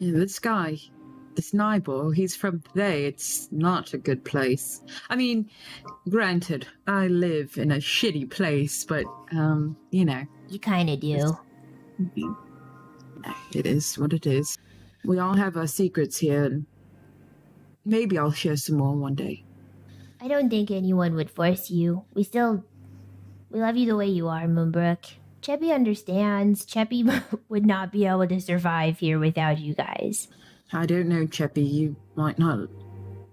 Yeah, this guy, this Nibor, he's from today. It's not a good place. I mean, granted, I live in a shitty place, but, you know. You kinda do. It is what it is. We all have our secrets here, and maybe I'll share some more one day. I don't think anyone would force you. We love you the way you are, Moonbrook. Cheppy understands. Cheppy would not be able to survive here without you guys. I don't know, Cheppy. You might not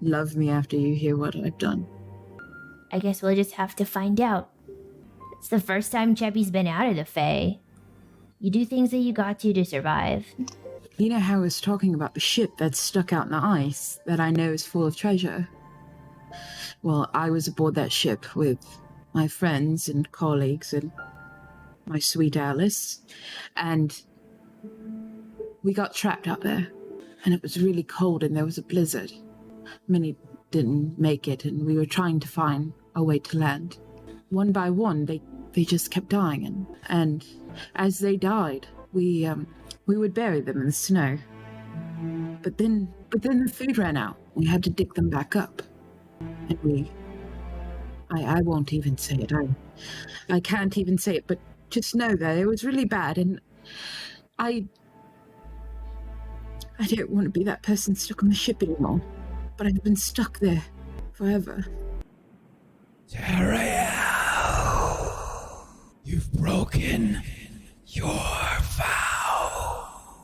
love me after you hear what I've done. I guess we'll just have to find out. It's the first time Cheppy's been out of the Fae. You do things that you got to survive. You know how I was talking about the ship that's stuck out in the ice that I know is full of treasure? Well, I was aboard that ship with my friends and colleagues and my sweet Alice, and we got trapped out there, and it was really cold and there was a blizzard. Many didn't make it, and we were trying to find a way to land. One by one, they just kept dying, and as they died, we would bury them in the snow. But then the food ran out. We had to dig them back up. And I won't even say it. I can't even say it, but just know that it was really bad, and I don't want to be that person stuck on the ship anymore. But I've been stuck there forever. Teriel, you've broken your vow.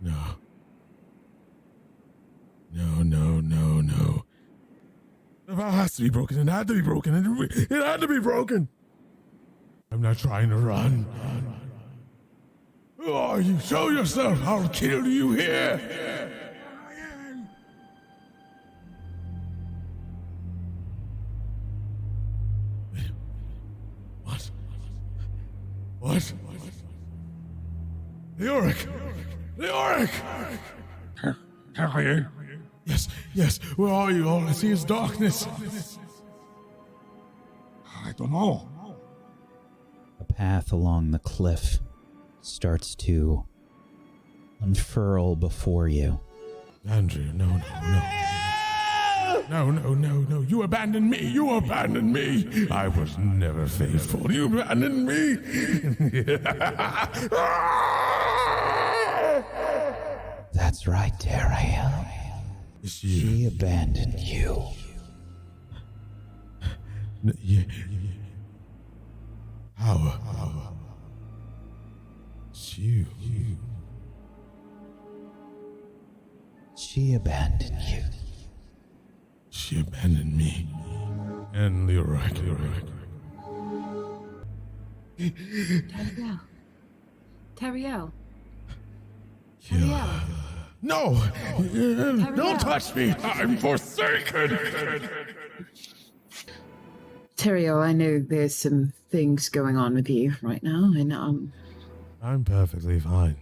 No. The vow has to be broken. It had to be broken. It had to be broken. I'm not trying to run. Who are you? Show yourself. I'll kill you here. What? Leoric! How are you? Yes. Where are you? All I see is darkness. I don't know. A path along the cliff starts to unfurl before you. Andrew, no. No. You abandoned me. I was never faithful. You abandoned me. That's right, Teriel. She abandoned you. Yeah. How? You. She abandoned you. She abandoned me. And Leoric. Teriel. Yeah. No! Don't touch me! I'm forsaken! Teriel, I know there's some things going on with you right now, and I'm perfectly fine.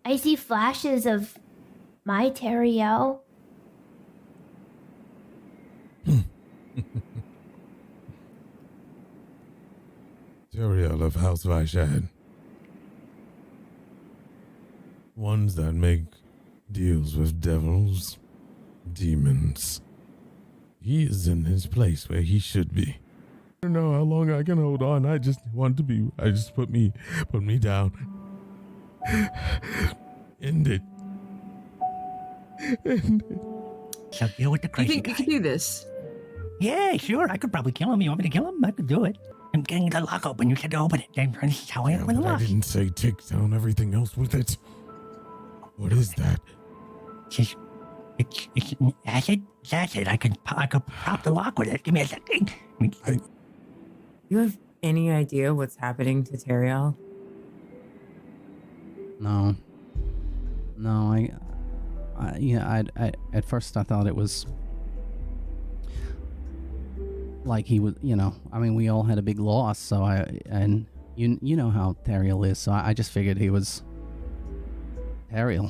I see flashes of my Teriel. Teriel of House Vaishad. Ones that make deals with devils, demons. He is in his place where he should be. I don't know how long I can hold on. I just put me down. End it. So deal with the you crazy think guy. you can do this? Yeah, sure. I could probably kill him. You want me to kill him? I could do it. I'm getting the lock open. You said to open it. This is how I open the But I lock. didn't say take down everything else with it. What is that? It's an acid. It's acid. I could pop the lock with it. Give me a second. You have any idea what's happening to Teriel? No, I at first I thought it was like he was, I mean, we all had a big loss, so you know how Teriel is, so I just figured he was Teriel,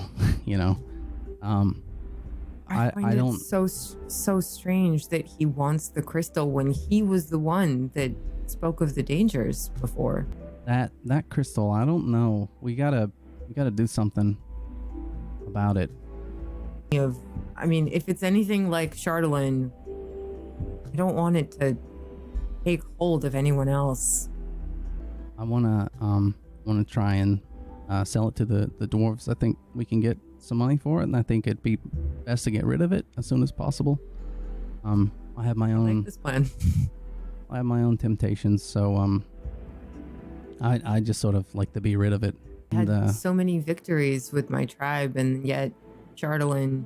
I find don't. it so strange that he wants the crystal when he was the one that spoke of the dangers before. That crystal, I don't know. We gotta do something. about it. I mean, if it's anything like Chardolin, I don't want it to take hold of anyone else. I wanna try and sell it to the dwarves. I think we can get some money for it, and I think it'd be best to get rid of it as soon as possible. I have my I own like this plan. I have my own temptations, so I just sort of like to be rid of it. I had And so many victories with my tribe, and yet Chardolin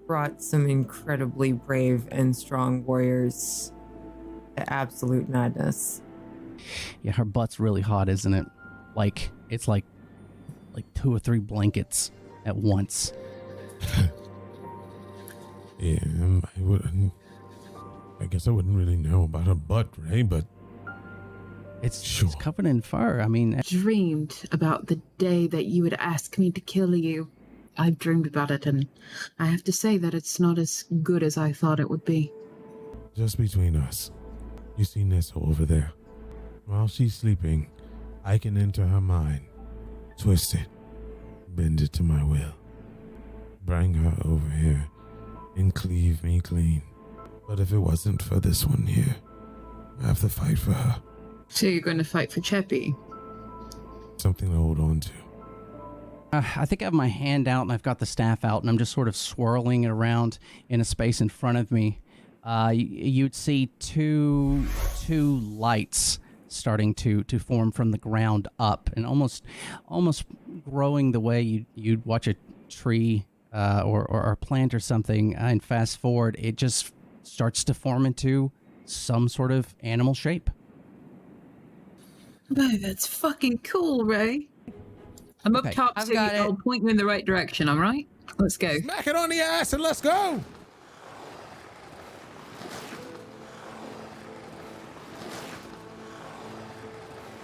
brought some incredibly brave and strong warriors to absolute madness. yeah, her butt's really hot, isn't it? Like it's like 2 or 3 blankets at once. Yeah, I guess I wouldn't really know about her butt, Ray, but It's covered in fur. I mean, Dreamed about the day that you would ask me to kill you. I've dreamed about it, and I have to say that it's not as good as I thought it would be. just between us, you see Nissa over there. While she's sleeping, I can enter her mind, twist it, bend it to my will, bring her over here, and cleave me clean. But if it wasn't for this one here, I have to fight for her. So you're going to fight for Cheppy? Something to hold on to. I think I have my hand out and I've got the staff out and I'm just sort of swirling it around in a space in front of me. You'd see two lights starting to form from the ground up and almost growing the way you'd watch a tree or a plant or something. And fast forward, it just starts to form into some sort of animal shape. No, that's fucking cool, Ray. I'm up Okay, top, I've so got I'll point you in the right direction, all right? Let's go. Smack it on the ass and let's go!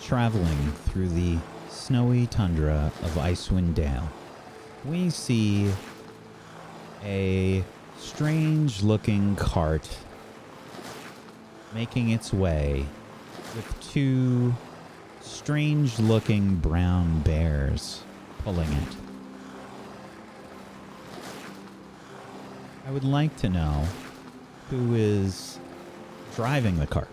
Traveling through the snowy tundra of Icewind Dale, we see a strange-looking cart making its way with 2 strange-looking brown bears pulling it. I would like to know who is driving the cart.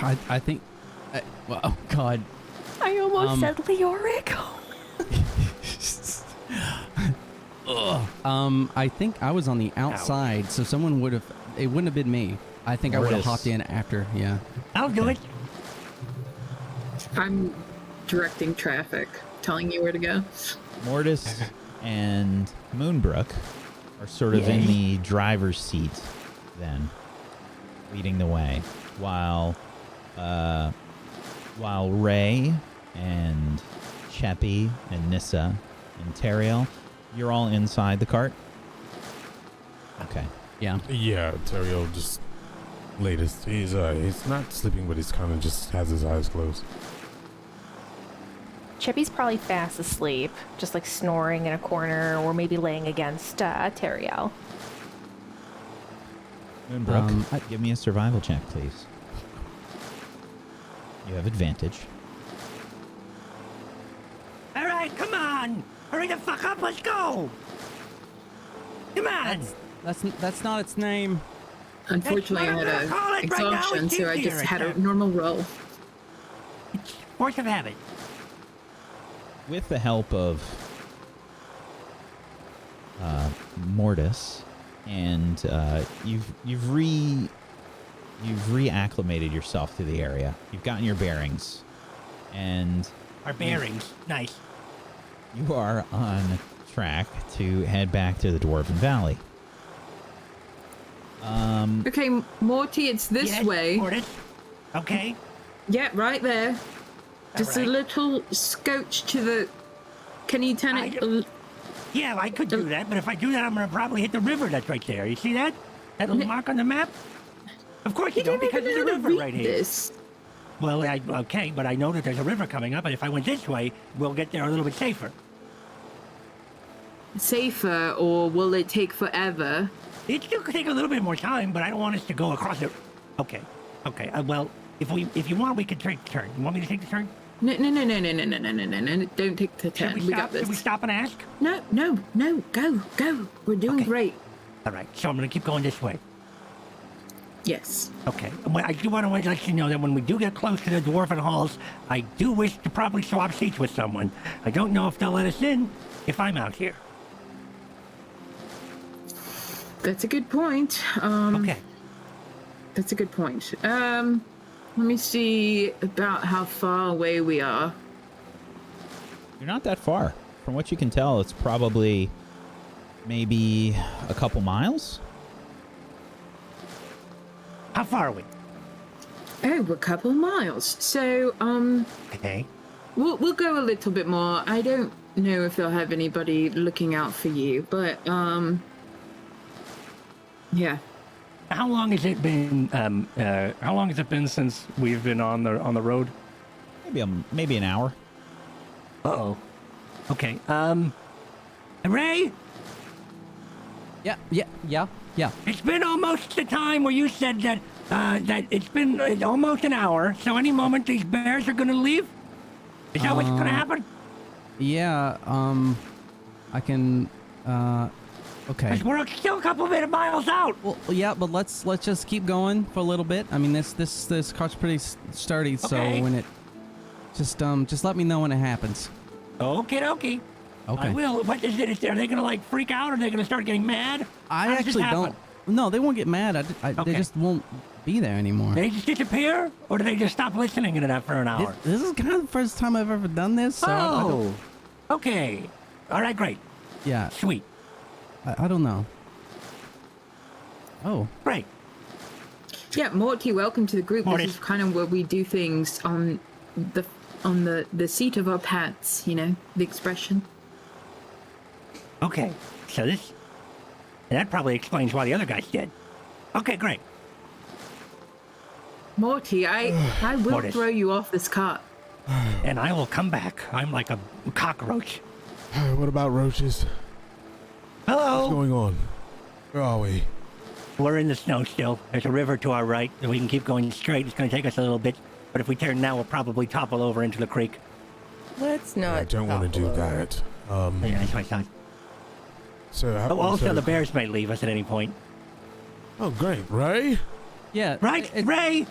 I think. Well, oh God. I almost said Leoric. I think I was on the outside, so someone would have. It wouldn't have been me. I think I would have Mortis. hopped in after. Yeah. I'll do it. I'm directing traffic, telling you where to go. Mortis and Moonbrook are sort of in the driver's seat then, leading the way, while Ray and Cheppy and Nissa and Teriel, you're all inside the cart? Okay. Yeah. Yeah, Terrio just latest. He's not sleeping, but he's kind of just has his eyes closed. Chippy's probably fast asleep, just like snoring in a corner or maybe laying against Teriel. Moonbrook, give me a survival check, please. You have advantage. All right, come on. Hurry the fuck up. Let's go. Come on. That's not its name. Unfortunately, I That's what I'm had gonna call it right now. exhaustion, It's so I easier, just had a it's a- normal roll. It's force of habit. With the help of Mortis, and you've reacclimated yourself to the area. You've gotten your bearings, and Our bearings. Nice. you are on track to head back to the Dwarven Valley. Okay, Morty, it's this Yes, way. Mortis. Okay. Yeah, right there. Just right. a little scotch to the... Can you turn it... Yeah, I could do that, but if I do that, I'm gonna probably hit the river that's right there. You see that? That little mark on the map? Of course you don't, because there's a river right here. This. Well, okay, but I know that there's a river coming up, and if I went this way, we'll get there a little bit safer. Safer, or will it take forever? It still could take a little bit more time, but I don't want us to go across it. Okay. Well, if you want, we could take the turn. You want me to take the turn? No. Don't take the turn. We got this. Should we stop and ask? No. Go. We're doing Okay. great. All right, so I'm going to keep going this way. Yes. Okay. Well, I do want to let you know that when we do get close to the Dwarven Halls, I do wish to probably swap seats with someone. I don't know if they'll let us in if I'm out here. That's a good point. Okay. That's a good point. Let me see about how far away we are. You're not that far. From what you can tell, it's probably maybe a couple miles. How far are we? Oh, a couple miles. So, Okay. we'll go a little bit more. I don't know if they'll have anybody looking out for you, but yeah. How long has it been? How long has it been since we've been on the road? Maybe an hour. Uh-oh. Okay. Ray, Yeah. it's been almost the time where you said that that it's been almost an hour. So any moment these bears are gonna leave. Is that what's gonna happen? Yeah, I can, okay. 'Cause we're still a couple of miles out. Well, yeah, but let's just keep going for a little bit. I mean, this cart's pretty sturdy, so Okay. when it, just let me know when it happens. Okie dokie. Okay. I will. What is it? Are they gonna like freak out? Or are they gonna start getting mad? I How does this actually happen? don't. No, they won't get mad. They Okay. just won't be there anymore. They just disappear, or do they just stop listening to that for an hour? This is kind of the first time I've ever done this. So I don't, Okay. All right, great. yeah, Sweet. I don't know. Oh, Great. Yeah, Morty, welcome to the group. Morty. This is kind of where we do things on the seat of our pants, you know, the expression. Okay. So that probably explains why the other guy's dead. Okay, great. Morty, I will Mortis. throw you off this cart. And I will come back. I'm like a cockroach. What about roaches? What's Hello. going on? Where are we? We're in the snow still. There's a river to our right. We can keep going straight. It's going to take us a little bit. But if we turn now, we'll probably topple over into the creek. Let's not. I don't want to do topple over. that. Yeah, that's what I thought. So, Oh, also, so- the bears may leave us at any point. Oh, great, Ray. yeah. Right, Ray?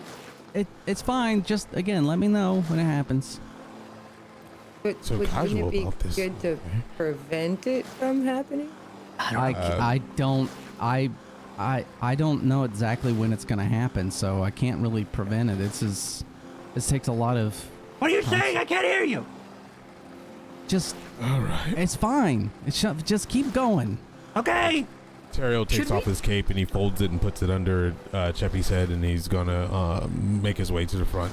It's fine. Just again, let me know when it happens. But So wouldn't casual it be about this. good to Okay. prevent it from happening? I don't know exactly when it's gonna happen, so I can't really prevent it. This takes a lot of What are you saying? I can't hear you. just. All right. It's fine. Just keep going. Okay. Terrio takes Should off we- his cape and he folds it and puts it under Cheppy's head, and he's gonna make his way to the front.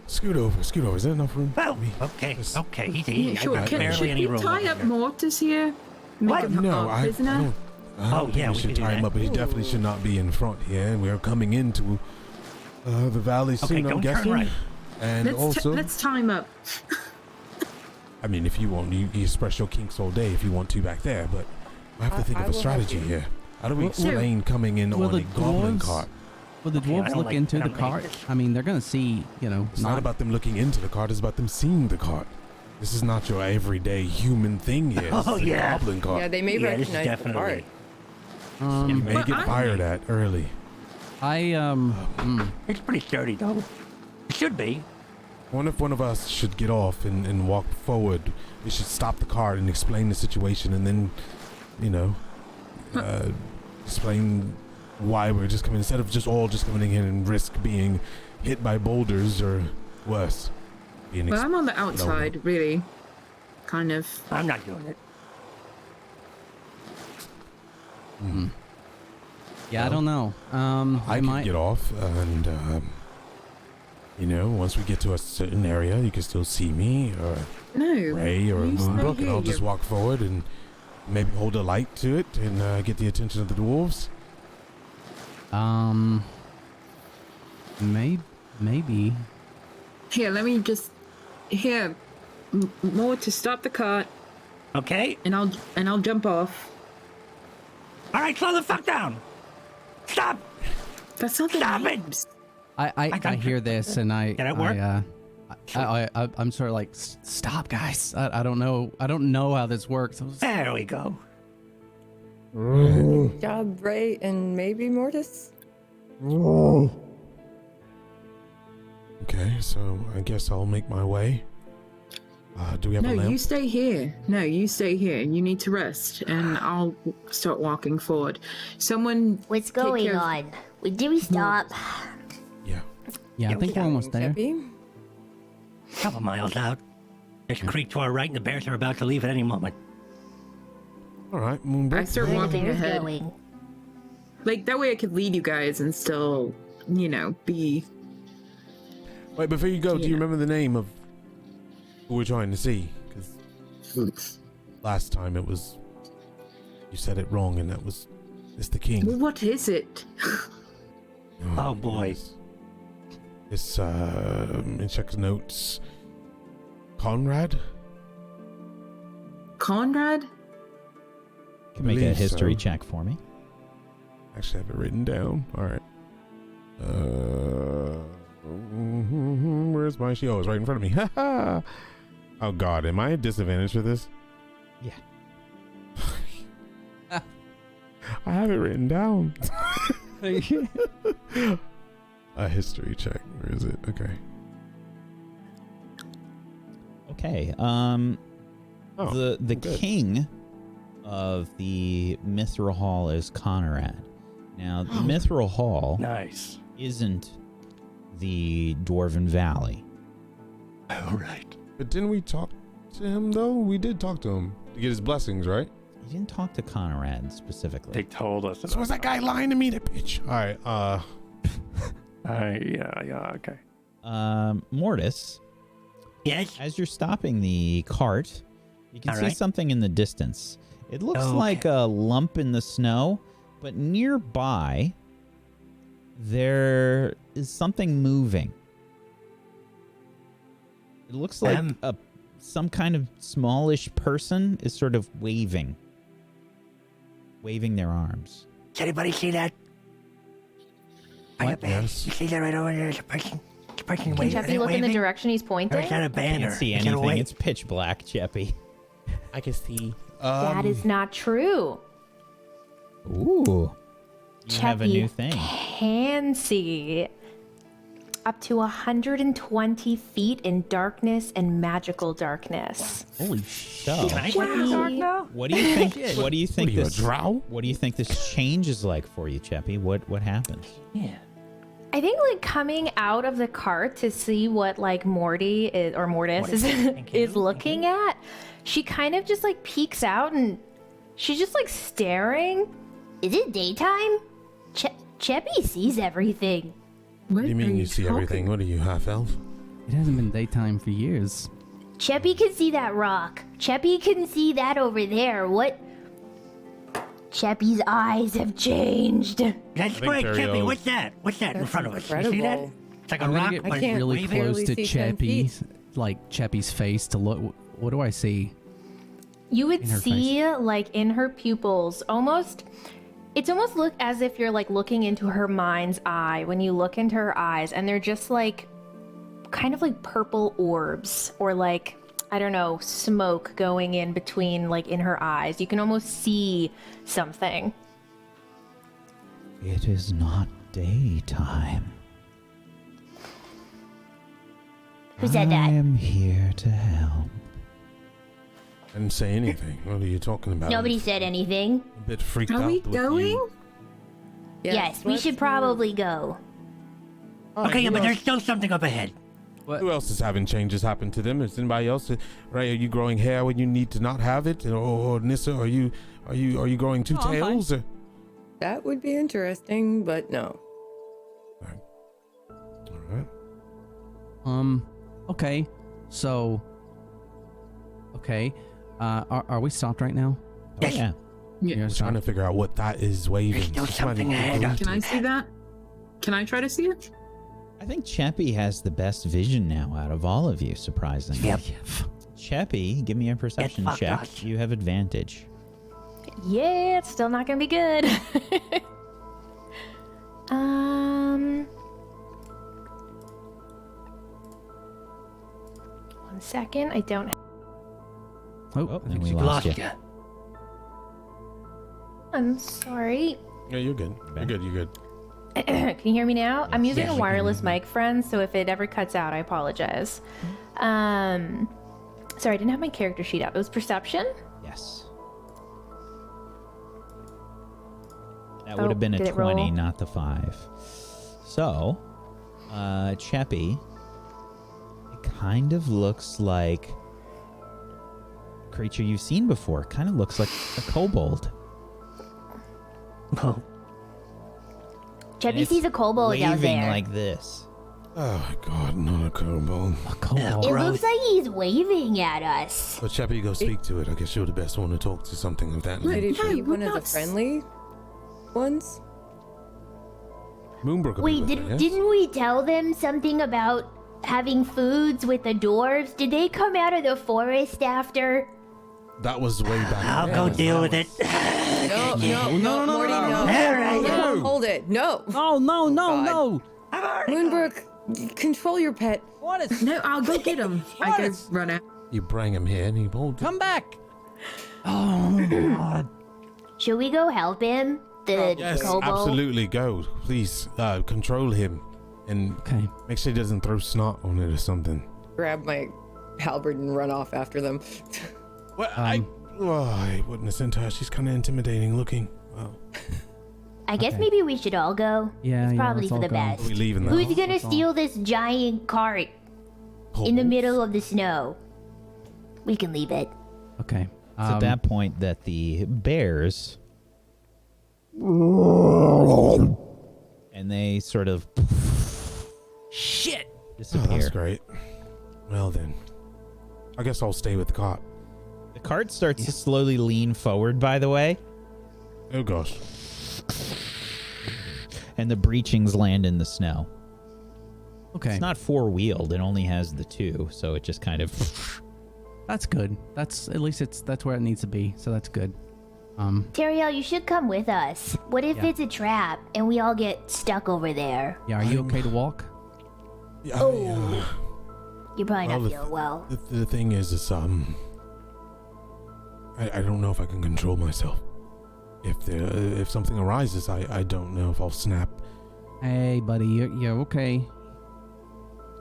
Scoot over. Is there enough room? Well, for me? okay, Just- okay. Easy. Yeah, I've sure. got Should barely any we room. tie over up here. Mortis here? Make What? him No, our I prisoner? don't Oh, think yeah, we we should can do tie him that. up, but he definitely should not be in front here. And we are coming into the valley Okay, soon, I'm don't turn guessing. right. And also, Let's tie him up. I mean, if you want, you express your kinks all day if you want to back there, but I have to think I of a will strategy help you. here. How do we Well, explain coming in will on a the goblin dwarves- cart? Will the Okay, I dwarves don't look like- into I the don't like cart? this. I mean, they're gonna see, It's not about them looking into the cart, it's about them seeing the cart. This is not your everyday human thing here. This Oh, is a yeah. goblin cart. Yeah, they may Yeah, this is recognize the part. definitely. You may But get I- fired at early. It's pretty sturdy, though. It should be. What if one of us should get off and walk forward? We should stop the cart and explain the situation, and then, explain why we're just coming, instead of just coming in and risk being hit by boulders or worse. Well, I'm on the outside, really. Kind of. I'm not doing it. Yeah, I don't know. I can get off, and once we get to a certain area, you can still see me, or No. Ray, or you stay Moonbrook, and here, I'll just you- walk forward and maybe hold a light to it and get the attention of the dwarves. Maybe. Here, let me just. Here. More to stop the cart, Okay. and I'll jump off. All right, slow the fuck down. Stop. That's not the Stop it! names. I got hear you. this, and I. Did it work? I'm sort of like, stop, guys. I don't know. I don't know how this works. There we go. Good job, Ray, and maybe Mortis. Okay, so I guess I'll make my way. Do we have a No, lamp? you stay here. No, you stay here. You need to rest, and I'll start walking forward. Someone. What's take going care of- on? Do we stop? Yeah. Yeah, I think we're almost there. Cheppy? Couple miles out. There's a creek to our right, and the bears are about to leave at any moment. All right, I Moonbrook. start Where are the walking bears ahead. going? Like, that way I could lead you guys and still, be. Wait, before you go, do you Yeah. remember the name of who we're trying to see? Because last time it was, you said it wrong, and that was, it's the king. Well, what is it? Oh, boy. It's let me check the notes. Conrad? Conrad? Can make a Believe history so. check for me. Actually, I have it written down. All right. Where's my sheet? Oh, it's right in front of me. Oh God, am I at disadvantage for this? Yeah. I have it written down. A history check. Where is it? Okay. Okay. Oh, the good. king of the Mithril Hall is Conrad. Now, the Mithril Hall Nice. isn't the Dwarven Valley. All right. But didn't we talk to him though? We did talk to him to get his blessings, right? You didn't talk to Conrad specifically. They told us. So was that guy lying to me? That bitch. All right. Yeah, okay. Mortis, Yes? as you're stopping the cart, you can All see right. something in the distance. It looks Okay. like a lump in the snow, but nearby there is something moving. It looks like some kind of smallish person is sort of waving their arms. Does anybody see that? By What? the band. Yes. You see that right over there? There's a person. There's a person Can waving. Cheppy look in the direction he's Or pointing? is that a banner? Can't see Is that a anything. wave? It's pitch black, Cheppy. I can see. That is not true. Ooh. You have a Cheppy new thing. can see up to 120 feet in darkness and magical darkness. Holy So, Can I look in the dark now? what do you think? What do you think What are you, a this? drow? What do you think this change is like for you, Cheppy? What happens? Yeah. I think like coming out of the cart to see what like Morty is, or Mortis is, Thank you, is thank looking you. at, she kind of just like peeks out and she's just like staring. Is it daytime? Cheppy sees everything. What What do you mean are you see talking- everything? What are you, half elf? It hasn't been daytime for years. Cheppy can see that rock. Cheppy can see that over there. What? Cheppy's eyes have changed. That's think right, Cheppy. Terrio- What's that? What's that in That's front of us? You see that? incredible. It's like a I'm gonna rock. get but it's can't really waving. close barely to see 10 Cheppy, feet. like Cheppy's face to look. What do I see? You would In her see like in her pupils almost, it's almost look as if you're like looking into her mind's eye when you look into her eyes, and they're just like kind of like purple orbs, or like, I don't know, smoke going in between like in her eyes. You can almost see something. It is not daytime. Who said I that? am here to help. I didn't say anything. What are you talking about? Nobody said anything. A bit freaked Are out. we with going? you. Yes, we let's should move. probably go. Okay, yeah, who but else- there's still something up ahead. Who else is having changes happen to them? Is anybody else? Right? Are you growing hair when you need to not have it? Or Nissa, are you growing two No, I'm fine. tails? Or? That would be interesting, but no. All right. Okay. So. Okay. Are we stopped right now? Oh, Yes. yeah. Yeah. You're I'm trying to stopped. figure out what that is waving. There's still Just trying to something get ahead. close Can I to it. see that? Can I try to see it? I think Cheppy has the best vision now out of all of you, surprisingly. Yep. Cheppy, give me a perception fucked check. us. You have advantage. Yeah, it's still not gonna be good. 1 second. I don't. Oh, I and think we she lost Lost you. you. I'm sorry. Yeah, you're good. You're good. You're good. Can you hear me now? I'm using Yes, a we can wireless mic, friends, so if it ever cuts out, I apologize. Sorry, I didn't have my character sheet up. It was perception? Yes. That would have been a did it 20, roll? not the 5. So, Cheppy, it kind of looks like a creature you've seen before. Kind of looks like a kobold. Oh, And Chubby it's sees a kobold waving out there. like this. Oh my god, not a kobold. A kobold. It gross. looks like he's waving at us. But Chappie, go speak to it. I guess you're the best one to talk to something of that Did nature. it be we're one of the not friendly ones? Moonbrook will be Wait, with it, yes? didn't we tell them something about having foods with the dwarves? Did they come out of the forest after? That was way back. I'll go deal with it. No, no, Morty, no. All right. No, hold it. No. Oh, no, God. no. Moonbrook, control your pet. What is... No, I'll go get him. I go run out. You bring him here and he won't. Come back. Oh, God. Should we go help him? The Yes, kobold? absolutely. Go. Please, control him. And Okay. make sure he doesn't throw snot on it or something. Grab my halberd and run off after them. Well, I wouldn't have sent her. She's kind of intimidating looking. Well, I guess Okay. maybe we should all go. Yeah, It's yeah, probably let's for all the go. best. are we leaving now? Who's gonna Let's all- steal this giant cart in the middle of the snow? We can leave it. Okay. It's at that point that the bears and they sort of Shit. Oh, disappear. that's great. Well then, I guess I'll stay with the cart. The cart starts to slowly lean forward, by the way, Oh gosh. and the breachings land in the snow. Okay. It's not four-wheeled; it only has the two, so it just kind of. That's good. That's at least that's where it needs to be. So that's good. Teriel, you should come with us. What if Yeah. it's a trap and we all get stuck over there? Yeah. Are you okay to walk? Yeah, You're probably Well, not the- feeling well. the thing is I don't know if I can control myself. If something arises, I don't know if I'll snap. Hey, buddy. You're okay.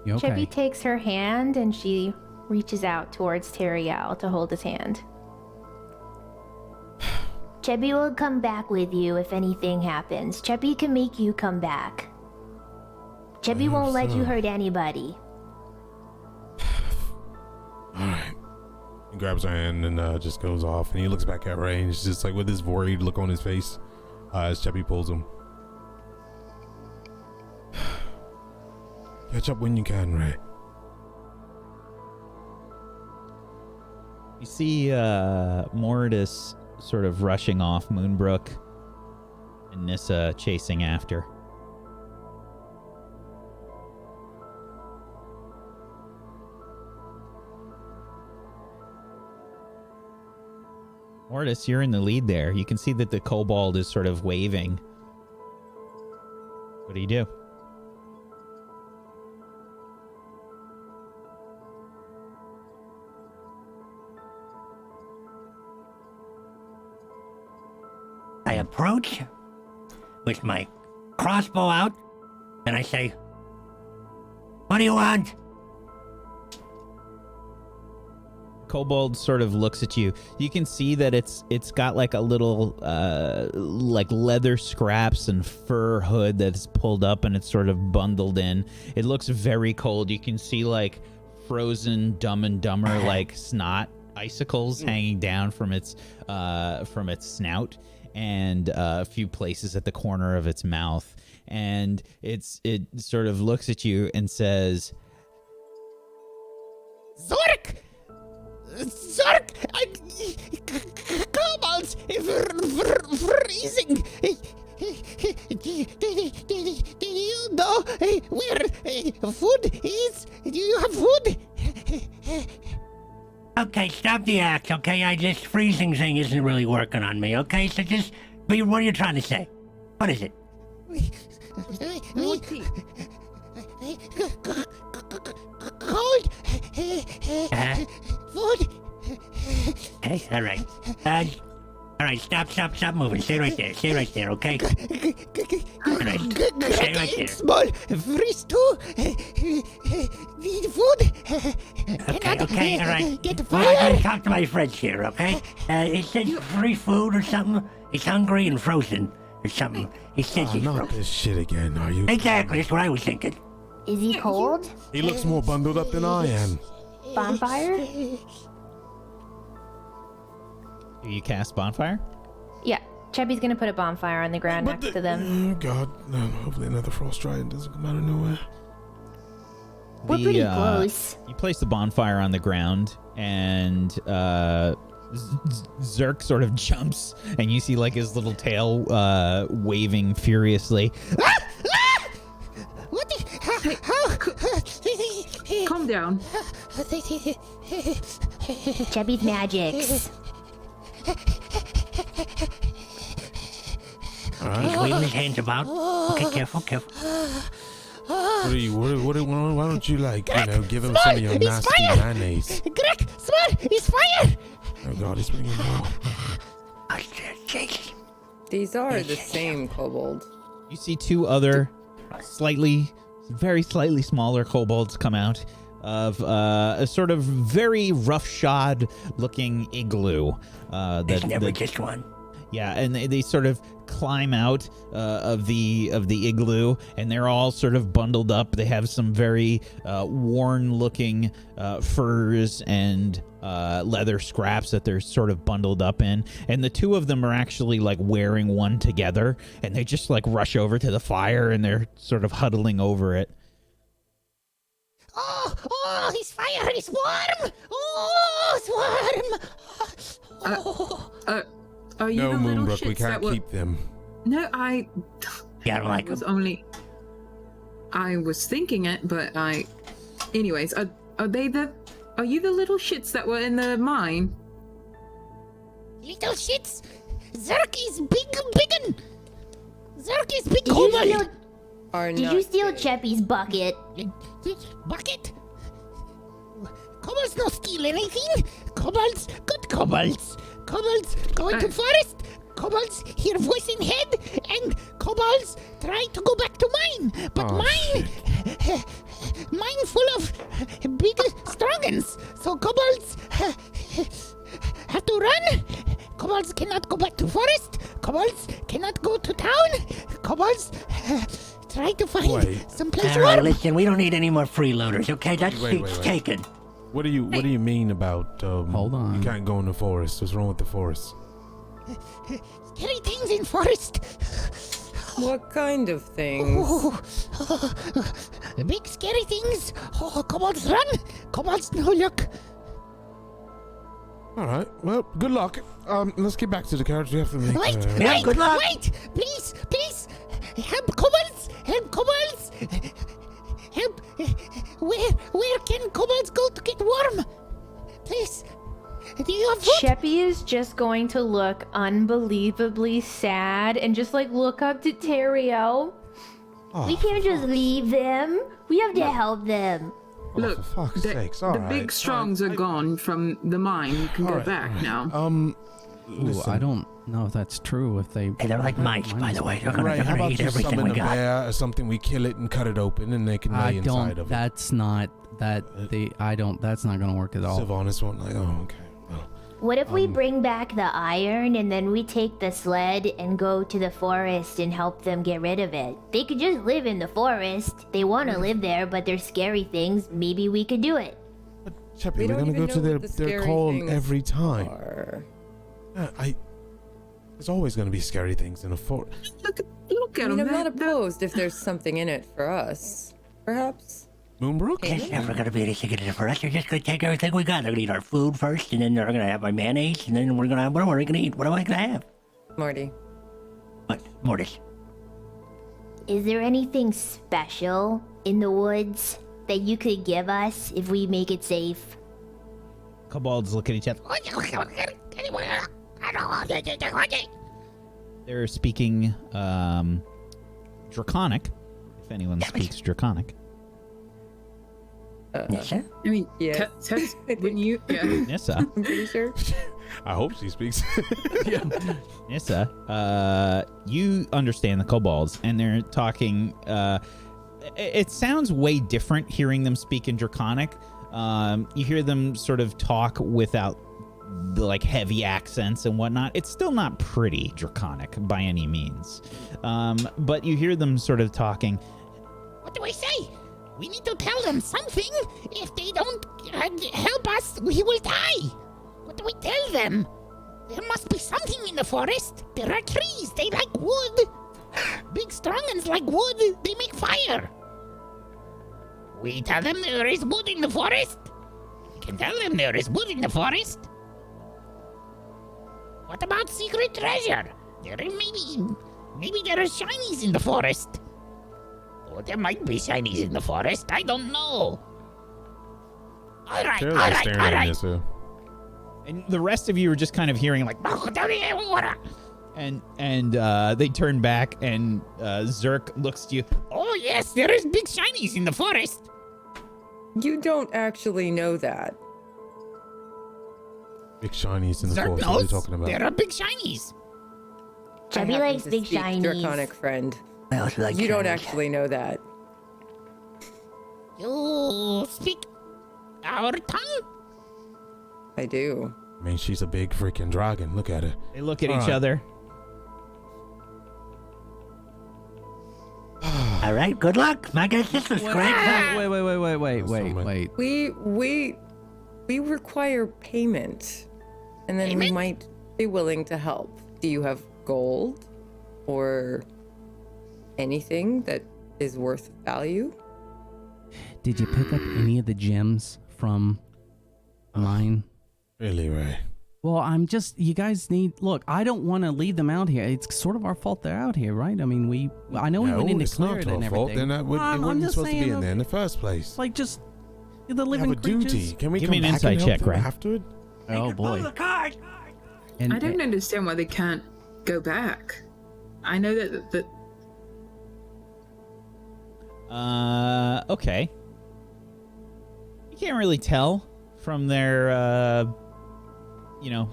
You okay? Chippy takes her hand and she reaches out towards Teriel to hold his hand. Chubby will come back with you if anything happens. Chubby can make you come back. Chubby hope won't let you so. hurt anybody. Alright. He grabs her hand and just goes off, and he looks back at Ray, and he's just like with this worried look on his face as Chappie pulls him. Catch up when you can, Ray. You see Mordis sort of rushing off Moonbrook, and Nissa chasing after. Mordis, you're in the lead there. You can see that the kobold is sort of waving. What do you do? I approach with my crossbow out, and I say, "What do you want?" Kobold sort of looks at you. You can see that it's got like a little like leather scraps and fur hood that's pulled up and it's sort of bundled in. It looks very cold. You can see like frozen Dumb and Dumber like snot icicles hanging down from its snout and a few places at the corner of its mouth. And it sort of looks at you and says, "Zork! Zork! Kobolds! Freezing! Do you know where food is? Do you have food?" Okay, stop the act, okay? This freezing thing isn't really working on me, okay? So just, what are you trying to say? What is it? Cold Food. Okay, all right. All right, stop moving. Stay right there, okay? All right, stay right there. Small. Freeze too. Need food. Okay, all right. Get Well, I'm fire. gonna talk to my friends here, okay? He said free food or something. He's hungry and frozen or something. He says he's Not frozen. this shit again, are you? Exactly, that's what I was thinking. Is he cold? He looks more bundled up than I am. Bonfire? Do you cast bonfire? Yeah. Chubby's gonna put a bonfire on the ground next to them. Oh god, no, hopefully another frost giant doesn't come out of nowhere. We're pretty close. You place the bonfire on the ground, and Zerk sort of jumps, and you see like his little tail waving furiously. What the? How? Calm down. Chubby's magics. All right. He's waving his hands about. Okay, careful. What are you? Why don't you give him some of your nasty mayonnaise? Greg, smart. It's fire. Oh god, he's bringing more. Oh, shit. These are the same kobold. You see two other very slightly smaller kobolds come out of a sort of very roughshod looking igloo. There's never just one. Yeah, and they sort of climb out of the igloo, and they're all sort of bundled up. They have some very worn-looking furs and leather scraps that they're sort of bundled up in. And the two of them are actually like wearing one together, and they just like rush over to the fire, and they're sort of huddling over it. Oh, he's fire. He's warm. Oh, it's warm. Oh. Are you No, the little Moonbrook, we shits that can't were... keep them. No, Yeah, I don't like was him. only... I was thinking it, but Anyways, are you the little shits that were in the mine? Little shits. Zerk is biggin. Zerk is big kobold. Did you steal Cheppy's bucket? Bucket? Kobolds don't steal anything. Kobolds, good kobolds. Kobolds go into forest. Kobolds hear voice in head, and kobolds try to go back to mine. But mine full of big strongans. So kobolds have to run. Kobolds cannot go back to forest. Kobolds cannot go to town. Kobolds try to find some place All right, warm. listen, we don't need any more freeloaders, okay? That Wait. seat's taken. What do you mean about Hold on. you can't go in the forest? What's wrong with the forest? Scary things in forest. What kind of things? Big scary things. Oh, kobolds run. Kobolds no look. All right. Well, good luck. Let's get back to the carriage. We have to make. Wait, good luck. wait. Please. Help kobolds. Help. Where can kobolds go to get warm? Please. Do you have food? Cheppy is just going to look unbelievably sad and just like look up to Terrio. We can't just leave them. We have to help them. Look, for fuck's sakes, all the right. big strongs are gone from the mine. You can go back now. Ooh, Listen. I don't know if that's true. If they Hey, they're like mice, by the way. They're Right, how gonna about eat you everything summon we a got. bear or something? We kill it and cut it open, and they can lay inside of it. That's not that. That's not gonna work at all. Sylvanas won't like. Oh, okay. Well, What if we bring back the iron and then we take the sled and go to the forest and help them get rid of it? They could just live in the forest. They want to live there, but there's scary things. Maybe we could do it. Chappie, We we're don't gonna go even to know their what the scary call things every time. are. There's always gonna be scary things in a forest. Look at I mean, them. I'm not opposed if there's something in it for us. Perhaps. Moonbrook? There's never gonna be anything in it for us. They're just gonna take everything we got. They're gonna eat our food first, and then they're gonna have our mayonnaise, and then we're gonna have, what are we gonna eat? What am I gonna have? Marty. What? Mortis. Is there anything special in the woods that you could give us if we make it safe? Kobolds look at each other. They're speaking Draconic, if anyone speaks Draconic. Nissa? I mean, Yes. when you, yeah. Nissa. I'm pretty sure. I hope she speaks. Nissa, you understand the kobolds, and they're talking. It sounds way different hearing them speak in Draconic. You hear them sort of talk without the like heavy accents and whatnot. It's still not pretty Draconic by any means, but you hear them sort of talking. What do I say? We need to tell them something. If they don't help us, we will die. What do we tell them? There must be something in the forest. There are trees. They like wood. Big strongans like wood. They make fire. We tell them there is wood in the forest. We can tell them there is wood in the forest. What about secret treasure? Maybe there are shinies in the forest. Or there might be shinies in the forest. I don't know. All right, They're all like right, staring all at right. Nissa. And the rest of you are just kind of hearing like, and they turn back, and Zerk looks to you. Oh yes, there is big shinies in the forest. You don't actually know that. Big shinies in the Zerk forest. What are you knows talking about? there are big shinies. Chubby I happen likes to big speak shinies. Draconic friend. I also like You don't shinies. actually know that. You speak our tongue? I do. I mean, she's a big freaking dragon. Look at her. They look at All each right. other. All right, good luck. I guess this was great. Wait. We require payment, and then we Payment? might be willing to help. Do you have gold or anything that is worth value? Did you pick up any of the gems from mine? Really, Ray? Well, you guys need, look, I don't want to leave them out here. It's sort of our fault they're out here, right? I mean, I know we went in to it's clear not it our and fault. everything. They're not, they I'm weren't just supposed to be saying, in there in the first place. like, just, the We living have a creatures. duty. Can we Give come me an back and insight help check, them Ray. afterward? Oh, Pull the boy. card. And, I don't understand why they can't go back. I know that Okay. You can't really tell from their,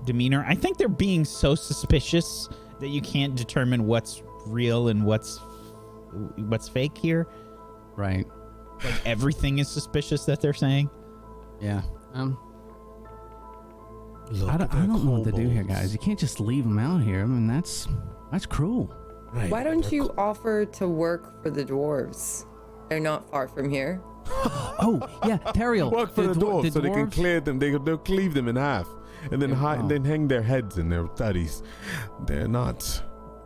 demeanor. I think they're being so suspicious that you can't determine what's real and what's fake here. Right. Like everything is suspicious that they're saying. Yeah. Look I at don't their know what to do here, kobolds. guys. You can't just leave them out here. I mean, that's cruel. Right, Why don't they're you offer to work for the dwarves? They're not far from here. Oh, yeah, Teriel. Work for the dwarves so they can dwarves- clear them. They'll cleave them in half, and then Yeah, wow. then hang their heads in their studies. They're not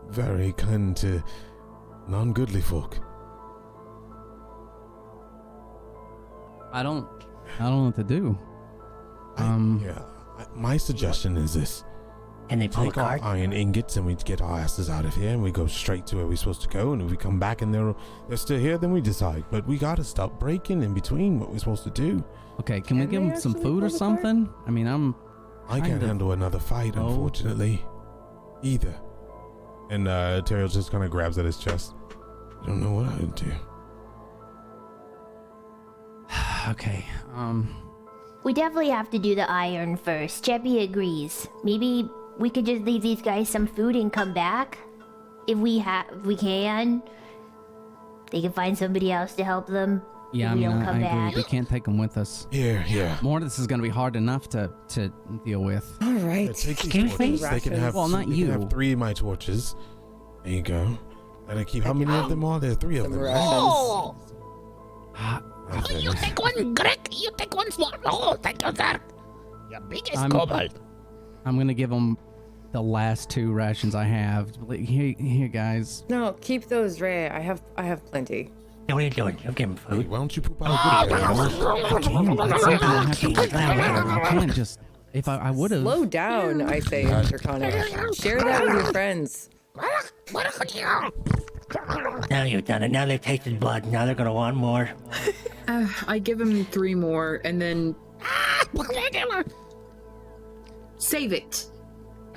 very kind to non-goodly folk. I don't know what to do. My suggestion is this: And they pull a take our card. iron ingots and we get our asses out of here, and we go straight to where we're supposed to go. And if we come back and they're still here, then we decide. But we gotta stop breaking in between what we're supposed to do. Okay, can we Can give they them some actually food or pull the card? something? I mean, I Kind can't of. handle another fight, Oh. unfortunately. Either. And Teriel just kind of grabs at his chest. I don't know what I would do. okay. We definitely have to do the iron first. Cheppy agrees. Maybe we could just leave these guys some food and come back? If we can. They can find somebody else to help them. Yeah, if I we mean, don't I come agree. back. We can't take them with us. Yeah. More of this is going to be hard enough to deal with. All Yeah, right. take these Excuse me? torches. They can have, Well, not they can you. have 3 of my torches. There you go. And I keep, how many of them are there? 3 of Some them. right? rations. Oh, Okay, you take one, Greg. You take one small. Oh, thank you, sir. Your biggest I'm- kobold. I'm going to give them the last 2 rations I have. Here, guys. No, keep those, Ray. I have plenty. Hey, what are you doing? You'll give him Hey, food. why don't you poop out a good That's something I have to I can't just. If I would have. Slow down, I say in Draconic. Share that with your friends. Now you've done it. Now they've tasted blood. Now they're gonna want more. I give him 3 more, and then save it.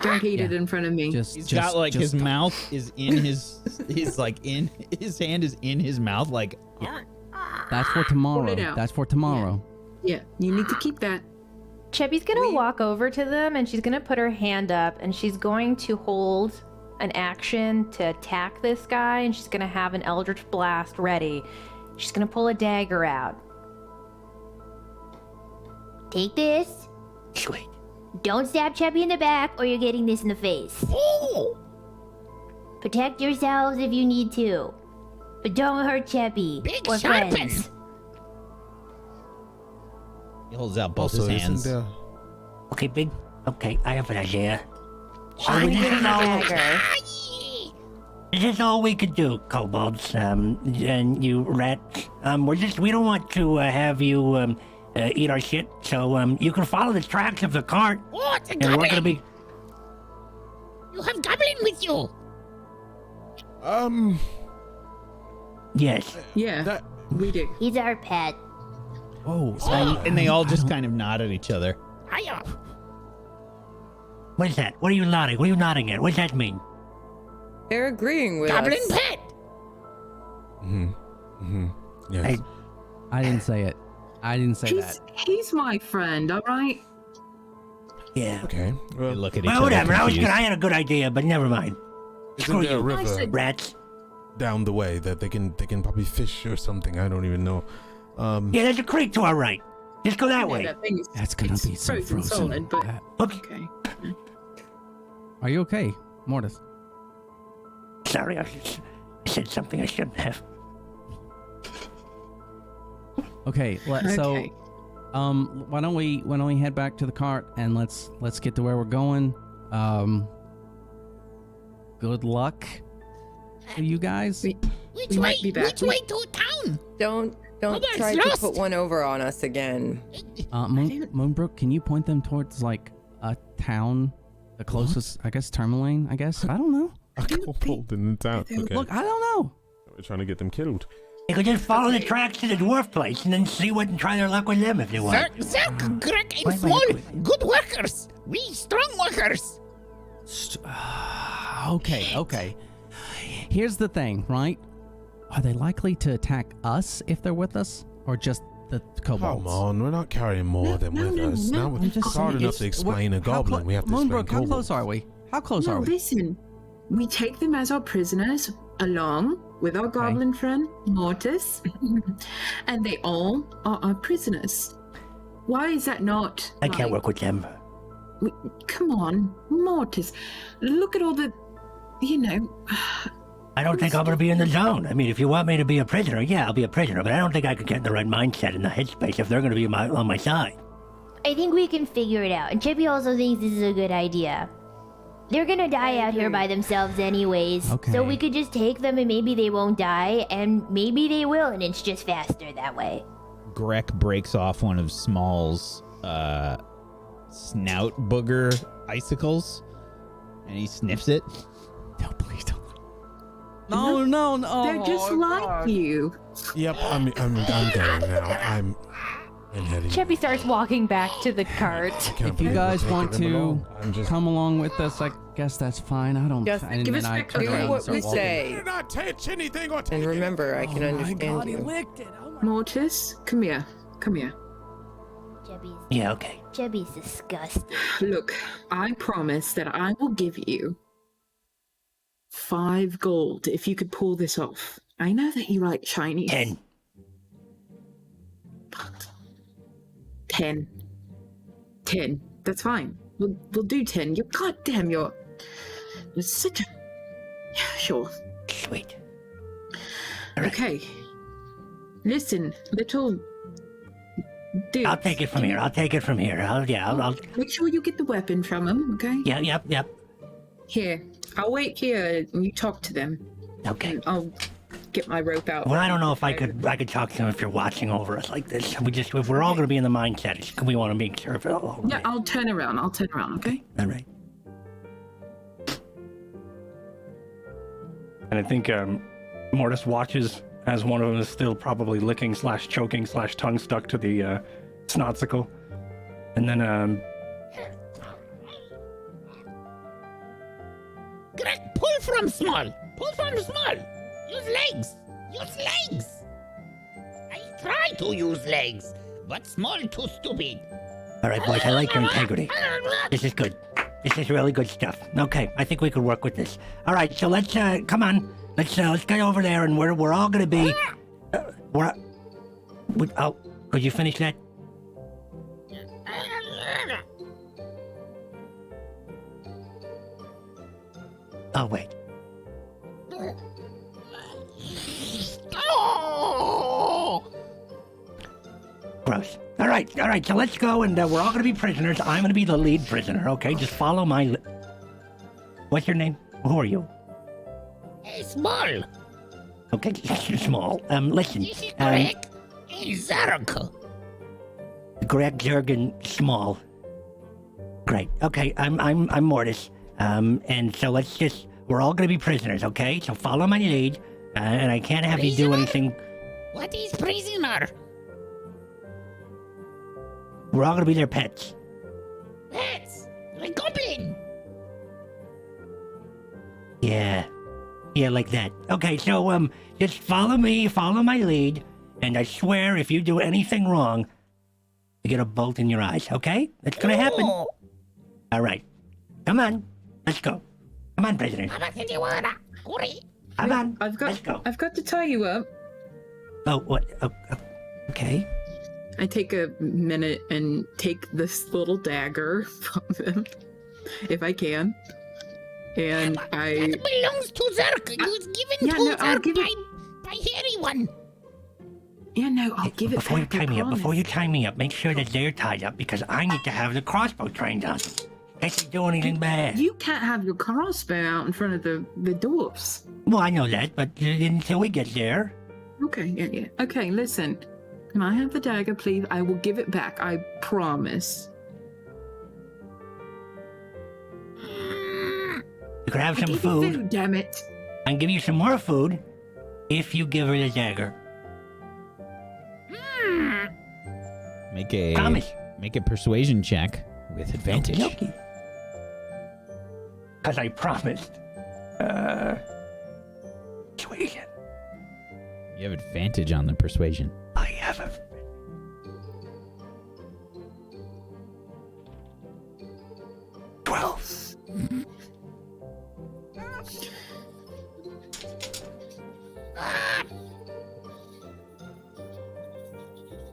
Don't eat it in front of me. Just, He's just, got like just, his mouth is in his. He's like in his hand is in his mouth like. That's for tomorrow. Pull it out. That's for tomorrow. Yeah, you need to keep that. Cheppy's gonna walk over to them and she's gonna put her hand up and she's going to hold an action to attack this guy and she's gonna have an Eldritch Blast ready. She's gonna pull a dagger out. Take this. Sweet. Don't stab Cheppy in the back or you're getting this in the face. Oh! Protect yourselves if you need to. But don't hurt Cheppy. Big or sharpen. friends. He holds out both Also, his hands. isn't there... Okay, big. Okay, I have an idea. I'm this getting is the all. dagger. This is all we could do, kobolds. And you rats. We don't want to have you eat our shit. So you can follow the tracks of the cart. Oh, it's a And we're goblin! gonna be. You have goblin with you! Yes. Yeah, That... we do. He's our pet. Oh, And they all just kind of nod at each other. Hiya! What is that? What are you nodding? What are you nodding at? What does that mean? They're agreeing with Goblin us. pet! Yes. Hey, I didn't say it. I didn't say that. He's my friend, all right? yeah. Okay. They Well, look at each Well, other. whatever. I confused. had a good idea, but never mind. isn't Screw there a you, river rats. down the way that they can probably fish or something? I don't even know. Yeah, there's a creek to our right. Just go that way. That thing is, That's gonna it's be so frozen. solid, but Oops. okay. Are you okay, Mortis? Sorry, I said something I shouldn't have. Okay, Okay. so why don't we head back to the cart and let's get to where we're going. Good luck to you guys. We Which We way? might be back. Which way to town? Don't Kobolds try to lost. put one over on us again. Moonbrook, can you point them towards like a town, the closest, I guess, Tourmaline, I guess? I don't know. A kobold in the town. Okay. Look, I don't know. We're trying to get them killed. You could just follow the tracks to the dwarf place and then see what and try their luck with them if you want. Zerk, Greg, Why and am I Small. doing- Good workers. We strong workers. Okay. Here's the thing, right? Are they likely to attack us if they're with us, or just the kobolds? Come on, we're not carrying more than with us. Now I'm just it's hard saying, enough to explain a how goblin. We have to explain Moonbrook, how close kobolds. are we? How close No, are we? listen. We take them as our prisoners, along with our goblin friend, Mortis, and they all are our prisoners. Why is that not? I can't work with them. Come on, Mortis. Look at all the, I don't think I'm going to be in the zone. I mean, if you want me to be a prisoner, yeah, I'll be a prisoner. But I don't think I could get in the right mindset and the headspace if they're going to be on my side. I think we can figure it out. And Chippy also thinks this is a good idea. They're gonna die out here by themselves anyways. Okay. So we could just take them and maybe they won't die, and maybe they will, and it's just faster that way. Grek breaks off one of Small's snout booger icicles, and he sniffs it. No, please don't. No. they're just like you. Yep, I'm going now. I'm heading. Cheppy starts walking back to the cart. If you guys want to I'm just come along with us, I guess that's fine. I don't. Just and give then us I back turn the Do around and what start we walking. say. not touch anything or take And it. remember, I can understand you. licked it. Oh Mortis, come here. Yeah, okay. Chubby's disgusting. Look, I promise that I will give you 5 gold if you could pull this off. I know that you like shinies. 10. But 10. That's fine. We'll do 10. You're such a... Yeah, sure. Sweet. Okay. Listen, little dude. I'll take it from here. I'll Make sure you get the weapon from him, okay? Yep. Here. I'll wait here and you talk to them. Okay. And I'll get my rope out. Well, I don't know if I could talk to them if you're watching over us like this. If we're all going to be in the mindset, we want to make sure of it all. Yeah, I'll turn around, okay? All right. And I think Mortis watches as one of them is still probably licking / choking / tongue stuck to the snotsicle. And then Greg, pull from Small. Use legs. try to use legs, but small too stupid. All right, boys, I like your integrity. This is good. This is really good stuff. Okay, I think we could work with this. All right, so let's come on. Let's get over there, and we're all gonna be. Could you finish that? Oh wait. Gross. All right. So let's go, and we're all gonna be prisoners. I'm gonna be the lead prisoner. Okay, just follow my. What's your name? Who are you? Hey, small. Okay, small. Listen. This is correct. Hey, Zark. Greg Jurgen Small. Great. Okay, I'm Mortis. And so we're all gonna be prisoners. Okay, so follow my lead, and I can't have you do anything. What is prisoner? We're all gonna be their pets. Pets. Like goblin. Yeah, like that. Okay, so just follow me, follow my lead, and I swear if you do anything wrong, you get a bolt in your eyes. Okay, that's gonna happen. Oh. All right, come on, let's go. Come on, prisoners. Come on, let's go. I've got to tie you up. Oh, what? Oh, okay. I take a minute and take this little dagger from him, if I can. And That belongs to Zark. It was given to Zark by anyone. Yeah, no, I'll give it Before back. Before you tie me up, make sure that they're tied up because I need to have the crossbow trained on them. In case they do anything bad. You can't have your crossbow out in front of the dwarfs. Well, I know that, but until we get there. Okay, yeah. Okay, listen. Can I have the dagger, please? I will give it back. I promise. You can have some You food. damn it. I can give you some more food if you give her the dagger. Promise. Make a persuasion check with advantage. Because I promised. Persuasion. You have advantage on the persuasion. I have a. 12.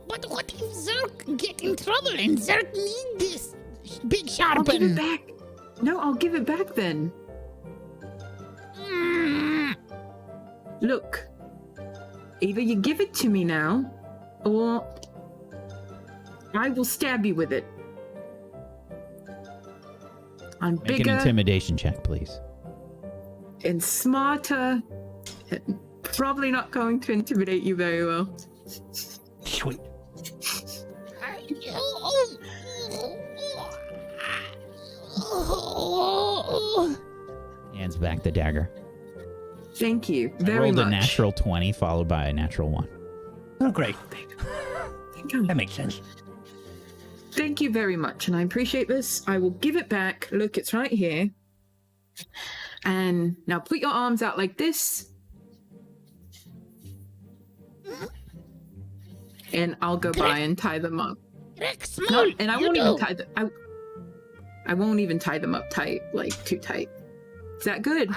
But what if Zark get in trouble and Zark need this big I'll give it sharpen? back. No, I'll give it back then. Look. Either you give it to me now, or I will stab you with it. I'm Make bigger an intimidation check, please. and smarter. Probably not going to intimidate you very well. Sweet. Hands back the dagger. Thank you I very rolled much. a natural 20 followed by a natural 1. Oh, great. That makes sense. Thank you very much, and I appreciate this. I will give it back. Look, it's right here. And now put your arms out like this. And I'll go by and tie them up. No, and I won't even tie them. I won't even tie them up tight, like too tight. Is that good?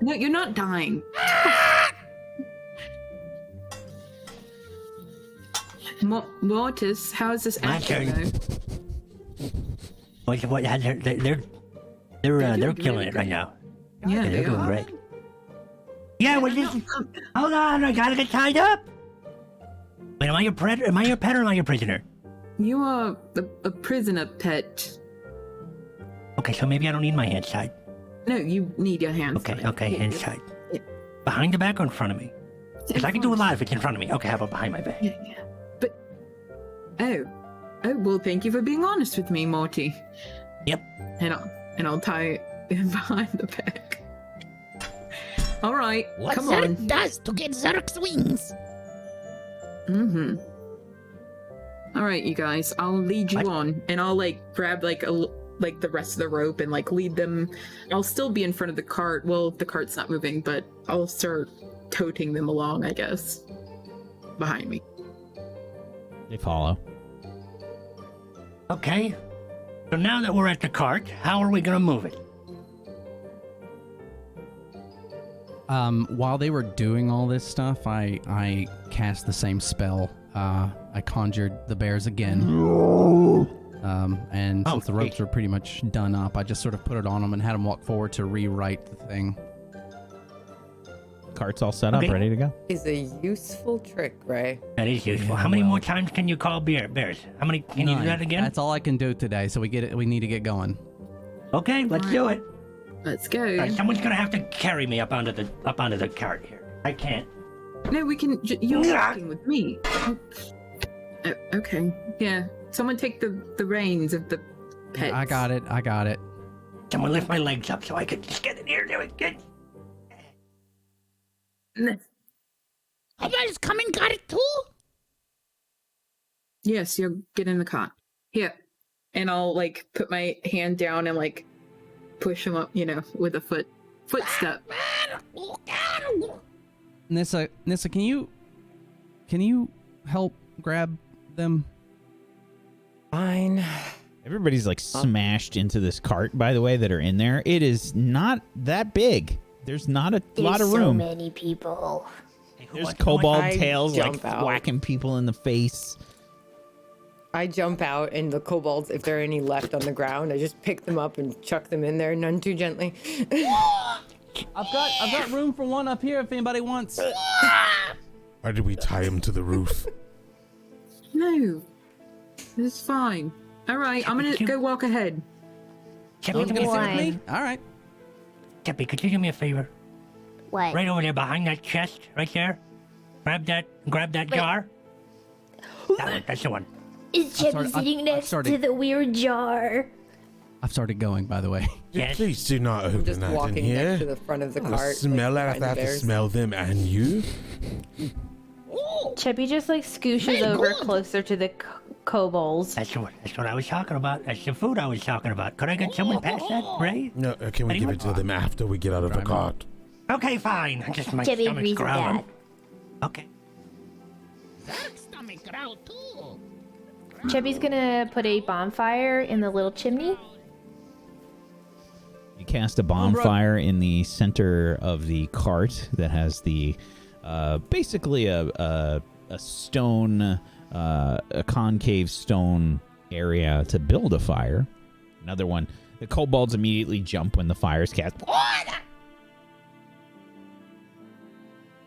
No, you're not dying. Mortis, how's this My action turn. go? They're killing it right now. Yeah, They're they doing are. great. Yeah, well, hold on, I gotta get tied up. Wait, am I your pet or am I your prisoner? You are a prisoner pet. Okay, so maybe I don't need my hands tied. No, you need your hands. Okay, tied. okay, Yeah, hands yeah. tied. Yeah. Behind the back or in front of me? Because I can do a lot if it's in front of me. Okay, how about behind my back? Yeah, yeah. But oh, well, thank you for being honest with me, Morty. Yep. And I'll tie it behind the back. All right, What come Zark on. does to get Zark's wings? Mm-hmm. All right, you guys, I'll lead you on, and I'll grab the rest of the rope and lead them. I'll still be in front of the cart. Well, the cart's not moving, but I'll start toting them along, I guess. behind me. They follow. Okay. So now that we're at the cart, how are we gonna move it? While they were doing all this stuff, I cast the same spell. I conjured the bears again. And since the ropes were pretty much done up, I just sort of put it on them and had them walk forward to rewrite the thing. Cart's all set up, ready to go. It's a useful trick, Ray. That is useful. How many more times can you call bears? How many? Can you do that again? That's all I can do today. So we need to get going. Okay, let's do it. Let's go. All right, someone's gonna have to carry me up onto the cart here. I can't. No, we can. You're walking with me. Oh, okay. Yeah. Someone take the reins of the pets. I got it. Someone lift my legs up so I can just get in here and do it good. Kobolds come and got it too? Yes, you'll get in the cart. Here. And I'll like put my hand down and like push him up, with a footstep. Nissa, can you help grab them? Fine. Everybody's like smashed into this cart, by the way, that are in there. It is not that big. There's not a lot of room. So many people. There's kobold I tails like jump out. whacking people in the face. I jump out, and the kobolds, if there are any left on the ground, I just pick them up and chuck them in there, none too gently. I've got room for one up here if anybody wants. Why did we tie him to the roof? No. It's fine. All right, I'm going to go walk ahead. Chippy, Good boy. All right. Chippy, could you do me a favor? What? Right over there behind that chest, right there. Grab that jar. That one, that's the one. Is Chippy sitting next to the weird jar? I've started going, by the way. Yes. Please do not open Just that in walking here. next to the front of the I'll cart. smell like, it if I have behind the to bears. smell them and you. Chippy just like scooshes over closer to the kobolds. That's what I was talking about. That's the food I was talking about. Could I get someone past that, Ray? No, can we give it to them after we get out of the cart? Okay, fine. Just my Chippy stomach's agrees with growling. that. Okay. Stomach growl too. Chippy's gonna put a bonfire in the little chimney. You cast a bonfire in the center of the cart that has the basically a stone, a concave stone area to build a fire. Another one. The kobolds immediately jump when the fire is cast.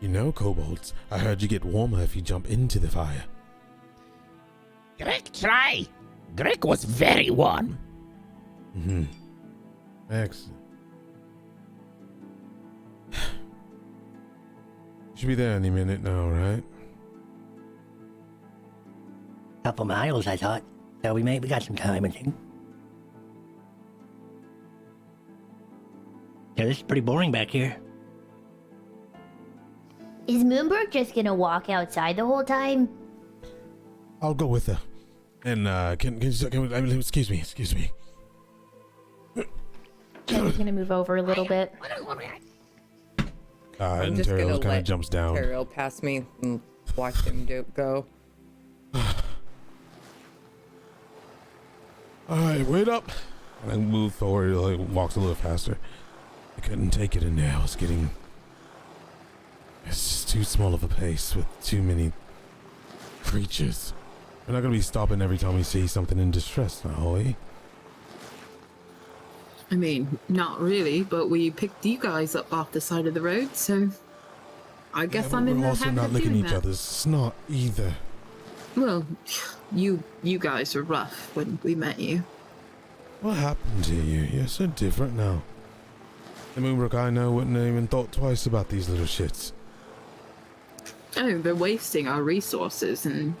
You know, kobolds, I heard you get warmer if you jump into the fire. Greg, try. Greg was very warm. Mm-hmm. Excellent. Should be there any minute now, right? Couple miles, I thought. So we got some time, I think. Yeah, this is pretty boring back here. Is Moonbrook just gonna walk outside the whole time? I'll go with her. And excuse me. Chippy's gonna move over a little bit. I'm And just Terrell gonna kind of let jumps down. Terrell pass me and watch him go. Alright, wait up. And I move forward, like walks a little faster. I couldn't take it in there. It's just too small of a pace with too many creatures. We're not gonna be stopping every time we see something in distress now, are we? I mean, not really, but we picked you guys up off the side of the road, so I guess Yeah, I'm but in we're the also habit not of licking doing each that. other's snot either. Well, you guys were rough when we met you. What happened to you? You're so different now. The Moonbrook I know wouldn't have even thought twice about these little shits. Oh, they're wasting our resources, and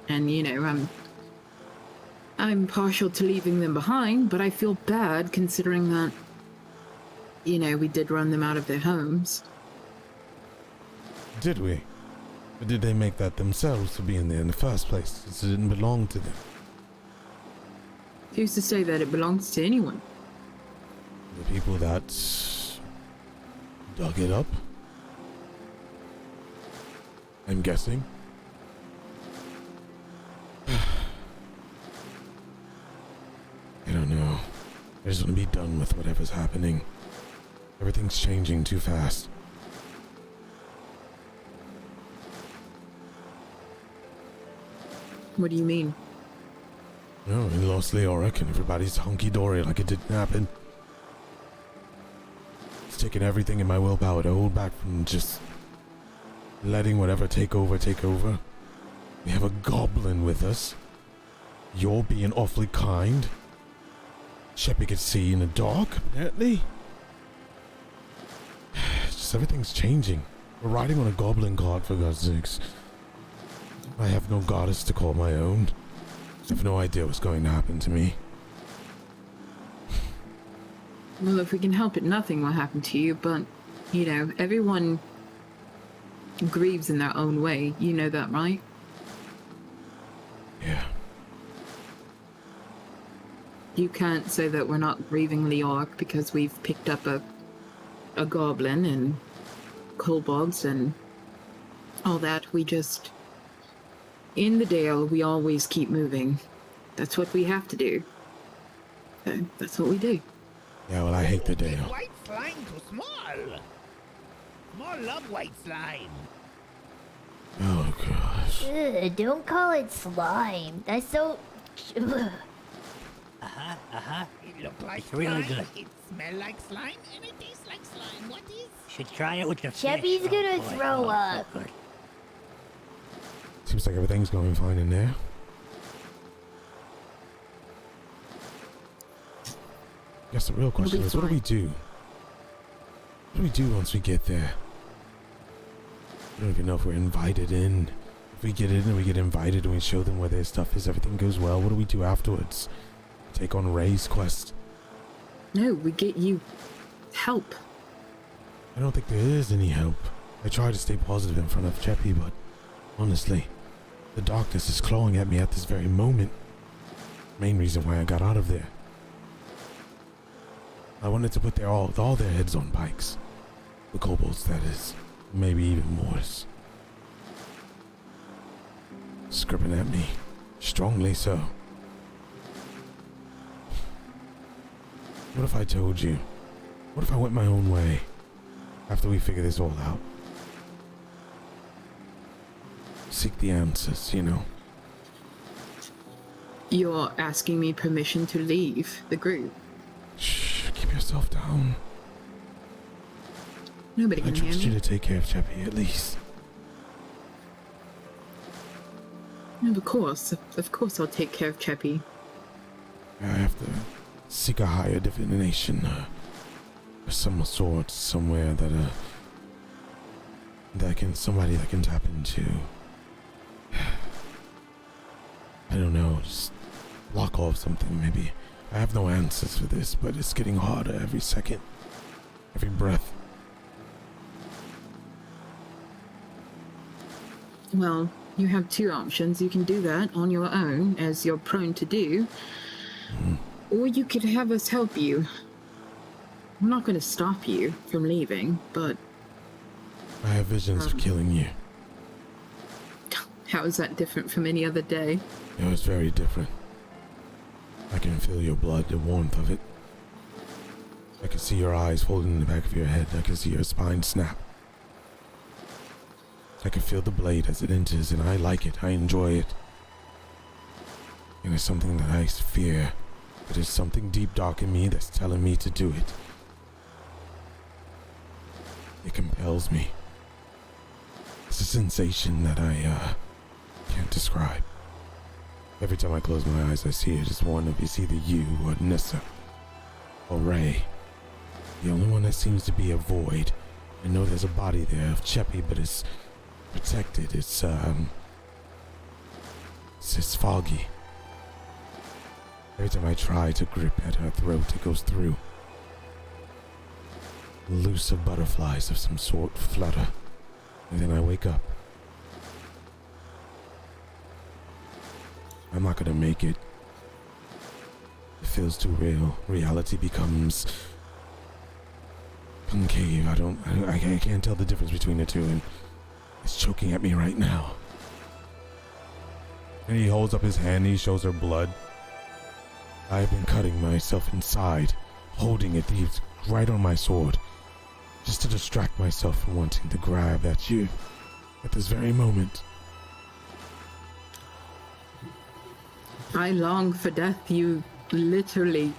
I'm partial to leaving them behind, but I feel bad considering that, we did run them out of their homes. Did we? Or did they make that themselves for being there in the first place, since it didn't belong to them? Who's to say that it belongs to anyone? The people that dug it up? I'm guessing. I just want to be done with whatever's happening. Everything's changing too fast. What do you mean? No, we lost Leoric and everybody's hunky-dory like it didn't happen. It's taken everything in my willpower to hold back from just letting whatever take over. We have a goblin with us. You're being awfully kind. Sheppy could see in the dark, apparently. Just everything's changing. We're riding on a goblin cart, for God's sakes. I have no goddess to call my own. I have no idea what's going to happen to me. Well, if we can help it, nothing will happen to you, but, you know, everyone grieves in their own way. You know that, right? Yeah. You can't say that we're not grieving Leoric because we've picked up a goblin and kobolds and all that. We just... In the Dale, we always keep moving. That's what we have to do. So that's what we do. Yeah, well, I hate the Dale. White slime too small. More love white slime. Oh, gosh. Ugh, don't call it slime. That's so... Ugh. It look like It's really slime. good. It smell like slime and it tastes like slime. What is? Should try it with the fish. Sheppy's gonna boy. throw Oh, up. so good. Seems like everything's going fine in there. I guess the real question is, what do we do? What do we do once we get there? I don't even know if we're invited in. If we get in and we get invited and we show them where their stuff is, everything goes well, what do we do afterwards? Take on Ray's quest? No, we get you help. I don't think there is any help. I try to stay positive in front of Cheppy, but honestly, the darkness is clawing at me at this very moment. Main reason why I got out of there. I wanted to put all their heads on pikes. The kobolds, that is. Maybe even more. Scribbling at me. Strongly so. What if I told you? What if I went my own way? After we figure this all out? Seek the answers, you know. You're asking me permission to leave the group. Shh, keep yourself down. Nobody I can hear trust you me. to take care of Cheppy, at least. No, of course I'll take care of Cheppy. I have to seek a higher divination, of some sort, somewhere somebody that can tap into. I don't know, just block off something maybe. I have no answers for this, but it's getting harder every second, every breath. Well, you have two options. You can do that on your own, as you're prone to do, or you could have us help you. I'm not going to stop you from leaving, but I have visions of killing you. how is that different from any other day? It was very different. I can feel your blood, the warmth of it. I can see your eyes folded in the back of your head. I can see your spine snap. I can feel the blade as it enters, and I like it. I enjoy it. And it's something that I fear. But it's something deep dark in me that's telling me to do it. It compels me. It's a sensation that I can't describe. Every time I close my eyes, I see it as one of it's either you or Nissa or Ray. The only one that seems to be a void. I know there's a body there of Cheppy, but it's protected. It's foggy. Every time I try to grip at her throat, it goes through. Loose of butterflies of some sort flutter, and then I wake up. I'm not gonna make it. It feels too real. Reality becomes concave. I can't tell the difference between the two, and it's choking at me right now. And he holds up his hand, he shows her blood. I've been cutting myself inside, holding it right on my sword, just to distract myself from wanting to grab at you at this very moment. I long for death. You literally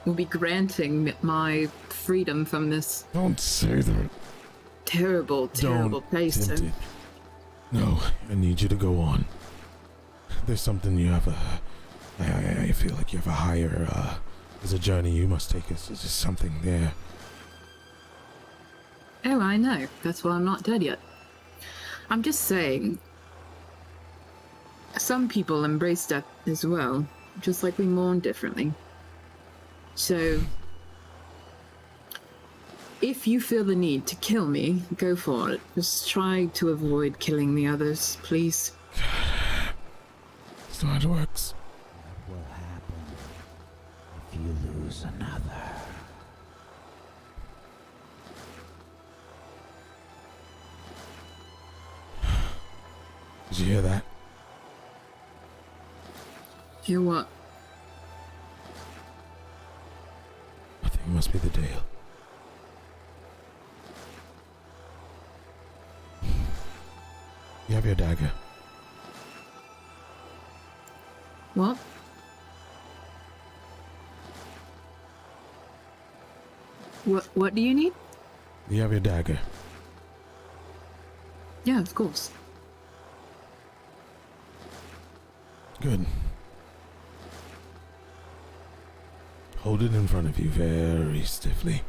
will be granting my freedom from this Don't say that. terrible, terrible place. Tempt it. No, I need you to go on. There's something you have I feel like you have a higher, there's a journey you must take. It's just something there. Oh, I know. That's why I'm not dead yet. I'm just saying, some people embrace death as well, just like we mourn differently. So, if you feel the need to kill me, go for it. Just try to avoid killing the others, please. That's not how it works. What will happen if you lose another? Did you hear that? Hear what? I think it must be the Dale. You have your dagger. What? What do you need? You have your dagger. Yeah, of course. Good. Hold it in front of you very stiffly.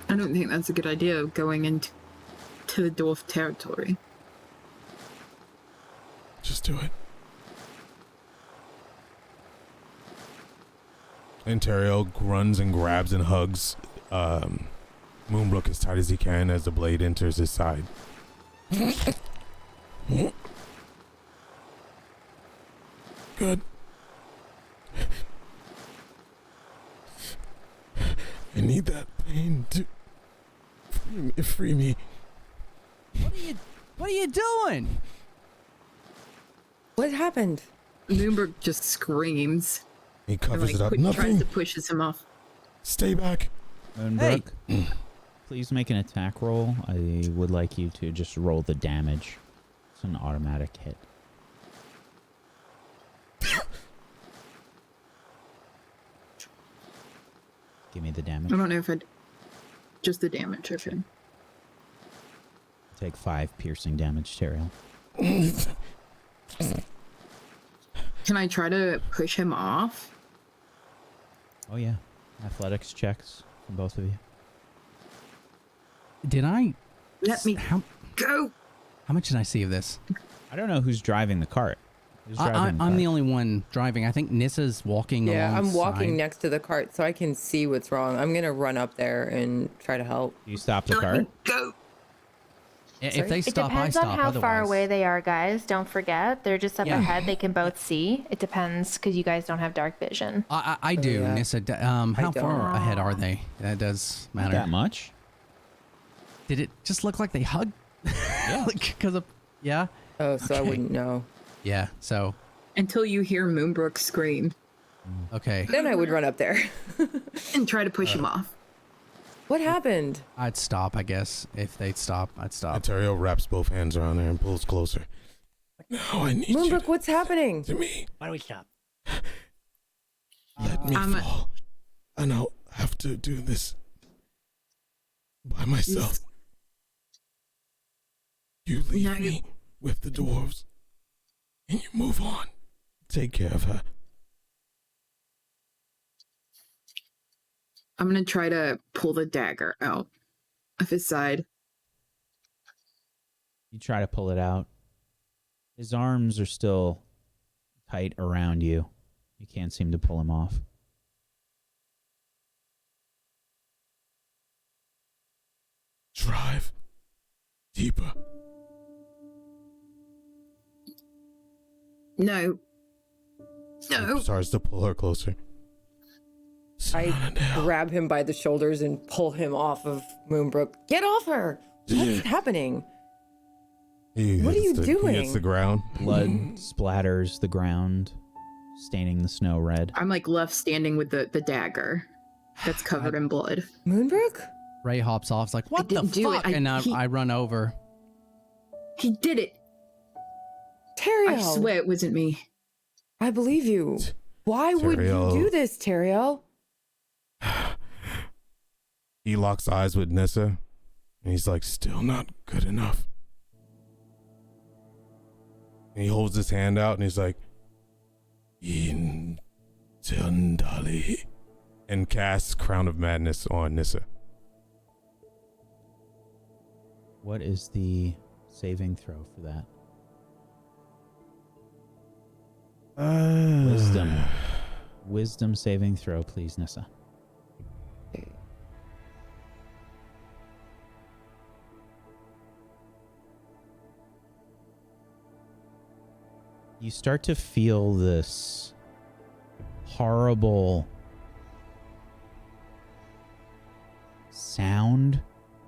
I don't think that's a good idea, going into the dwarf territory. Just do it. Ontario grunts and grabs and hugs Moonbrook as tight as he can as the blade enters his side. Good. I need that pain to free me. What are you doing? What happened? Moonbrook just screams. He And, covers it up. tries Nothing. to pushes him off. Stay back. Moonbrook, please make an attack roll. I would like you to just roll the damage. It's an automatic hit. Give me the damage. I don't know if I'd... Just the damage, okay. Take 5 piercing damage, Teriel. Can I try to push him off? Oh yeah. Athletics checks from both of you. Did I? Let me go! How much did I see of this? I don't know who's driving the cart. Who's driving the I'm cart? the only one driving. I think Nissa's walking Yeah, I'm alongside. walking next to the cart so I can see what's wrong. I'm gonna run up there and try to help. Do you stop the Let cart? me go! If they It stop, I depends stop. on how far otherwise- away they are, guys. Don't forget. They're just up Yeah. ahead. They can both see. It depends because you guys don't have dark vision. I do, yeah. Nissa. How don't. far ahead are they? That does Not matter. that much. Did it just look like they hugged? Yeah. Because of yeah, Oh, so I Okay. wouldn't know. yeah. So Until you hear Moonbrook scream okay, Then I would run up there. and try to push him off. What happened? I'd stop. I guess if they'd stop, I'd stop. Ontario wraps both hands around her and pulls closer. Now I need you Moonbrook, what's happening? to me. Why don't we stop? Let me I'm a- fall. And I'll have to do this by myself. You leave No. me with the dwarves. And you move on. Take care of her. I'm gonna try to pull the dagger out of his side. You try to pull it out. His arms are still tight around you. You can't seem to pull him off. Drive deeper. No. No. Starts to pull her closer. I Sonadale. grab him by the shoulders and pull him off of Moonbrook. Get off her! What's happening? What are you doing? He hits the ground. Blood splatters the ground, staining the snow red. I'm like left standing with the dagger that's covered in blood. Moonbrook? Ray hops off. It's like, what the didn't do it. fuck? And I run over. He did it. Teriel. I swear it wasn't me. I believe you. Why would you Teriel. do this, Teriel? He locks eyes with Nissa, and he's like, still not good enough. And he holds his hand out, and he's like, In Tundali, and casts Crown of Madness on Nissa. What is the saving throw for that? Wisdom. Wisdom saving throw, please, Nissa. You start to feel this horrible sound,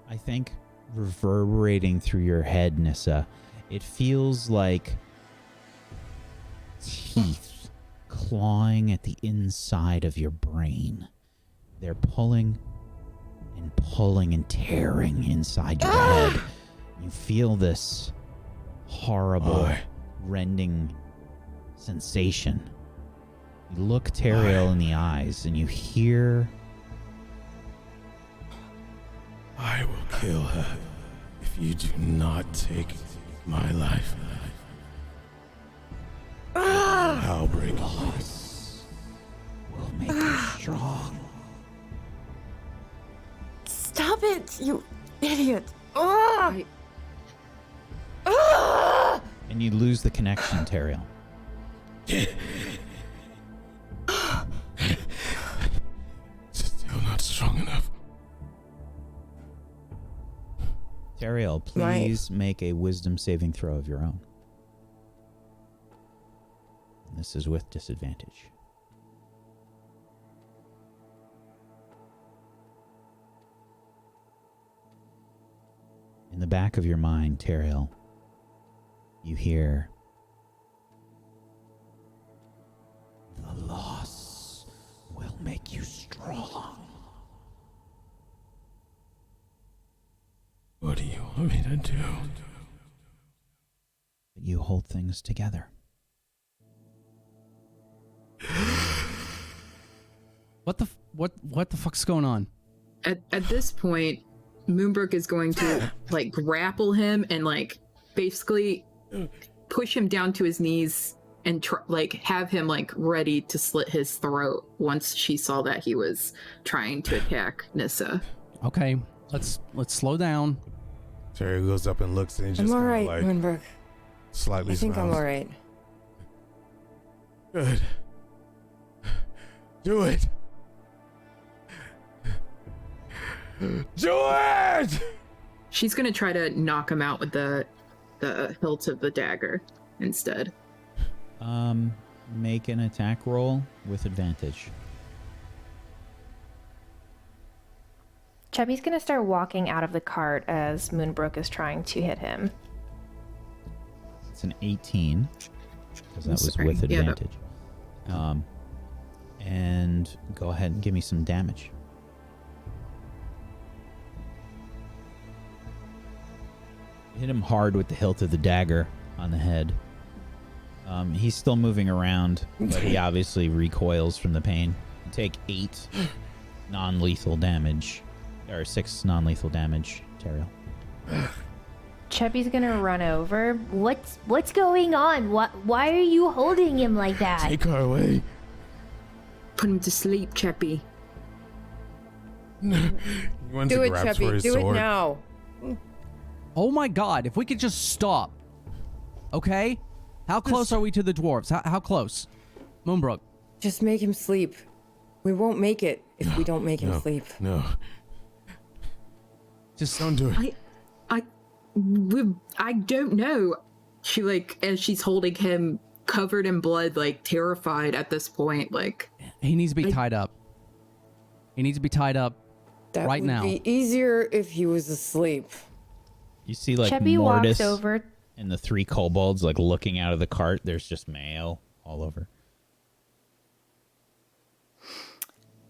I think, reverberating through your head, Nissa. It feels like teeth clawing at the inside of your brain. They're pulling and pulling and tearing inside your head. You feel this horrible, rending sensation. You look Teriel in the eyes and you hear... I will kill her if you do not take my life. I'll break Loss will make you strong. Stop it, you idiot. And you lose the connection, Teriel. Still not strong enough. Teriel, please make a wisdom saving throw of your own. This is with disadvantage. In the back of your mind, Teriel, you hear... The loss will make you strong. What do you want me to do? You hold things together. What the fuck's going on? At this point, Moonbrook is going to like grapple him and like basically push him down to his knees and like have him like ready to slit his throat once she saw that he was trying to attack Nissa. Okay, let's slow down. Terry goes up and looks and he just I'm all right, like Moonbrook. slightly I think smiles. I'm all right. Good. Do it. Do it! She's gonna try to knock him out with the hilt of the dagger instead. Make an attack roll with advantage. Chubby's gonna start walking out of the cart as Moonbrook is trying to hit him. It's an 18, because that was Sorry. with Yeah, advantage. And go ahead and give me some damage. Hit him hard with the hilt of the dagger on the head. He's still moving around, but he obviously recoils from the pain. You take 8 non-lethal damage, or 6 non-lethal damage, Teriel. Chubby's gonna run over. What's going on? Why are you holding him like that? Take her away. Put him to sleep, Cheppy. He went Do to it, grab for Cheppy. his Do it sword. now. Oh my god, if we could just stop. Okay? How close are we to the dwarves? How close? Moonbrook. Just make him sleep. We won't make it if we don't make him sleep. No. Just Don't do it. I don't know. She like, as she's holding him covered in blood, like terrified at this point, like he needs to be tied up. He needs to be tied up That right would now. be easier if he was asleep. You see, like, Chubby Mortis walks over. And the 3 kobolds, like, looking out of the cart, there's just mail all over.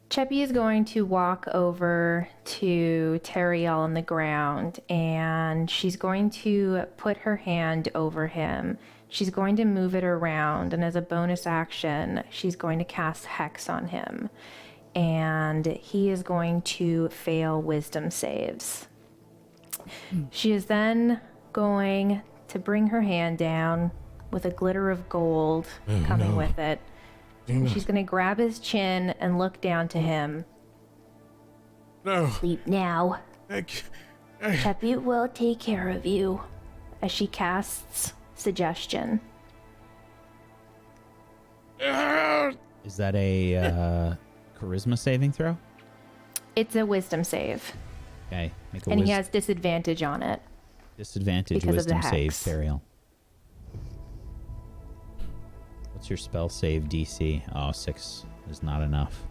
Cheppy is going to walk over to Teriel on the ground, and she's going to put her hand over him. She's going to move it around, and as a bonus action, she's going to cast Hex on him. And he is going to fail wisdom saves. She is then going to bring her hand down with a glitter of gold coming with it. She's going to grab his chin and look down to him. No. Sleep now. Cheppy will take care of you. As she casts Suggestion. Is that a charisma saving throw? It's a wisdom save. Okay, make a And he has disadvantage on it. disadvantage because of the wisdom save, hex. Teriel. What's your spell save DC? Oh, 6 is not enough.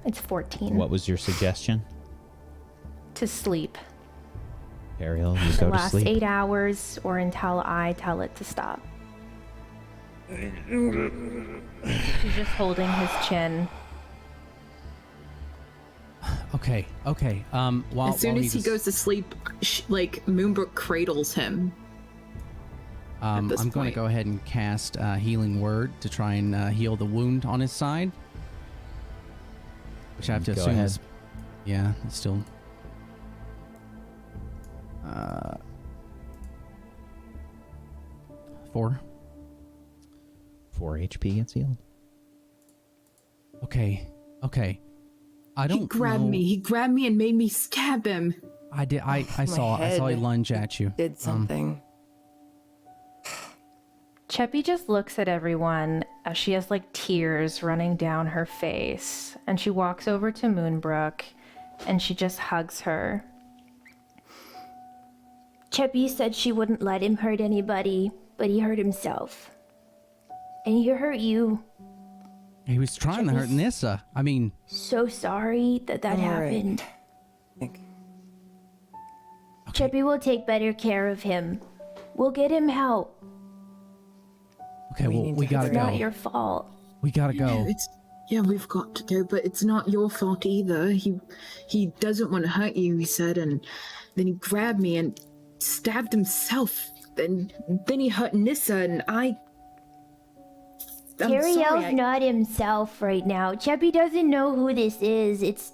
It's 14. What was your suggestion? To sleep. Teriel, you The go to last sleep. 8 hours or until I tell it to stop. He's just holding his chin. Okay. While As soon while as he goes to sleep, like Moonbrook cradles him. I'm this going to point. go ahead and cast Healing Word to try and heal the wound on his side. Which I have to Go assume ahead. is... Yeah, it's still... 4. 4 HP gets healed. Okay. I don't He grabbed know- me. He grabbed me and made me stab him. I did. I My saw he head lunge at you. Did something. Cheppy just looks at everyone as she has like tears running down her face, and she walks over to Moonbrook and she just hugs her. Cheppy said she wouldn't let him hurt anybody, but he hurt himself. And he hurt you. He was trying to hurt Nissa. I mean, So sorry that All right. happened. Think. Cheppy will take better care of him. We'll get him help. okay, We well, need we to gotta It's go. not your fault. We gotta go. Yeah, we've got to go, but it's not your fault either. He doesn't want to hurt you, he said, and then he grabbed me and stabbed himself. Then he hurt Nissa, and I'm sorry, Teriel's not himself right now. Cheppy doesn't know who this is.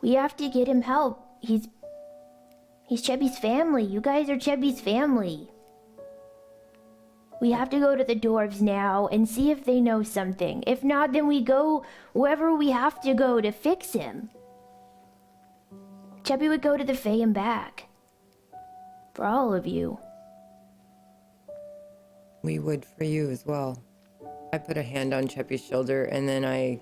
We have to get him help. He's Cheppy's family. You guys are Cheppy's family. We have to go to the dwarves now and see if they know something. If not, then we go wherever we have to go to fix him. Cheppy would go to the Fae and back. For all of you. We would for you as well. I put a hand on Cheppy's shoulder and then I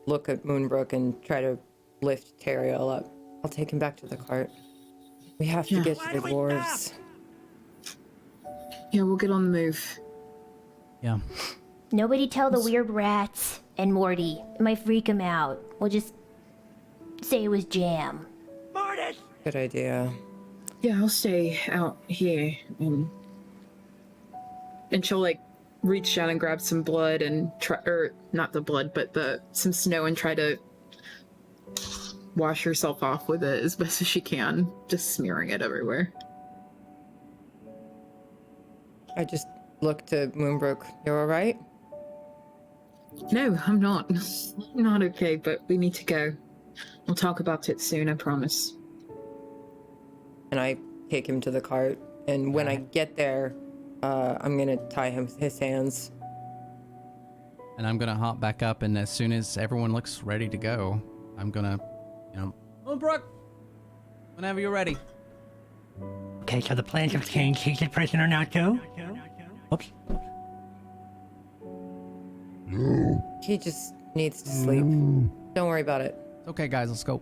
look at Moonbrook and try to lift Teriel up. I'll take him back to the cart. We have to Yeah. get to the dwarves. Yeah, we'll get on the move. Yeah. Nobody tell the weird rats and Morty. It might freak him out. We'll just say it was jam. Good idea. Yeah, I'll stay out here, and she'll like reach down and grab some blood and try, or not the blood, but some snow and try to wash herself off with it as best as she can, just smearing it everywhere. I just look to Moonbrook. You're all right? No, I'm not. I'm not okay, but we need to go. We'll talk about it soon, I promise. And I take him to the cart. And when I get there, I'm gonna tie his hands. And I'm gonna hop back up, and as soon as everyone looks ready to go, I'm gonna, Moonbrook, whenever you're ready. Okay, so the plans have changed. He's a prisoner now too? Oops. He just needs to sleep. Don't worry about it. Okay, guys, let's go.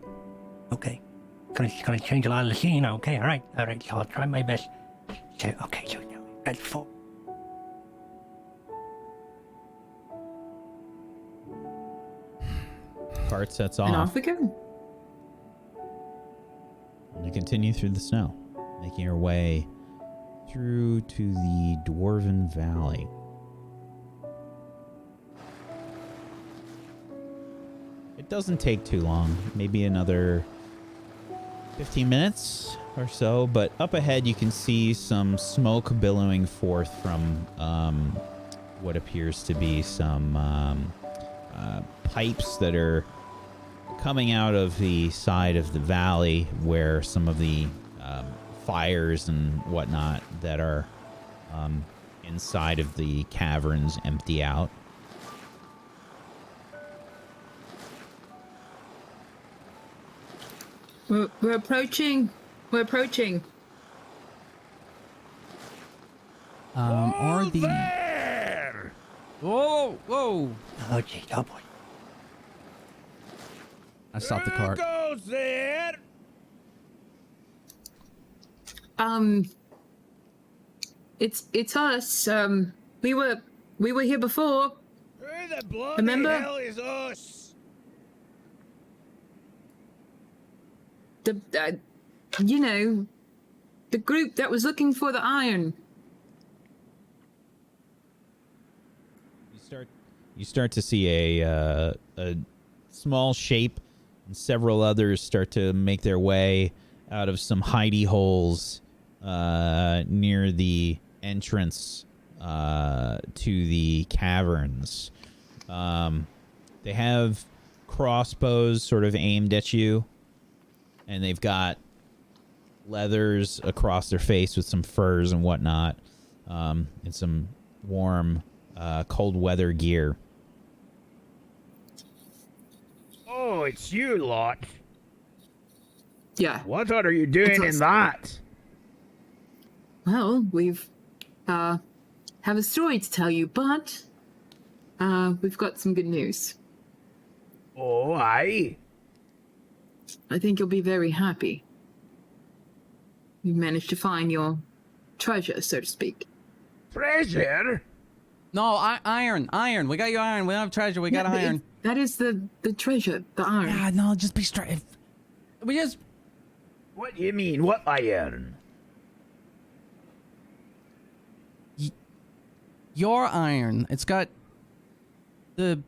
Okay. Gonna change a lot of the scene. Okay, alright. So I'll try my best. So now that's 4. Cart sets And off. off we go. And you continue through the snow. making your way through to the Dwarven Valley. It doesn't take too long, maybe another 15 minutes or so, but up ahead you can see some smoke billowing forth from what appears to be some pipes that are coming out of the side of the valley where some of the fires and whatnot that are inside of the caverns empty out. We're approaching. We're approaching. Are the... Whoa, whoa. Oh, gee, oh boy. I stopped the cart. Goes there. It's us. We were here before. Who the bloody Remember? hell is us? The group that was looking for the iron. You start to see a small shape, and several others start to make their way out of some hidey holes near the entrance to the caverns. They have crossbows sort of aimed at you, and they've got leathers across their face with some furs and whatnot, and some warm cold weather gear. Oh, it's you lot. Yeah. What are you doing It's in us. that? Well, we've have a story to tell you, but we've got some good news. Oh, aye. I think you'll be very happy. You managed to find your treasure, so to speak. Treasure? No, iron. We got you iron. We don't have treasure. We got Yeah, iron. That is the treasure, the iron. Yeah, no, just be straight. We just... What do you mean? What iron? Your iron. It's got the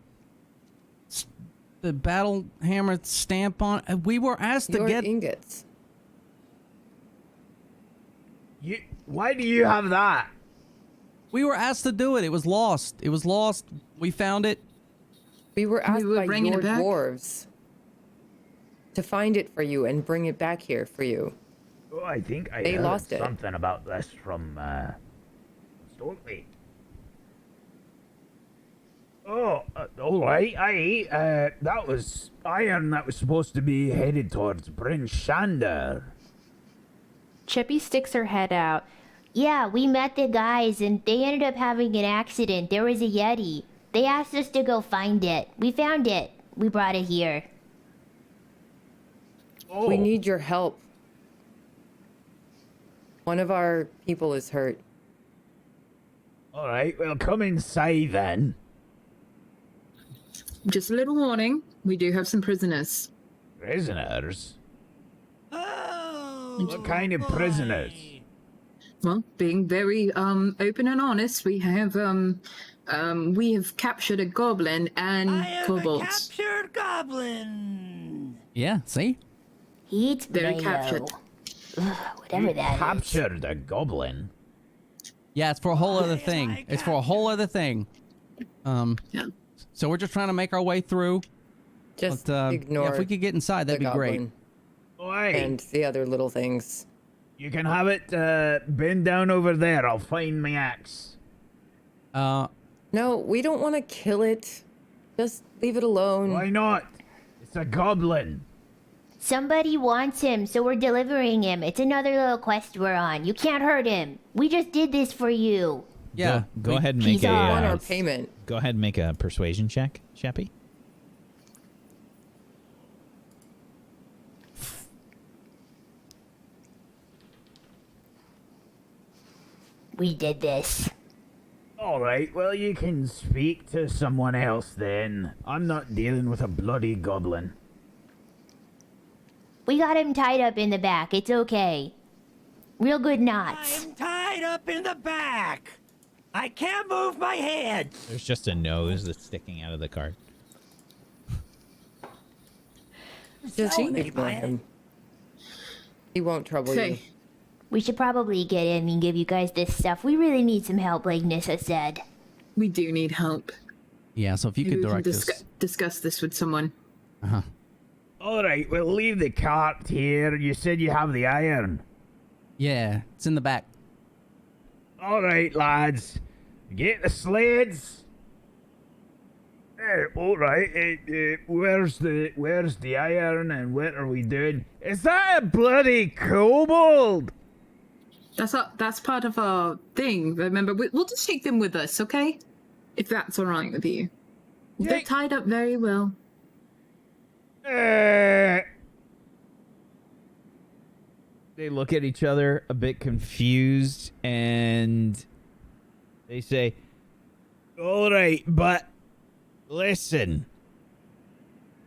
battle hammer stamp on it. We were asked to Your get... ingots. Why do you have that? We were asked to do it. It was lost. We found it. We were asked were by bringing your it back? dwarves to find it for you and bring it back here for you. Oh, I think I They heard lost it. something about this from Stokely. Oh, all right. That was iron that was supposed to be headed towards Bryn Shander. Chippy sticks her head out. Yeah, we met the guys and they ended up having an accident. There was a Yeti. They asked us to go find it. We found it. We brought it here. Oh, We need your help. One of our people is hurt. all right. Well, come inside then. Just a little warning, we do have some prisoners. Prisoners? Oh, What kind of prisoners? Well, being very open and honest, we have captured a goblin and kobolds. captured goblin. Yeah, see? He eats They're mayo. captured. Ugh, whatever that is. Captured a goblin? Yeah, it's for a whole other thing. It's for a whole other thing. Yeah. So we're just trying to make our way through. Just But, ignore yeah, if we could get inside, that'd the be great. goblin Oi, and the other little things. you can have it. Bend down over there. I'll find my axe. No, we don't want to kill it. Just leave it alone. Why not? It's a goblin. Somebody wants him, so we're delivering him. It's another little quest we're on. You can't hurt him. We just did this for you. Yeah. Go ahead and make He's on On our a payment. go ahead and make a persuasion check, Sheppy. We did this. All right. Well, you can speak to someone else then. I'm not dealing with a bloody goblin. We got him tied up in the back. It's okay. Real good knots. I'm tied up in the back. I can't move my head. There's just a nose that's sticking out of the cart. Just So ignore him. He won't trouble you. Okay. We should probably get in and give you guys this stuff. We really need some help, like Nissa said. We do need help. Yeah, so if you Maybe could we can direct us. discuss this with someone. All right, we'll leave the cart here. You said you have the iron. Yeah, it's in the back. All right, lads. Get the sleds. All right. Where's the iron and what are we doing? Is that a bloody kobold? That's part of our thing. Remember, we'll just take them with us, okay? If that's all right with you. They're tied up very well. They look at each other a bit confused and they say, All right, but listen.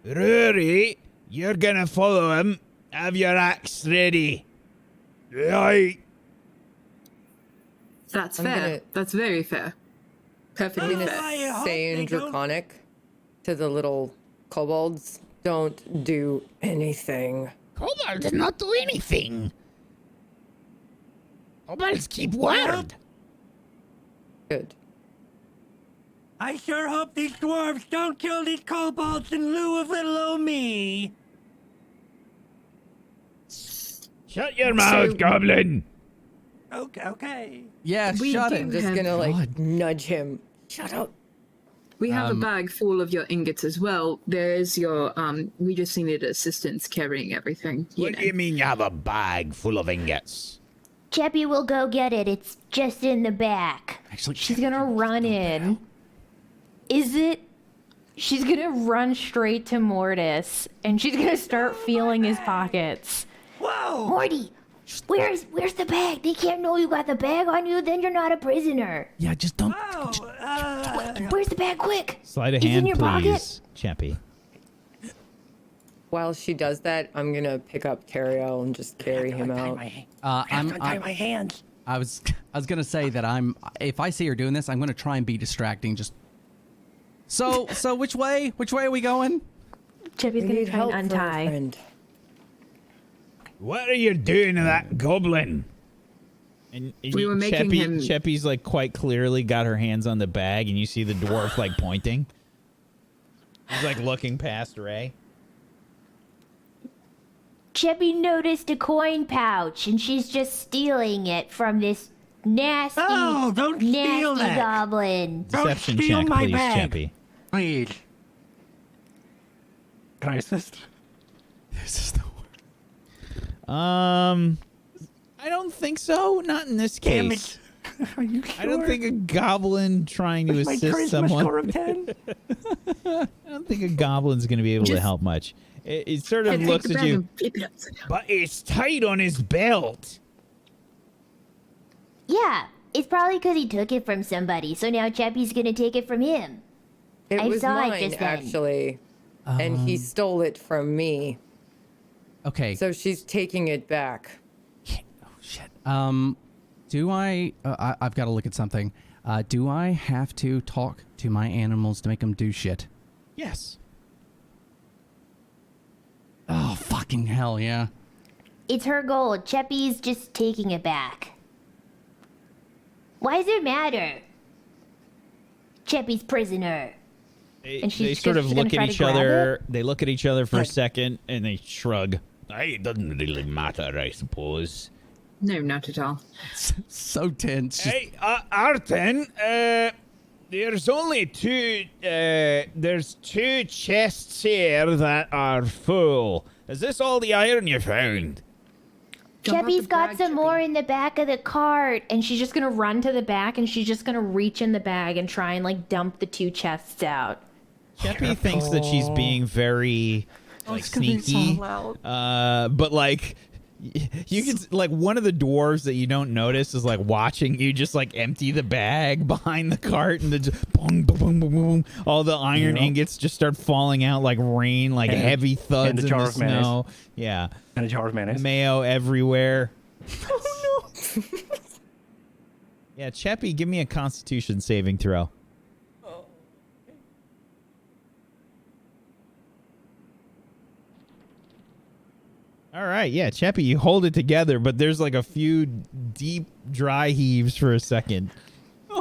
Rory, you're gonna follow him. Have your axe ready. Aye. That's I'm fair. gonna- That's very fair. Perfectly I'm fair. gonna say in Draconic to the little kobolds, don't do anything. Kobold does not do anything. Kobolds keep word. Good. I sure hope these dwarves don't kill these kobolds in lieu of little old me. Shut your mouth, goblin. Okay. Yeah, We shut do it. I'm just have- gonna God. nudge him. Shut up. We have a bag full of your ingots as well. There's your we just needed assistance carrying everything. You What know. do you mean you have a bag full of ingots? Cheppy will go get it. It's just in the back. Actually, She's gonna run in. She's gonna run straight to Mortis and she's gonna start feeling his pockets. Whoa! Morty, where's the bag? They can't know you got the bag on you, then you're not a prisoner. Yeah, just don't. Whoa! Where's the bag? Quick! slide a It's in hand, your pocket? please, Chappie. While she does that, I'm gonna pick up Teriel and just carry him out. Untie my hands. I was gonna say that if I see her doing this, I'm gonna try and be distracting. Just so which way are we going? Cheppy's We gonna need try help and for our untie. friend. What are you doing to that goblin? And We were making him- Cheppy's like quite clearly got her hands on the bag, and you see the dwarf like pointing. He's like looking past Ray. Cheppy noticed a coin pouch and she's just stealing it from this nasty, Oh, don't steal nasty that. goblin. Don't Deception steal check, my please, bag. Chappie. Please. Can I assist? This is the I don't think so. Not in this Damn case. it. Are you sure? I don't think a goblin trying to Where's my assist charisma someone. score of 10? I don't think a goblin's going to be able to Just- help much. It sort of Take looks the at bag you. and flip it upside down. But it's tied on his belt. Yeah, it's probably because he took it from somebody, so now Cheppy's gonna take it from him. It I was saw it mine, just then. actually. And he stole it from me. Okay. So she's taking it back. Oh shit. Do I? I've got to look at something. Do I have to talk to my animals to make them do shit? Yes. Oh fucking hell yeah! It's her gold. Cheppy's just taking it back. Why does it matter? Cheppy's prisoner. They sort of look at each other. They look at each other for a second, and they shrug. It doesn't really matter, I suppose. No, not at all. So tense. Just, Hey, Arten, there's only there's two chests here that are full. Is this all the iron you found? Jump out Cheppy's the got bag, some Cheppy. more in the back of the cart. And she's just gonna run to the back and she's just gonna reach in the bag and try and like dump the two chests out. Chappie thinks that she's being very like sneaky, but like you can like one of the dwarves that you don't notice is like watching you just like empty the bag behind the cart and then just boom, boom, boom, boom, boom. All the iron ingots just start falling out like rain, like And- heavy thuds and a in jar the of mayonnaise. snow. Yeah, And a jar of mayonnaise. mayo everywhere. Yeah, Cheppy, give me a Constitution saving throw. All right, yeah, Cheppy, you hold it together, but there's like a few deep, dry heaves for a second.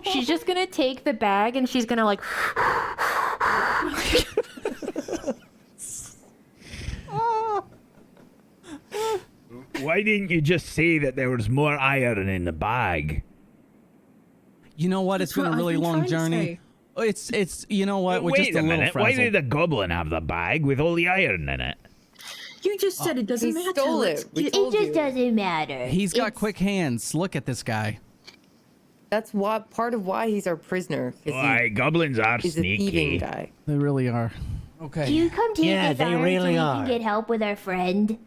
She's just gonna take the bag and she's gonna like. Why didn't you just say that there was more iron in the bag? You know what? It's been a really long journey. It's you know what? We're Wait just a a little minute. Why frazzled. did the goblin have the bag with all the iron in it? You just said it doesn't He matter. stole Let's it. We get- told It just you. doesn't matter. He's got It's- quick hands. Look at this guy. That's what part of why he's our prisoner. 'Cause Why, goblins are he's a thieving sneaky. guy. They really are. Okay. Do you come take Yeah, us they iron really so we are. can get help with our friend?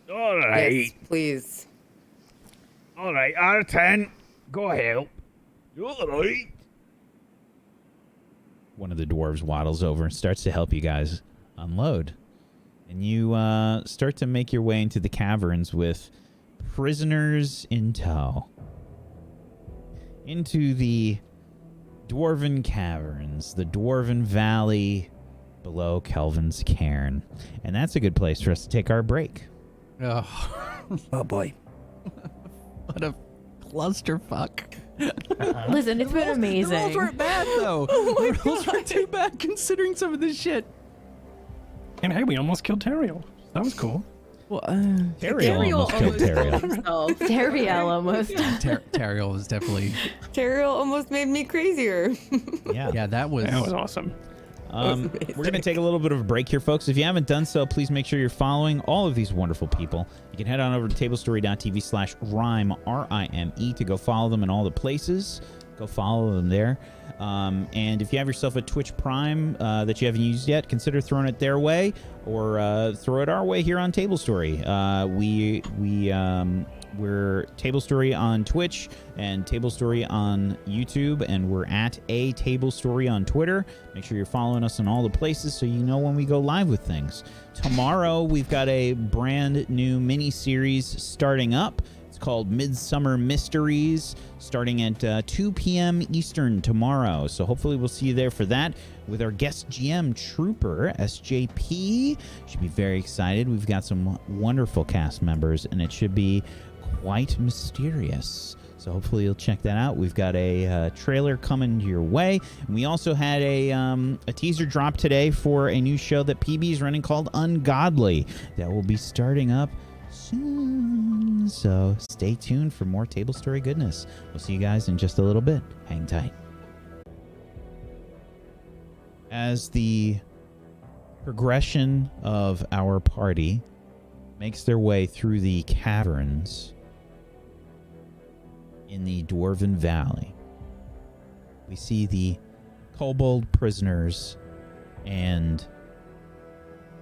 All right. Yes, please. All right, R10, go help. You all right? One of the dwarves waddles over and starts to help you guys unload. And you start to make your way into the caverns with prisoners in tow. Into the Dwarven Caverns, the Dwarven Valley below Kelvin's Cairn. And that's a good place for us to take our break. Oh, Oh boy. what a clusterfuck. Listen, it's been The rolls amazing. weren't bad though. The rolls weren't too bad considering some of this shit. And hey, we almost killed Teriel. That was cool. Well, Teriel almost killed Teriel. Teriel almost. Teriel was definitely. Teriel almost made me crazier. Yeah. Yeah, that was. That was awesome. We're going to take a little bit of a break here, folks. If you haven't done so, please make sure you're following all of these wonderful people. You can head on over to tablestory.tv/rime, R-I-M-E, to go follow them in all the places. Go follow them there. And if you have yourself a Twitch Prime that you haven't used yet, consider throwing it their way or throw it our way here on Table Story. We're Table Story on Twitch and Table Story on YouTube, and we're at a Table Story on Twitter. Make sure you're following us in all the places so you know when we go live with things. Tomorrow, we've got a brand new mini-series starting up. It's called Midsummer Mysteries, starting at 2 p.m. Eastern tomorrow. So hopefully we'll see you there for that with our guest GM Trooper, SJP. Should be very excited. We've got some wonderful cast members, and it should be quite mysterious. So hopefully you'll check that out. We've got a trailer coming your way. And we also had a teaser drop today for a new show that PB is running called Ungodly that will be starting up soon. So stay tuned for more Table Story goodness. We'll see you guys in just a little bit. Hang tight. As the progression of our party makes their way through the caverns in the Dwarven Valley, we see the kobold prisoners and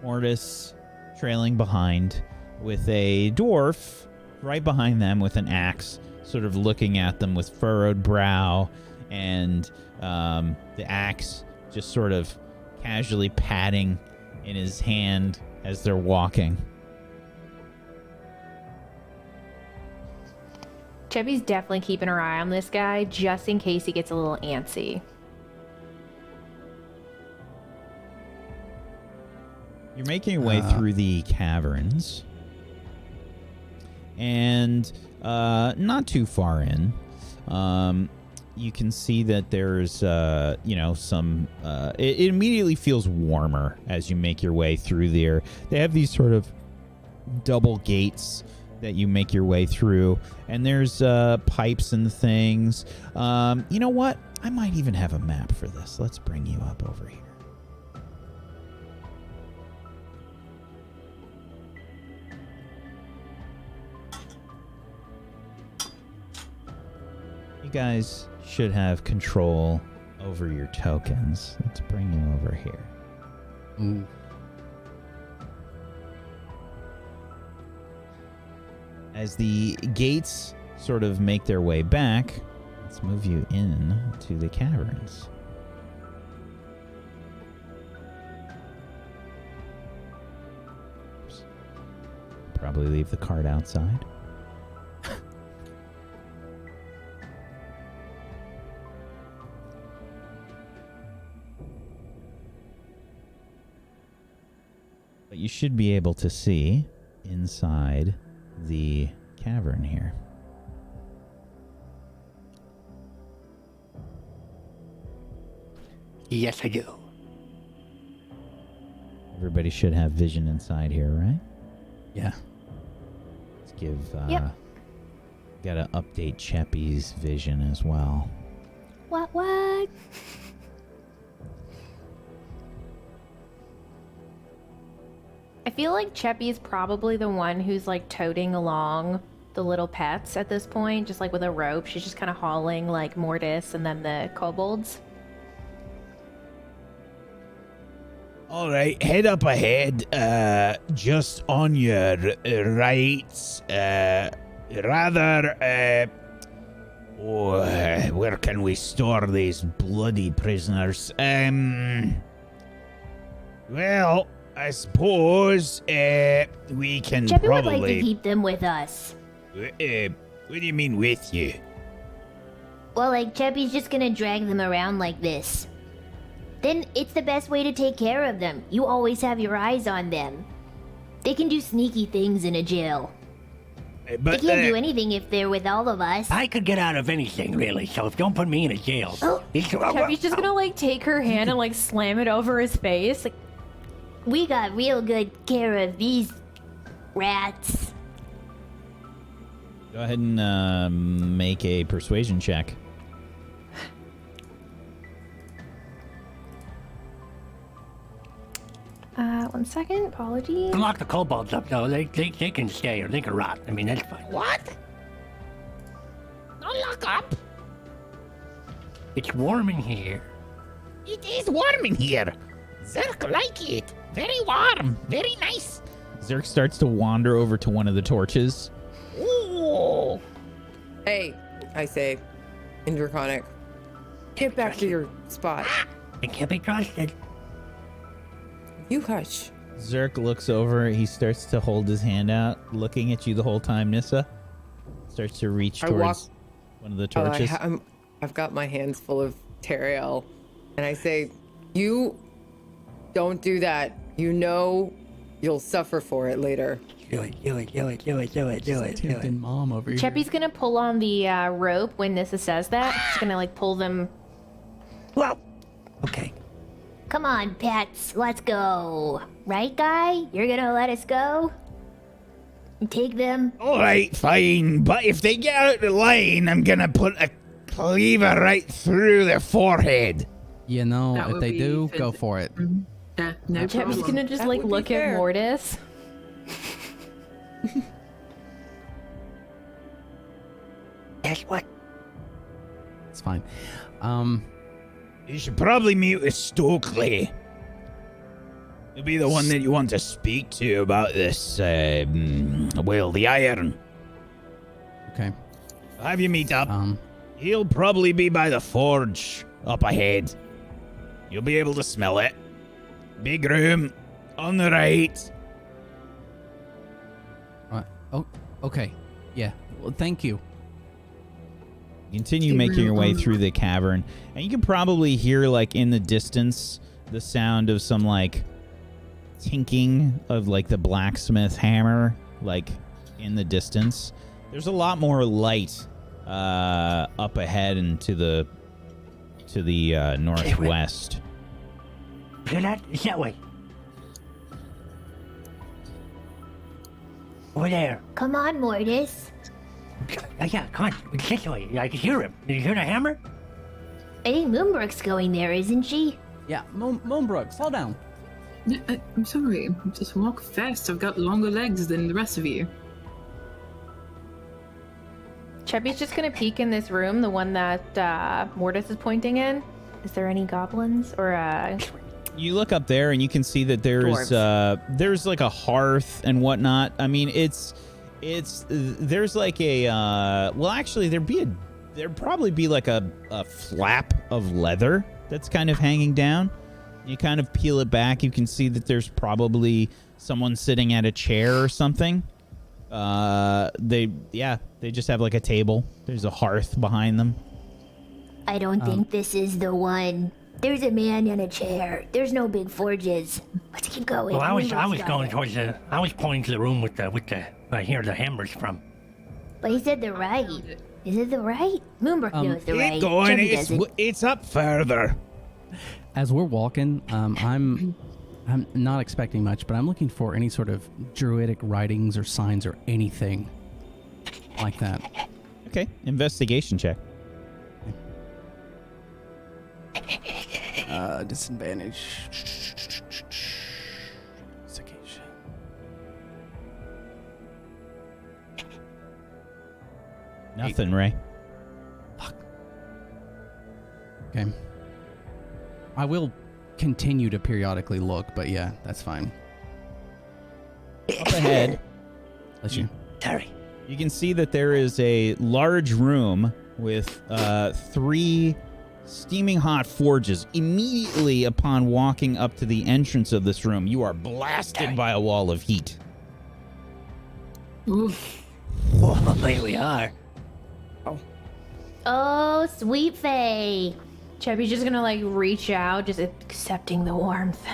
Mortis trailing behind with a dwarf right behind them with an axe, sort of looking at them with furrowed brow, and the axe just sort of casually patting in his hand as they're walking. Chubby's definitely keeping her eye on this guy just in case he gets a little antsy. You're making your way through the caverns, and not too far in, you can see that there's, some. It immediately feels warmer as you make your way through there. They have these sort of double gates that you make your way through, and there's pipes and things. You know what? I might even have a map for this. Let's bring you up over here. You guys should have control over your tokens. Let's bring you over here. Ooh. As the gates sort of make their way back, let's move you in to the caverns. Oops. Probably leave the card outside. you should be able to see inside the cavern here. Yes, I do. Everybody should have vision inside here, right? Yeah. Let's give. Yep. Gotta update Cheppy's vision as well. What? I feel like Cheppy's probably the one who's like toting along the little pets at this point, just like with a rope. She's just kind of hauling like Mortis and then the kobolds. All right, head up ahead. Just on your right. Where can we store these bloody prisoners? Well, I suppose we can Cheppy would probably. like to keep them with us. What do you mean with you? Well, like, Cheppy's just gonna drag them around like this. Then it's the best way to take care of them. You always have your eyes on them. They can do sneaky things in a jail. But They can't do anything if they're with all of us. I could get out of anything, really, so don't put me in a jail. Cheppy's just gonna like take her hand and like slam it over his face. Like, We got real good care of these rats. Go ahead and make a persuasion check. One second. Apologies. Lock the kobolds up, though. They can stay or they can rot. I mean, that's fine. What? Don't lock up. It's warm in here. It is warm in here. Zerk like it. Very warm. Very nice. Zerk starts to wander over to one of the torches. Ooh. Hey, I say, in Draconic, get back to your spot. It can't be trusted. You hush. Zerk looks over. He starts to hold his hand out, looking at you the whole time, Nissa. Starts to reach I towards walk- one of the Oh, torches. I've got my hands full of Teriel, and I say, you don't do that. You know you'll suffer for it later. Do it. Tempting mom over here. Cheppy's gonna pull on the rope when Nissa says that. She's gonna like pull them. Well, okay. Come on, pets, let's go. Right, guy? You're gonna let us go? And take them? All right, fine. But if they get out of line, I'm gonna put a cleaver right through their forehead. You know, That if would they be do, go fantastic. for it. Yeah, no Cheppy's problem. gonna just That like would be look fair. at Mortis. That's what. It's fine. You should probably meet with Stokely. He'll be the one that you want to speak to about this, the iron. Okay. I'll have you meet up. Um, He'll probably be by the forge up ahead. You'll be able to smell it. Big room on the right. oh, okay. Yeah. Well, thank you. Continue making your way through the cavern, and you can probably hear, like, in the distance, the sound of some, like, tinking of, like, the blacksmith hammer, like, in the distance. There's a lot more light up ahead and to the northwest. Hear that? It's that way. Over there. Come on, Mortis. Yeah, come on. It's this way. I can hear him. Did you hear the hammer? I think Moonbrook's going there, isn't she? Yeah, Moonbrook, slow down. No, I'm sorry. Just walk fast. I've got longer legs than the rest of you. Cheppy's just gonna peek in this room, the one that Mortis is pointing in. Is there any goblins or You look up there and you can see that there's like a hearth and whatnot. I mean, there's like a well, actually there'd probably be like a flap of leather that's kind of hanging down. You kind of peel it back, you can see that there's probably someone sitting at a chair or something. They just have like a table. There's a hearth behind them. I don't think this is the one. There's a man in a chair. There's no big forges. Let's keep going. Well, I was Moonbrook's going got it. towards the. I was pointing to the room with the. I hear the hammers from. But he said the right. Is it the right? Moonbrook knows the right. Keep going. Chubby doesn't. It's up further. As we're walking, I'm not expecting much, but I'm looking for any sort of druidic writings or signs or anything like that. Okay, investigation check. Disadvantage. Nothing, Ray. Okay. I will continue to periodically look, but yeah, that's fine. Up ahead, Bless you. Terry. you can see that there is a large room with 3 steaming hot forges. Immediately upon walking up to the entrance of this room, you are blasted by a wall of heat. Oof. Whoa, here we are. Oh, sweet Faye. Chubby's just gonna like reach out, just accepting the warmth.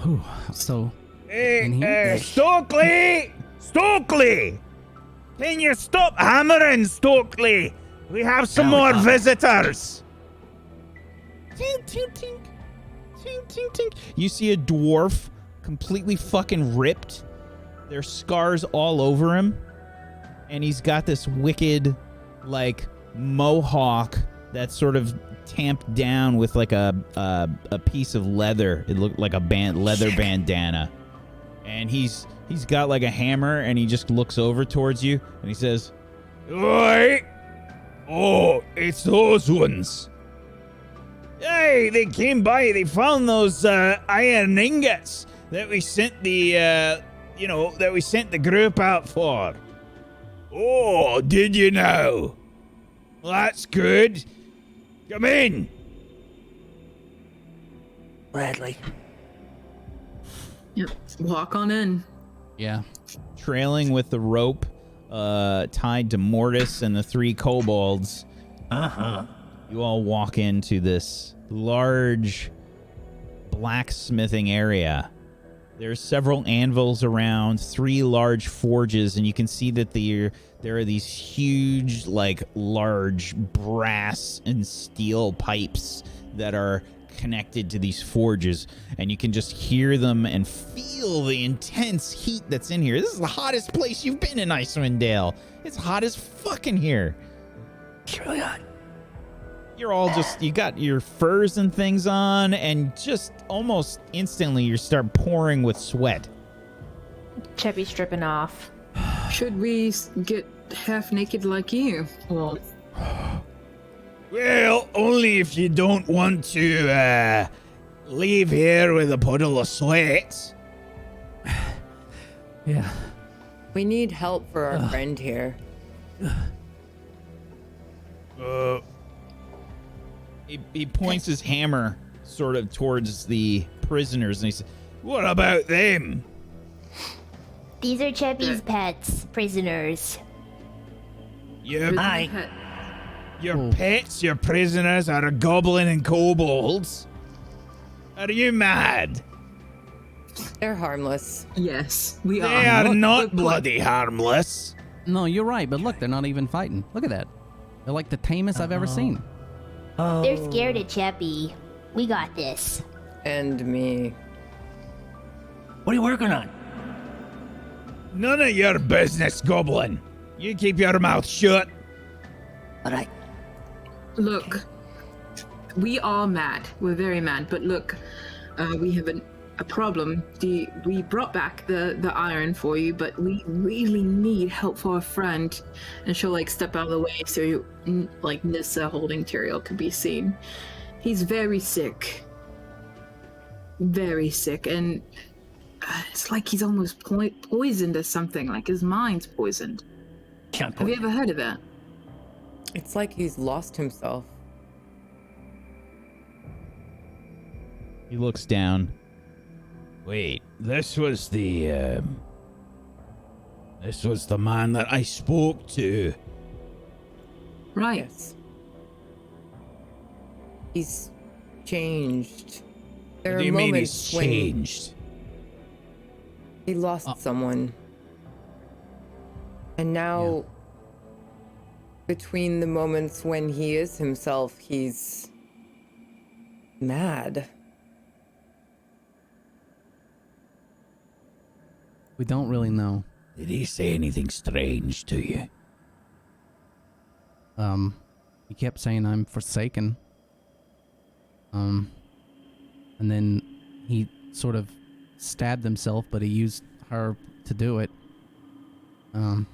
Whew. So, Hey, In here? Stokely! Stokely! Can you stop hammering, Stokely? We have some Now we more got it. visitors. Tink, tink, tink. Tink, tink, tink. You see a dwarf completely fucking ripped. There's scars all over him. And he's got this wicked, like, mohawk that's sort of tamped down with like a piece of leather. It looked like a leather bandana. And he's got like a hammer, and he just looks over towards you and he says, Oi! Oh, it's those ones. Hey, they came by. They found those iron ingots that we sent the group out for. Oh, did you know? Well, that's good. Come in. Bradley. Yep. Walk on in. yeah. trailing with the rope tied to Mortis and the 3 kobolds. You all walk into this large blacksmithing area. There's several anvils around, 3 large forges, and you can see that there are these huge, like, large brass and steel pipes that are connected to these forges, and you can just hear them and feel the intense heat that's in here. This is the hottest place you've been in Icewind Dale. It's hot as fuck in here. It's really hot. You're all just, you got your furs and things on, and just almost instantly you start pouring with sweat. Chubby's stripping off. Should we get half naked like you? Well, Well, only if you don't want to leave here with a puddle of sweat. Yeah. We need help for our friend here. He points his hammer sort of towards the prisoners, and he says, What about them? These are Chubby's pets, prisoners. Your, Hi. your pets, your prisoners are a goblin and kobolds. Are you mad? They're harmless. yes, we are. They are Look, not look, bloody harmless. No, you're right, but look, they're not even fighting. Look at that. They're like the tamest I've ever seen. Oh. They're scared of Chubby. We got this. And me. What are you working on? None of your business, goblin. You keep your mouth shut. All right. Look, we are mad. We're very mad. But look, we have a problem. We brought back the iron for you, but we really need help for a friend. And she'll like step out of the way so like Nissa holding Tyrael could be seen. He's very sick. Very sick, and it's like he's almost poisoned or something. Like his mind's poisoned. Have you ever heard of that? It's like he's lost himself. he looks down. Wait, this was the man that I spoke to. Right. Yes. He's changed. There What are do you mean moments he's when changed? he lost someone. And now, between the moments when he is himself, he's mad. We don't really know. Did he say anything strange to you? He kept saying I'm forsaken. And then he sort of stabbed himself, but he used her to do it. I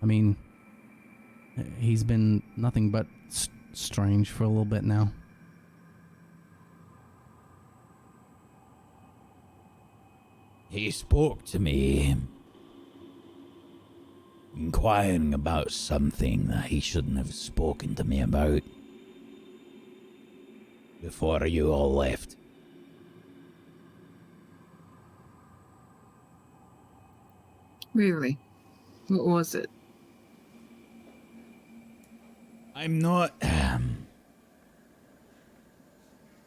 mean, he's been nothing but strange for a little bit now. He spoke to me, inquiring about something that he shouldn't have spoken to me about before you all left. Really? What was it? I'm not.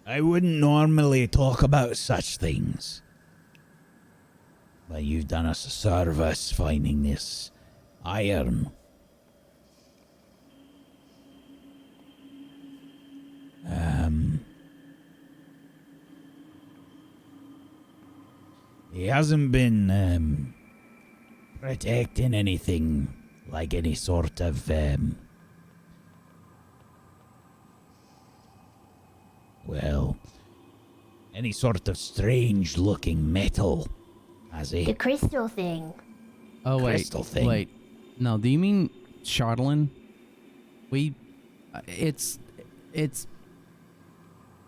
I wouldn't normally talk about such things. But you've done us a service finding this iron. He hasn't been protecting anything like any sort of well, any sort of strange looking metal, has he? The crystal thing. Oh, wait. Crystal thing. Wait. No, do you mean Chardalyn?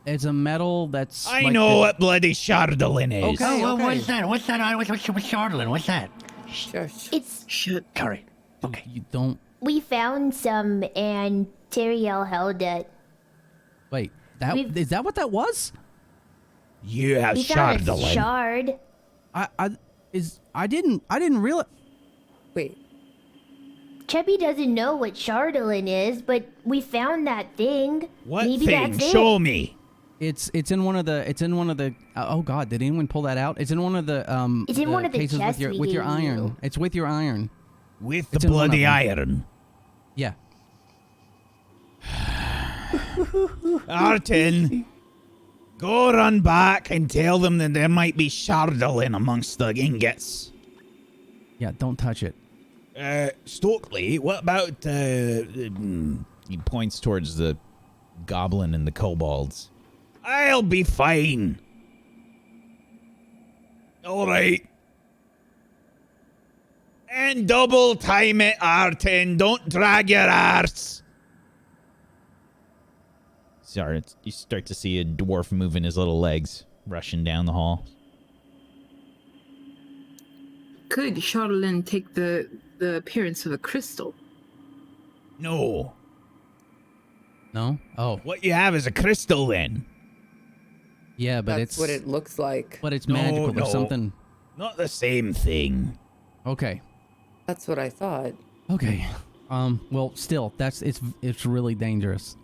It's a metal that's. I like know what bloody Chardalyn is. Okay. Oh, well, what's that? What's that? What's Chardalyn? What's that? Shush. It's Shit. Sorry. Okay. You don't. we found some and Tyrael held it. Wait. Is that what that was? You have We found a Chardalyn. shard. I didn't realize. Wait. Chubby doesn't know what Chardalyn is, but we found that thing. What Maybe thing? that's it. Show me. It's in one of the. Oh God! Did anyone pull that out? It's in one of the. It's in one of the cases chests we with your gave iron. you. It's with your iron. With It's the in one of bloody them. iron. Yeah. Artin, go run back and tell them that there might be Chardalyn amongst the ingots. Yeah. Don't touch it. Stokely, what about, He points towards the goblin and the kobolds. I'll be fine. Alright. And double time it, Artin. Don't drag your arse. Sorry, you start to see a dwarf moving his little legs, rushing down the hall. Could Chardalyn take the appearance of a crystal? No. No. Oh. What you have is a crystal then. Yeah, but That's it's what it looks like. But it's No, magical. There's no. something. Not the same thing. Okay. That's what I thought. Okay. Well, still, it's really dangerous.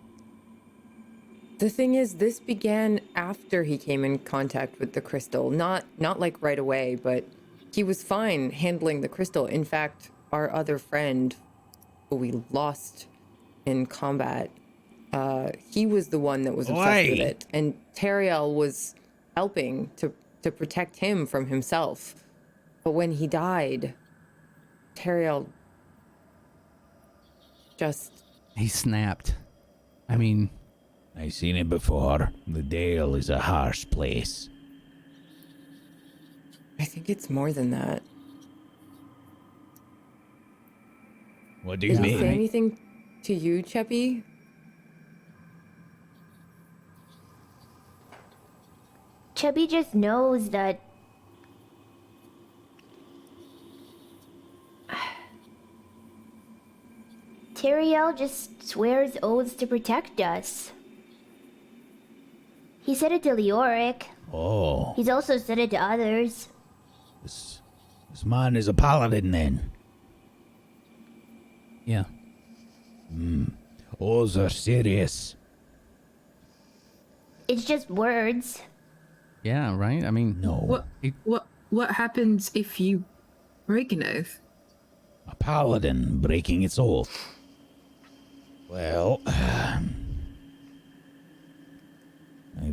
The thing is, this began after he came in contact with the crystal. Not like right away, but he was fine handling the crystal. In fact, our other friend, who we lost in combat, he was the one that was obsessed with Oi. it. And Tyrael was helping to protect him from himself. But when he died, Tyrael just... He snapped. I mean, I've seen it before. The Dale is a harsh place. I think it's more than that. What do you Did he say mean? anything to you, Cheppy? Chubby just knows that Tyrael just swears oaths to protect us. He said it to Leoric. Oh, He's also said it to others. this man is a paladin then. yeah. Oaths are serious. It's just words. Yeah, right? I mean, No. What happens if you break an oath? A paladin breaking its oath. Well, I've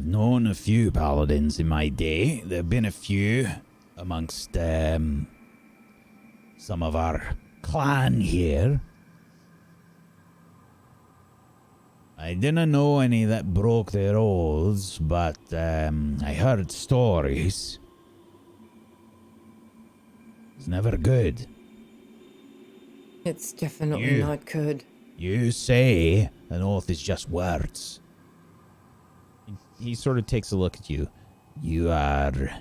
known a few paladins in my day. There have been a few amongst some of our clan here. I didn't know any that broke their oaths, but I heard stories. It's never good. It's definitely not good. You say an oath is just words. He sort of takes a look at you. You're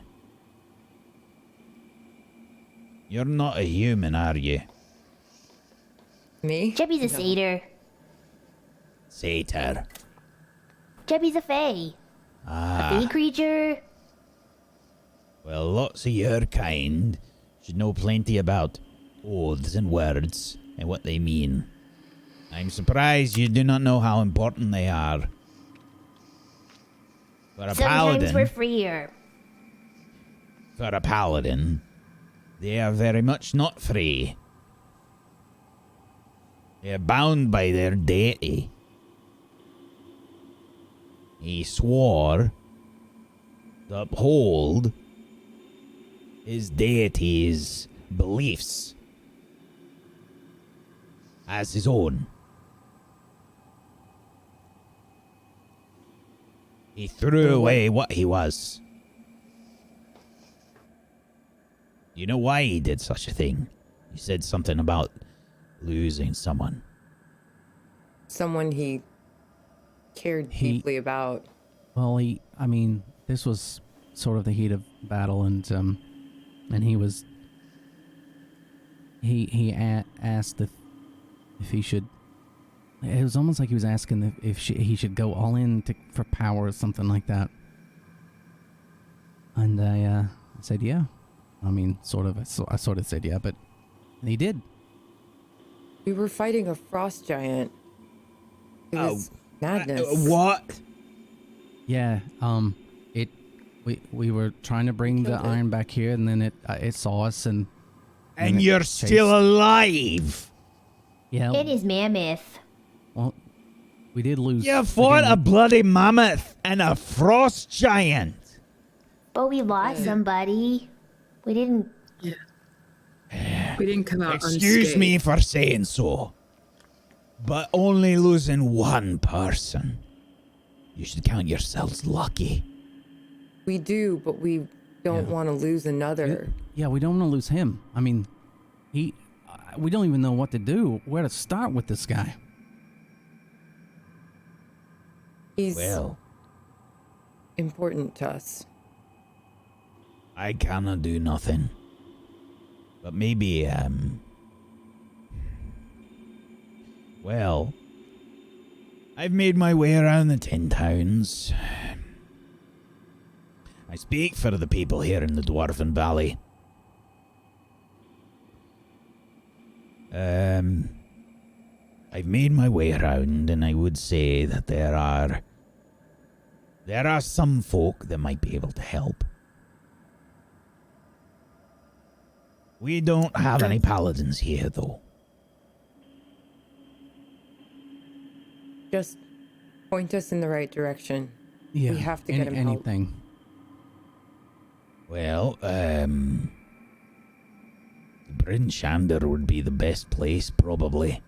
not a human, are you? Me? Chubby's a satyr. Satyr. Chubby's a fae. A fae creature. Well, lots of your kind should know plenty about oaths and words and what they mean. I'm surprised you do not know how important they are. For a Sometimes paladin, we're freer. for a paladin, they are very much not free. They are bound by their deity. He swore to uphold his deity's beliefs as his own. He threw away what he was. You know why he did such a thing? He said something about losing someone. Someone he cared deeply about. Well, I mean, this was sort of the heat of battle, and he was. He asked if he should. It was almost like he was asking if he should go all in for power or something like that. And I said yeah. I mean, sort of. I sort of said yeah, but he did. We were fighting a frost giant. It was madness. What? Yeah. We were trying to bring the iron back here, and then it saw us, and you're still alive. Yeah. It is mammoth. Well, we did lose. You fought a bloody mammoth and a frost giant. But we lost somebody. We didn't. We didn't come out Excuse unscathed. me for saying so, but only losing one person. You should count yourselves lucky. We do, but we don't want to lose another. Yeah, we don't want to lose him. I mean, we don't even know what to do, where to start with this guy. He's Well, important to us. I cannot do nothing. But maybe, well, I've made my way around the 10 towns. I speak for the people here in the Dwarven Valley. I've made my way around, and I would say that there are some folk that might be able to help. We don't have any paladins here, though. Just point us in the right direction. Yeah, We have to get him help. anything. Well, Bryn Shander would be the best place, probably.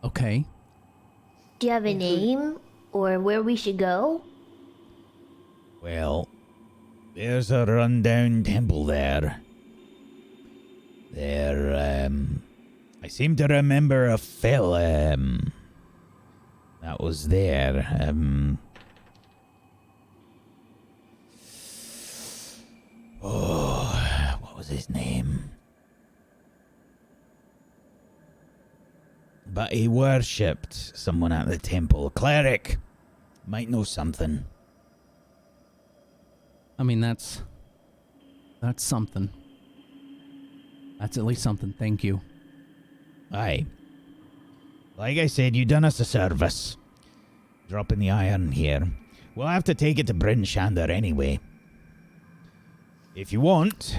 Okay. Do you have a name or where we should go? Well, there's a rundown temple there. I seem to remember a fella, that was there, what was his name? But he worshipped someone at the temple. Cleric. Might know something. I mean, that's something. That's at least something. Thank you. Aye. Like I said, you done us a service. dropping the iron here. We'll have to take it to Bryn Shander anyway. If you want,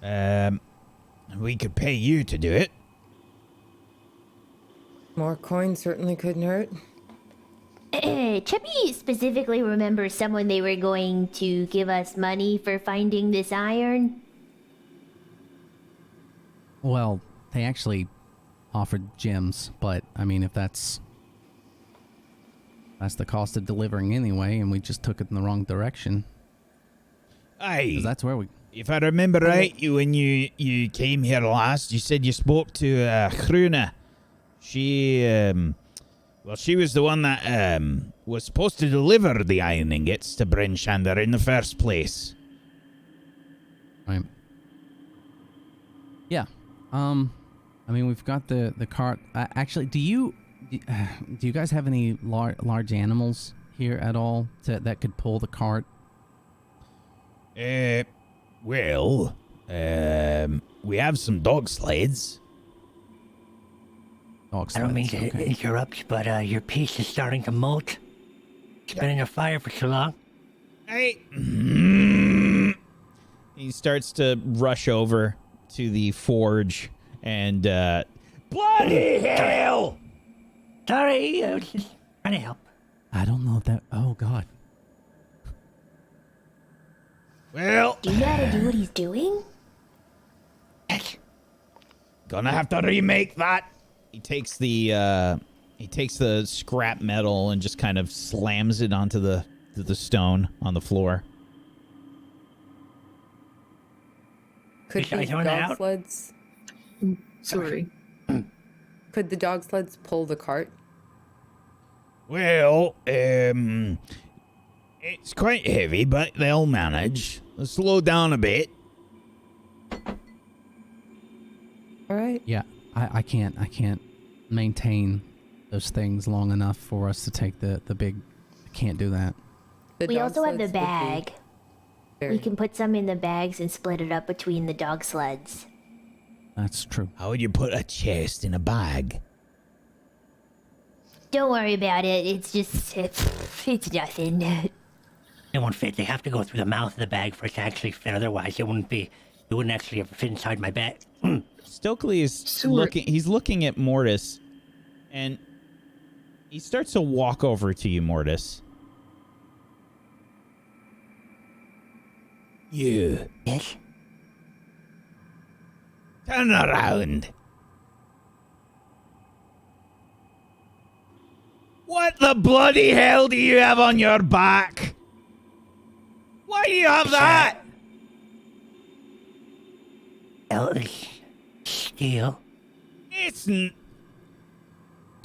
we could pay you to do it. More coins certainly couldn't hurt. Chippy specifically remembers someone they were going to give us money for finding this iron. Well, they actually offered gems, but I mean, if that's the cost of delivering anyway, and we just took it in the wrong direction. Aye. 'Cause that's where we. If I remember right, when you came here last, you said you spoke to Hruna. She, she was the one that was supposed to deliver the iron ingots to Bryn Shander in the first place. Right. Yeah. I mean, we've got the cart. Actually, do you guys have any large animals here at all that could pull the cart? We have some dog sleds. Dog sleds. I don't mean to okay. interrupt, but your piece is starting to molt. It's been in a fire for so long. Hey. He starts to rush over to the forge and Bloody hell! Sorry, I was just trying to help. I don't know if that. Oh God. Well, Do you know how to do what he's doing? gonna have to remake that. he takes the scrap metal and just kind of slams it onto the stone on the floor. Could I the throw it dog out? sleds? Sorry. Could the dog sleds pull the cart? Well, it's quite heavy, but they'll manage. They'll slow down a bit. All right. Yeah, I can't maintain those things long enough for us to take the big. I can't do that. The We dog also have the sleds would be bag. very- We can put some in the bags and split it up between the dog sleds. That's true. How would you put a chest in a bag? Don't worry about it. It's just it's nothing. It won't fit. They have to go through the mouth of the bag for it to actually fit. Otherwise, it wouldn't actually ever fit inside my bag. Stokely is looking at Mortis, and he starts to walk over to you, Mortis. You. Yes? Turn around. What the bloody hell do you have on your back? Why do you have that? Elvish steel. It's do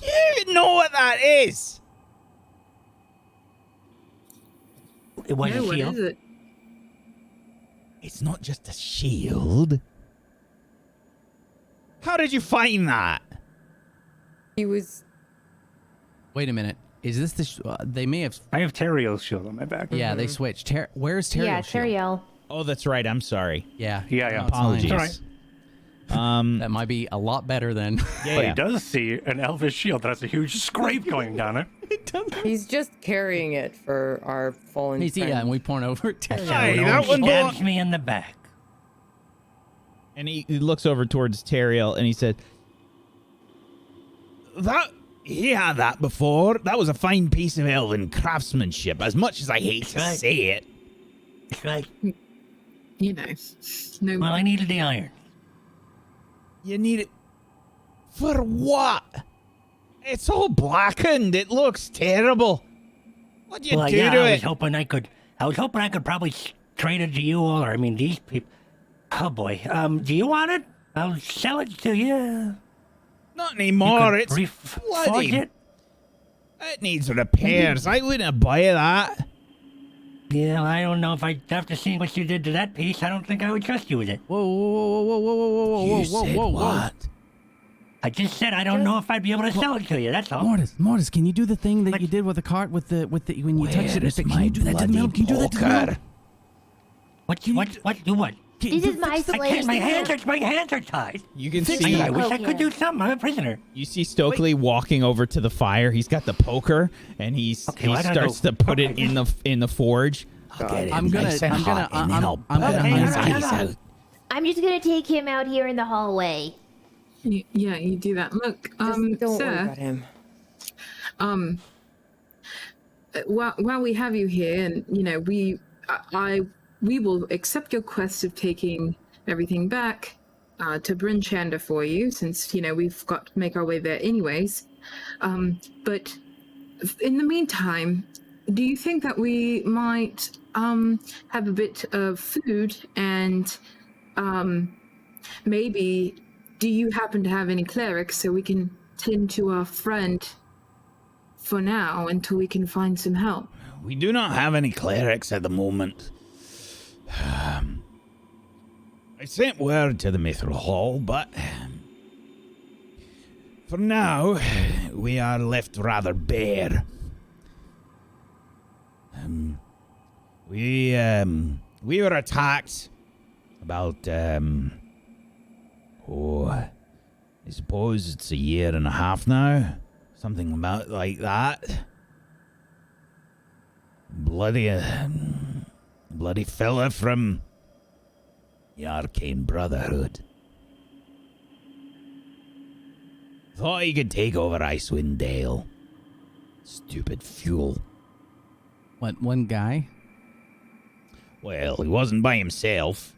you even know what that is? It was No, a what shield. is it? It's not just a shield. How did you find that? He was. Wait a minute. Is this they may have? I have Terriel's shield on my back. Yeah, they switched. Where's Terry? Yeah, Teriel. Oh, that's right. I'm sorry. Yeah. Yeah. No, it's fine. Apologies. All right. That might be a lot better than. But he does see an elvish shield that has a huge scrape going down it. He's just carrying it for our fallen He's, friend. yeah, and we point over at Terry. Hey, No that one one stabs belong- me in the back. And he looks over towards Teriel and he said, He had that before. That was a fine piece of elven craftsmanship, as much as I hate to Right. say it. That's right. You know, no. Well, I needed the iron. You need it for what? It's all blackened. It looks terrible. What'd you do to I was it? hoping I could probably trade it to you all, or I mean these people. Oh boy. Do you want it? I'll sell it to you. Not You anymore. could It's reforge bloody. it. It needs repairs. I wouldn't buy that. Yeah, I don't know if after seeing what you did to that piece, I don't think I would trust you with it. Whoa, whoa, whoa, whoa, whoa, whoa, whoa, You whoa, said whoa, whoa. what? I just said I don't know if I'd be able to sell it to you. That's all. Mortis, can you do the thing that What? you did with the cart when you touch it? Where's Can my you do that to the metal? Can you do that to the bloody metal? What? Do what? This is my I slave. can't. My hands are tied. You can Fix see. it. I wish I Okay. could do something. I'm a prisoner. You see Stokely walking over to the fire. He's got the poker, and he well, I don't starts know. to put it in the forge. God. I'm gonna nice and hot, and then I'll I'm burn gonna his eyes undo- out. I'm just gonna take him out here in the hallway. Yeah, you do that. Look, Just don't worry sir, about him. while we have you here, and you know, we will accept your quest of taking everything back to Bryn Shander for you, since you know we've got to make our way there anyways. But in the meantime, do you think that we might have a bit of food and maybe do you happen to have any clerics so we can tend to our friend for now until we can find some help? We do not have any clerics at the moment. I sent word to the Mithril Hall, but for now, we are left rather bare. We were attacked about, I suppose it's a year and a half now. Something about like that. Bloody fella from the Arcane Brotherhood. Thought he could take over Icewind Dale. Stupid fool. What, one guy? Well, he wasn't by himself.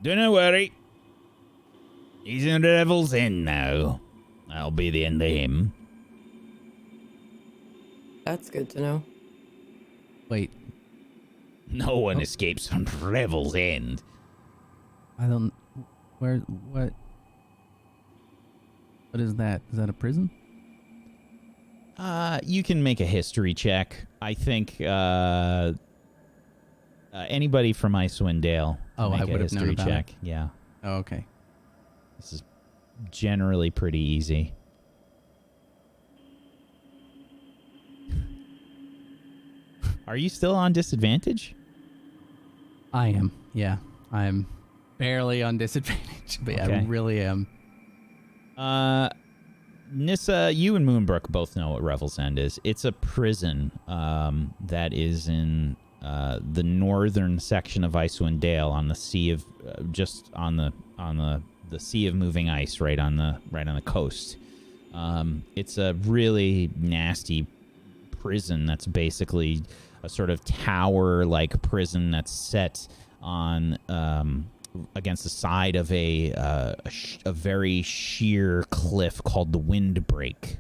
Do not worry. He's in Revel's End now. That'll be the end of him. That's good to know. Wait, No one escapes from Revel's End. I don't. Where? What? What is that? Is that a prison? You can make a history check. I think anybody from Icewind Dale. Oh, make I a would have known history about check. it. Yeah, Oh, okay. this is generally pretty easy. Are you still on disadvantage? I am. Yeah, I'm barely on disadvantage, but yeah, I Okay. really am. Nissa, you and Moonbrook both know what Revel's End is. It's a prison that is in the northern section of Icewind Dale on the sea of just on the sea of moving ice right on the coast. It's a really nasty prison that's basically a sort of tower-like prison that's set on against the side of a very sheer cliff called the Windbreak.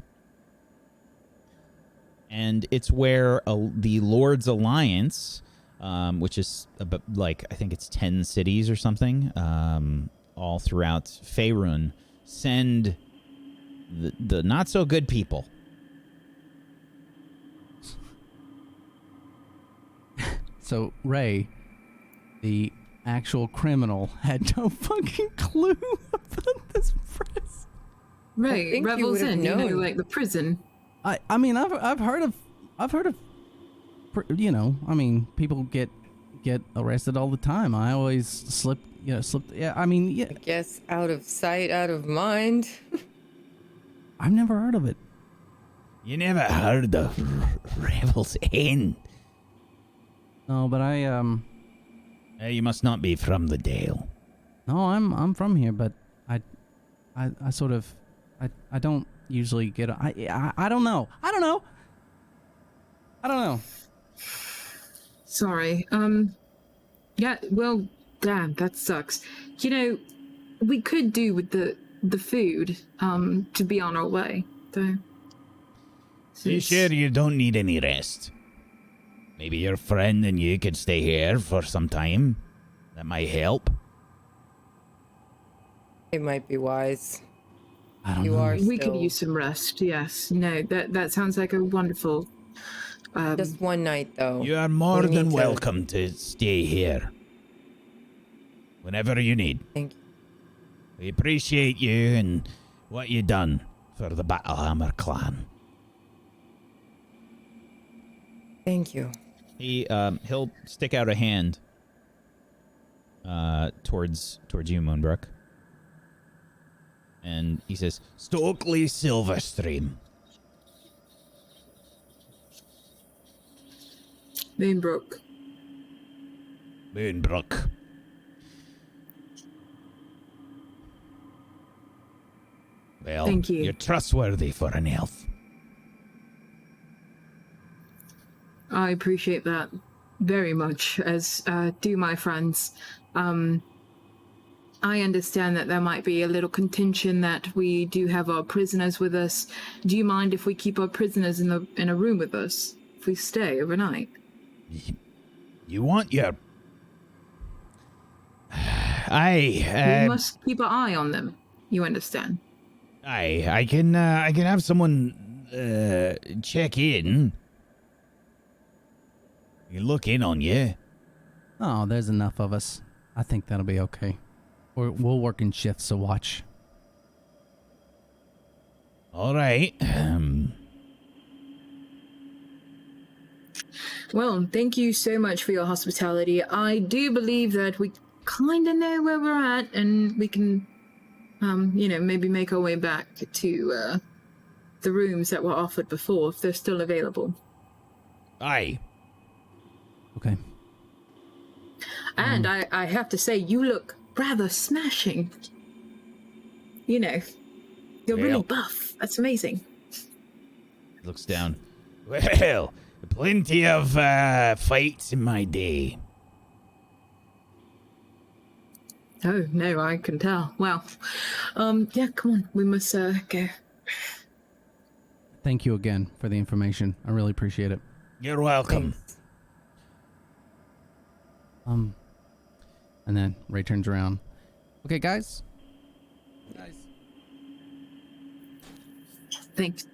And it's where the Lord's Alliance, which is about, like, I think it's 10 cities or something, all throughout Faerun, send the not-so-good people. So Ray, the actual criminal, had no fucking clue about this prison. Right, think you Revel's would've End, you know, known. like the prison. I mean, I've heard of, you know, I mean, people get arrested all the time. I always slip. Yeah, I mean, yeah, I guess out of sight, out of mind. I've never heard of it. You never heard of Revel's End? No, but You must not be from the Dale. no, I'm from here, but I sort of, I don't usually get. I don't know. I don't know. Sorry. Yeah, well, damn, that sucks. You know, we could do with the food, to be on our way, though. You sure you don't need any rest? Maybe your friend and you could stay here for some time. That might help. It might be wise. I don't You know. are We could still use some rest, yes. No, that sounds like a wonderful... just one night, though. You are more We need than to- welcome to stay here. Whenever you need. Thank you. We appreciate you and what you done for the Battlehammer clan. Thank you. He'll stick out a hand towards you, Moonbrook. And he says, Stokely Silverstream. Moonbrook. Moonbrook. Well, Thank you. You're trustworthy for an elf. I appreciate that very much, as do my friends. I understand that there might be a little contention that we do have our prisoners with us. Do you mind if we keep our prisoners in a room with us? If we stay overnight? You want your... We must keep an eye on them. You understand? I can have someone check in. You look in on you. Oh, there's enough of us. I think that'll be okay. We'll work in shifts, so watch. All right. Well, thank you so much for your hospitality. I do believe that we kind of know where we're at, and we can, maybe make our way back to the rooms that were offered before, if they're still available. Aye. Okay. And I have to say, you look rather smashing. You know, you're really buff. That's amazing. looks down. Well, plenty of fights in my day. Oh, no, I can tell. Well, yeah, come on. We must go. Thank you again for the information. I really appreciate it. You're welcome. Thanks. And then Ray turns around. Okay, guys. Thanks.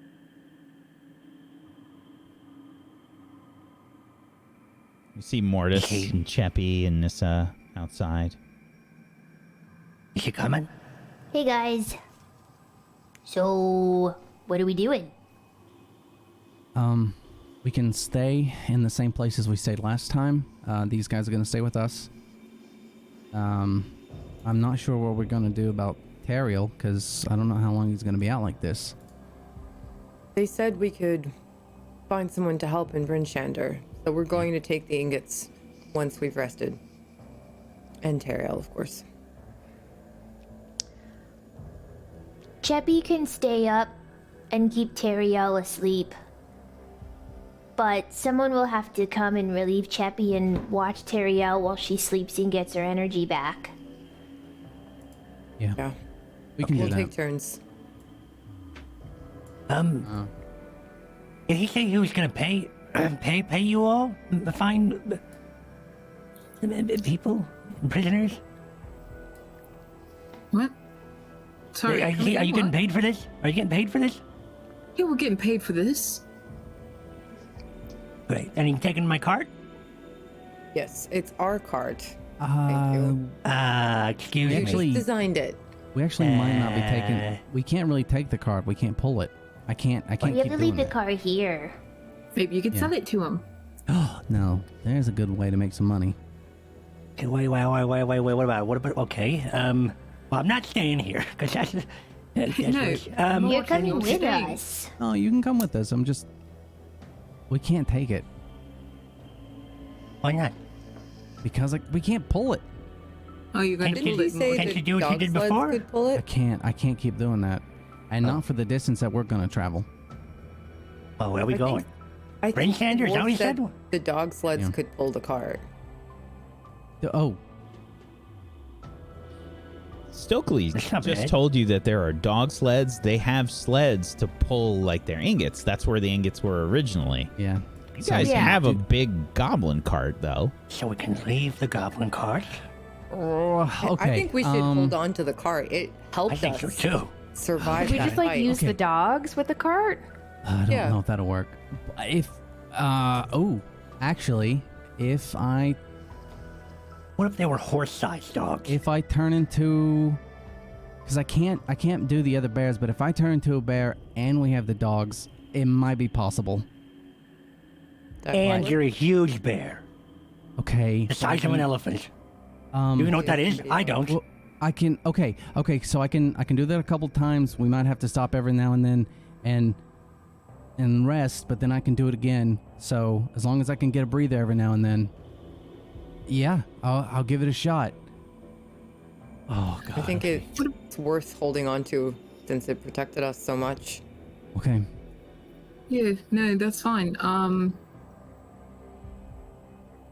You see Mortis and Cheppy and Nissa outside. Is she coming? Hey guys. So, what are we doing? We can stay in the same place as we stayed last time. These guys are going to stay with us. I'm not sure what we're going to do about Teriel, because I don't know how long he's going to be out like this. They said we could find someone to help in Bryn Shander, so we're going to take the ingots once we've rested. And Teriel, of course. Cheppy can stay up and keep Teriel asleep. But someone will have to come and relieve Cheppy and watch Teriel while she sleeps and gets her energy back. Yeah. We can We'll do take that. turns. Did he say he was gonna pay you all? Find people? Prisoners? What? Sorry. Are you getting paid for this? Are you getting paid for this? Yeah, we're getting paid for this. Great. And he's taking my cart? Yes, it's our cart. Thank you. Excuse me. Actually, Designed it. we actually might not be taking. We can't really take the card. We can't pull it. I can't We keep have to doing leave the that. car here. Maybe you could Yeah. sell it to him. Oh no, there's a good way to make some money. Okay, wait, what about, okay, well, I'm not staying here, because that's No. You're coming you're with staying. us. Oh, you can come with us. We can't take it why not? because we can't pull it. Oh, you're going to Didn't pull you it say more. Can't the you do what you dog did sleds before? could pull I it? can't keep doing that, and not for the distance that we're gonna travel. Well, where are we I going? I Bryn think Shander, is that what Wolf he said? the dog sleds Yeah. could pull the cart. Oh, Stokely That's not just bad. told you that there are dog sleds. They have sleds to pull like their ingots. That's where the ingots were originally. yeah. You guys Yeah. have a big goblin cart though. So we can leave the goblin cart? Okay. I think we should hold on to the cart. It helped I think us so too. survive Could we that just like fight. use Okay. the dogs with the cart? I don't Yeah. know if that'll work. If actually, if I What if they were horse-sized dogs? turn into, because I can't do the other bears, but if I turn into a bear and we have the dogs, it might be possible. And might- you're a huge bear, Okay. the size of an elephant. Um, You know what that is? I don't. well, I can. Okay. So I can do that a couple times. We might have to stop every now and then and rest, but then I can do it again. So as long as I can get a breather every now and then, yeah, I'll give it a shot. Oh God. I think it's worth holding on to since it protected us so much. Okay. Yeah, no, that's fine.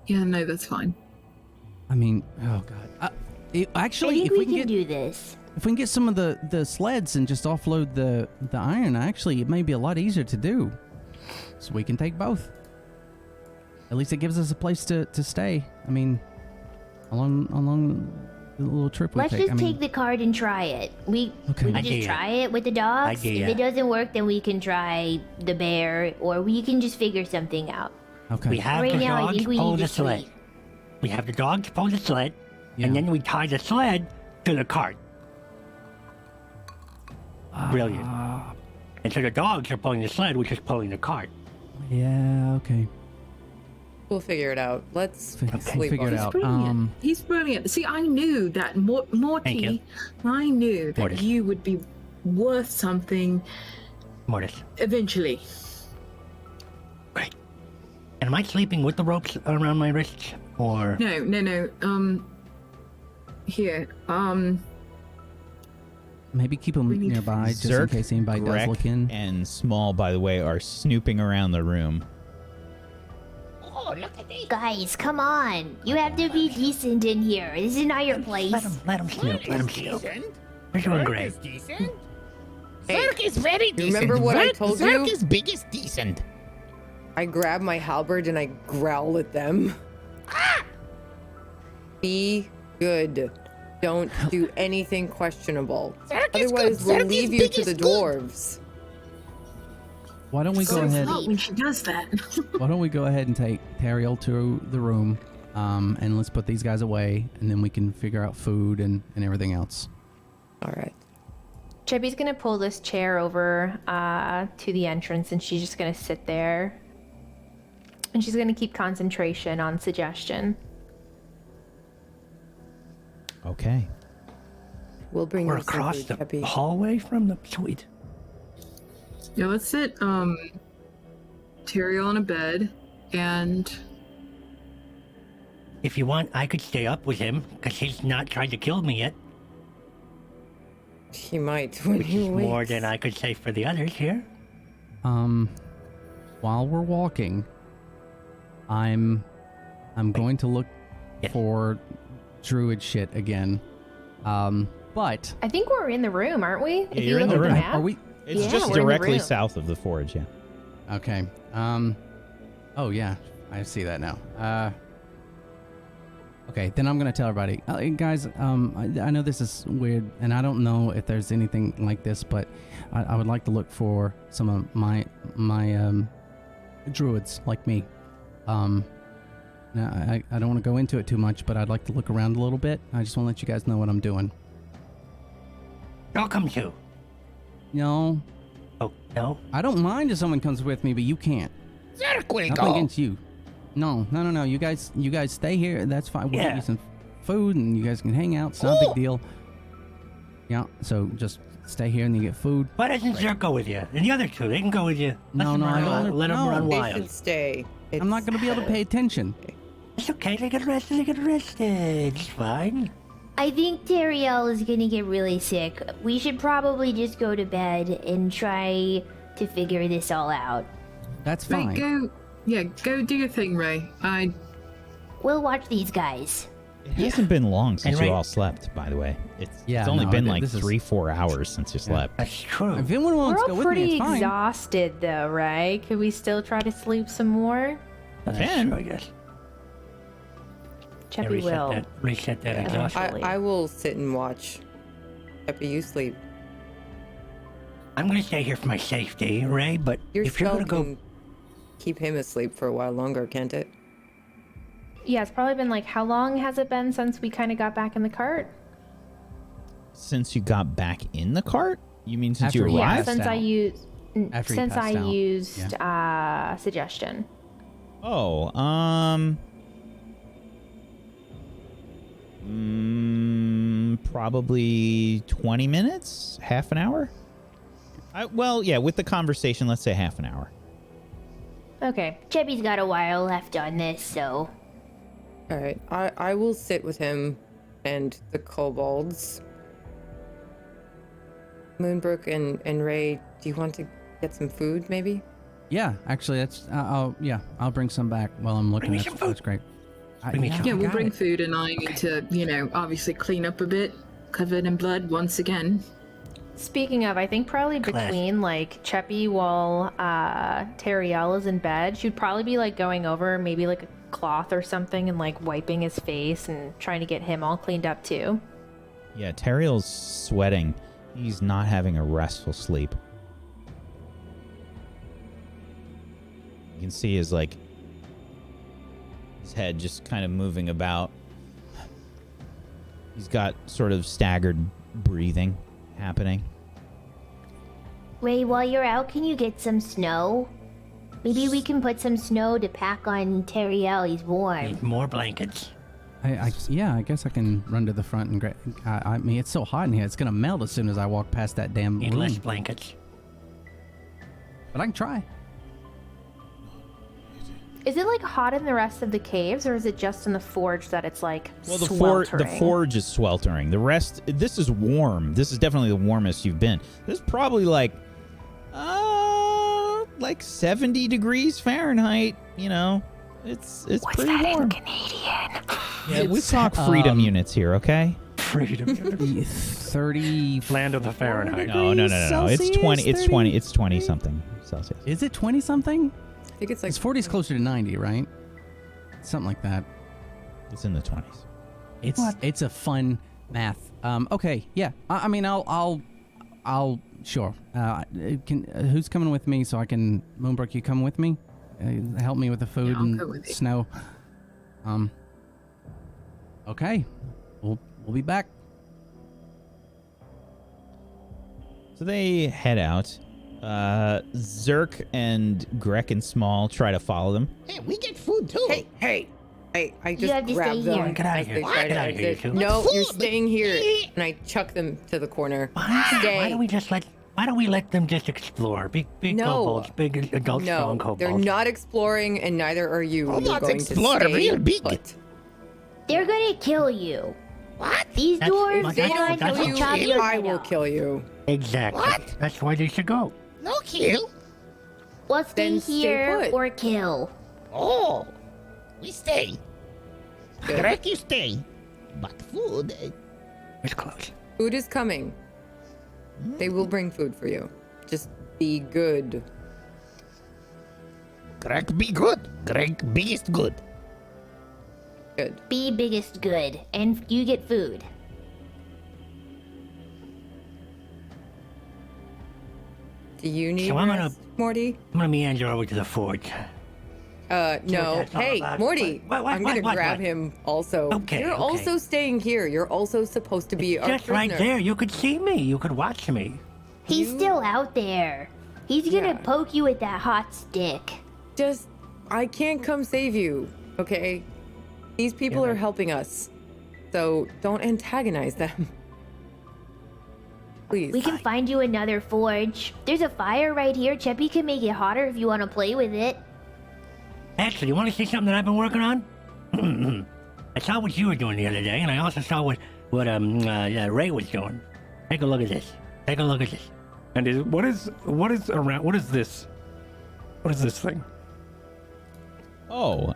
Yeah, no, that's fine. I mean, oh God. I Actually, think if we can can get do this. if we can get some of the sleds and just offload the iron, actually, it may be a lot easier to do. So we can take both. At least it gives us a place to stay. I mean, along the little trip we Let's take. just take the cart and try it. We Okay. can just Idea. try it with the dogs. Idea. If it doesn't work, then we can try the bear, or we can just figure something out. Okay. We have Right the now, I dogs think we pull need the to sled. sleep. We have the dogs pull the sled, Yeah. and then we tie the sled to the cart. Brilliant. And so the dogs are pulling the sled, we're just pulling the cart. Yeah. Okay. We'll figure it out. Let's sleep Figure on it it. out. Brilliant. He's brilliant. See, I knew that Thank Morty. you. I knew that Mortis. you would be worth something Mortis. eventually. Great. And am I sleeping with the ropes around my wrists? Or No. Here. Maybe keep them We need to nearby just in Zerk, case anybody does Grek, look in. and Small, by the way, are snooping around the room. Oh, look at this. Guys, come on. You have to be decent in here. This is not your place. let them snoop. Let them snoop. They're doing great. Is decent. Hey, Zerk is very decent. remember what I Zerk- told Zerk you? is biggest decent. I grab my halberd and I growl at them. Be good. Don't do anything questionable. Zerk is good. Otherwise, we'll Zerk is leave you to biggest the good. dwarves. Why don't we go So ahead? hot when she does that. Why don't we go ahead and take Tariel to the room, and let's put these guys away, and then we can figure out food and everything else. All right. Chubby's gonna pull this chair over to the entrance, and she's just gonna sit there. And she's gonna keep concentration on suggestion. Okay. We'll bring We're you some across food, the Peppy. hallway from the suite. Yeah, let's sit Tyrael on a bed and If you want, I could stay up with him, because he's not tried to kill me yet. He might when Which he is more wakes. than I could say for the others here. While we're walking, I'm going to look Yeah. for druid shit again. But I think we're in the room, aren't we? Yeah, you're in look the at room. map. are we? It's Yeah, just we're in the directly room. south of the forge, yeah. Okay. Oh yeah, I see that now. Okay, then I'm gonna tell everybody, guys. I know this is weird, and I don't know if there's anything like this, but I would like to look for some of my druids like me. Now I don't want to go into it too much, but I'd like to look around a little bit. I just want to let you guys know what I'm doing. I'll come too. No, Oh, no? I don't mind if someone comes with me, but you can't. Zerk will Nothing go. against you. No. You guys stay here. That's fine. We'll Yeah. get you some food, and you guys can hang out. It's not a Ooh. big deal. Yeah. So just stay here, and you get food. Why doesn't Zerk go with you? And the other two, they can go with you. No, Let them I run don't wild. wanna- Let them no. run They wild. should stay. I'm not going to be able to pay attention. It's okay. They get rested. They get rested. It's fine. I think Tyrael is gonna get really sick. We should probably just go to bed and try to figure this all out. That's fine. go do your thing, Ray. We'll watch these guys. It hasn't been long since And you right- all slept, by the way. It's Yeah, only no, been I- like this is- 3-4 hours since you slept. That's true. If anyone wants We're to all go with me, pretty it's fine. exhausted, though, right? Could we still try to sleep some more? That's Can. true, I guess. Yeah, Cheppy will. reset that Yeah. exhaustion. Actually. I will sit and watch. Peppy, you sleep. I'm gonna stay here for my safety, Ray, but Your if you're spell gonna go... can keep him asleep for a while longer, can't it? Yeah, it's probably been like, how long has it been since we kind of got back in the cart? Since you got back in the cart? You mean since After you he arrived? passed Since I out. used After he since I passed out. used suggestion. Oh, probably 20 minutes, half an hour. Well, yeah, with the conversation, let's say half an hour. Okay, Chubby's got a while left on this, so All right, I will sit with him and the kobolds. Moonbrook and Ray, do you want to get some food, maybe? Yeah, actually, that's. I'll bring some back while I'm looking Bring me at some it. food. That's great. Bring me some Yeah, I we'll got bring it. food, and I need to, obviously clean up a bit, covered in blood once again. Speaking of, I think probably Class. between like Cheppy while Teriel is in bed, she'd probably be like going over maybe like a cloth or something and like wiping his face and trying to get him all cleaned up too. Yeah, Teriel's sweating. He's not having a restful sleep. You can see his head just kind of moving about. He's got sort of staggered breathing happening. Ray, while you're out, can you get some snow? Maybe we can put some snow to pack on Teriel. He's warm. Need more blankets. I guess I can run to the front and grab. I mean, it's so hot in here; it's gonna melt as soon as I walk past that damn Need room. less blankets. But I can try. Is it like hot in the rest of the caves, or is it just in the forge that it's like Well, sweltering? the forge is sweltering. The rest, this is warm. This is definitely the warmest you've been. This is probably like 70 degrees Fahrenheit. It's What's pretty that warm. in Canadian? Yeah, we talk freedom units here, okay? Freedom. 30. Land of the Fahrenheit. No. It's 20. It's 20. It's 20 something Celsius. Is it 20 something? I think it's like 40 is closer to 90, right? Something like that. It's in the 20s. It's a fun math. Okay, yeah. I mean, I'll sure. Who's coming with me so I can Moonbrook? You come with me? Help me with the food Yeah, I'll and go with you. snow. Okay, we'll be back. So they head out. Zerk and Grek and Small try to follow them. Hey, we get food too. Hey! I You just have to grab stay them here. Get outta as here. they try Get to outta here, you exit. two. No, What's you're food? staying here. And I chuck them to the corner. Stay. Why don't we let them just explore? Big No. kobolds, big adult strong No, kobolds. they're not exploring, and neither are you. Oh, You're let's going explore to stay real big. put. They're gonna kill you. What? These That's- dwarves, If they want don't to kill chop you, your I head will off. kill you. Exactly. What? That's why they should go. No kill. Well, stay Then stay here put. or kill. Oh, we stay. Good. Correct, you stay. But food. It's close. Food is coming. They will bring food for you. Just be good. Correct, be good. Correct, biggest good. Good. Be biggest good, and you get food. Do you need So I'm gonna- rest, Morty? I'm gonna meander over to the forge. No. that's all Hey, about. Morty. What, I'm gonna what? grab him also. Okay, You're okay. also staying here. You're also supposed to be our Just right prisoner. there. You could see me. You could watch me. He's You- still out there. He's gonna Yeah. poke you with that hot stick. Just, I can't come save you, okay? These people Yeah, are right. helping us. So don't antagonize them. Please. We can find you another forge. There's a fire right here. Cheppy can make it hotter if you want to play with it. Actually, you want to see something that I've been working on? I saw what you were doing the other day, and I also saw what Ray was doing. Take a look at this. Take a look at this. And what is this? What is this thing? Oh,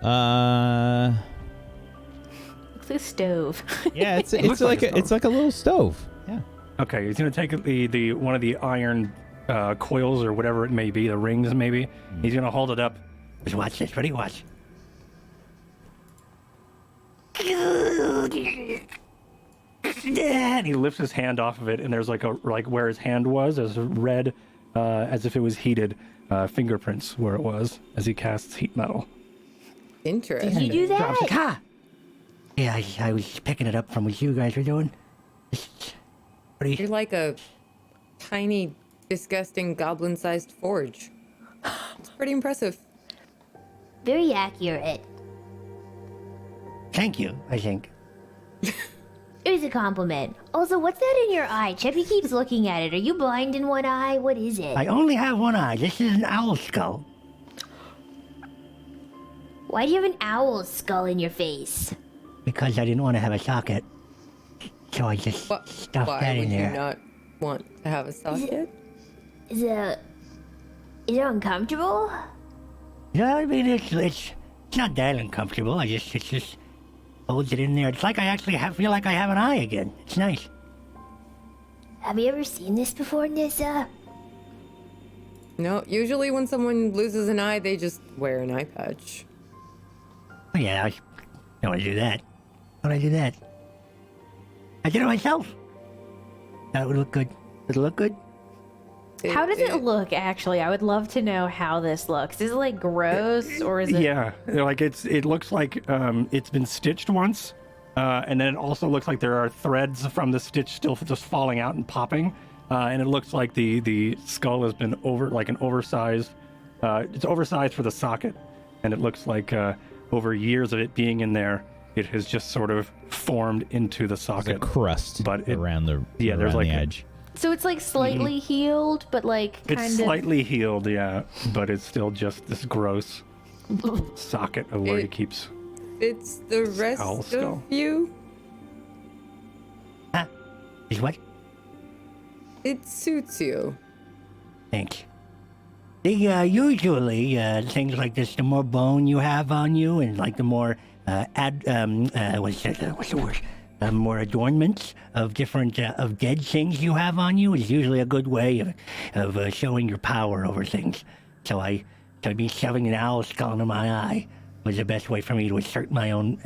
Looks like a stove. yeah, it's looks like a it's like a little stove. Yeah. Okay, he's gonna take the one of the iron coils or whatever it may be, the rings maybe. He's gonna hold it up. Just watch this. Ready? Watch. And he lifts his hand off of it, and there's like where his hand was, there's red, as if it was heated, fingerprints where it was as he casts heat metal. Interesting. Did you do that? Drops it. Ha! Yeah, I was picking it up from what you guys were doing. You're like a tiny, disgusting, goblin-sized forge. It's pretty impressive. Very accurate. Thank you, I think. It was a compliment. Also, what's that in your eye? Cheppy keeps looking at it. Are you blind in one eye? What is it? I only have one eye. This is an owl skull. Why do you have an owl skull in your face? Because I didn't want to have a socket. So I just stuffed that Why in would there. you not want to have a socket? Is it uncomfortable? Yeah, I mean, it's not that uncomfortable. It's just holds it in there. It's like I actually feel like I have an eye again. It's nice. Have you ever seen this before, Nissa? No, usually when someone loses an eye, they just wear an eye patch. Oh, yeah, I don't want to do that. Why would I do that? I did it myself. That would look good. Does it look good? How does it look, actually? I would love to know how this looks. Is it like gross or is it? Yeah, like it looks like it's been stitched once, and then it also looks like there are threads from the stitch still just falling out and popping, and it looks like the skull has been an oversized. It's oversized for the socket, and it looks like over years of it being in there, it has just sort of formed into the socket. There's a crust but around the there's around like the edge. So it's like slightly healed, but like kind It's of. slightly healed, yeah, but it's still just this gross socket of where it keeps. It's the rest Owl of skull. you. Huh? Is what? It suits you. Thanks. Usually, things like this, the more bone you have on you, and like the more, what's the word? More adornments of different, of dead things you have on you is usually a good way of showing your power over things. So me shoving an owl skull into my eye was the best way for me to assert my own,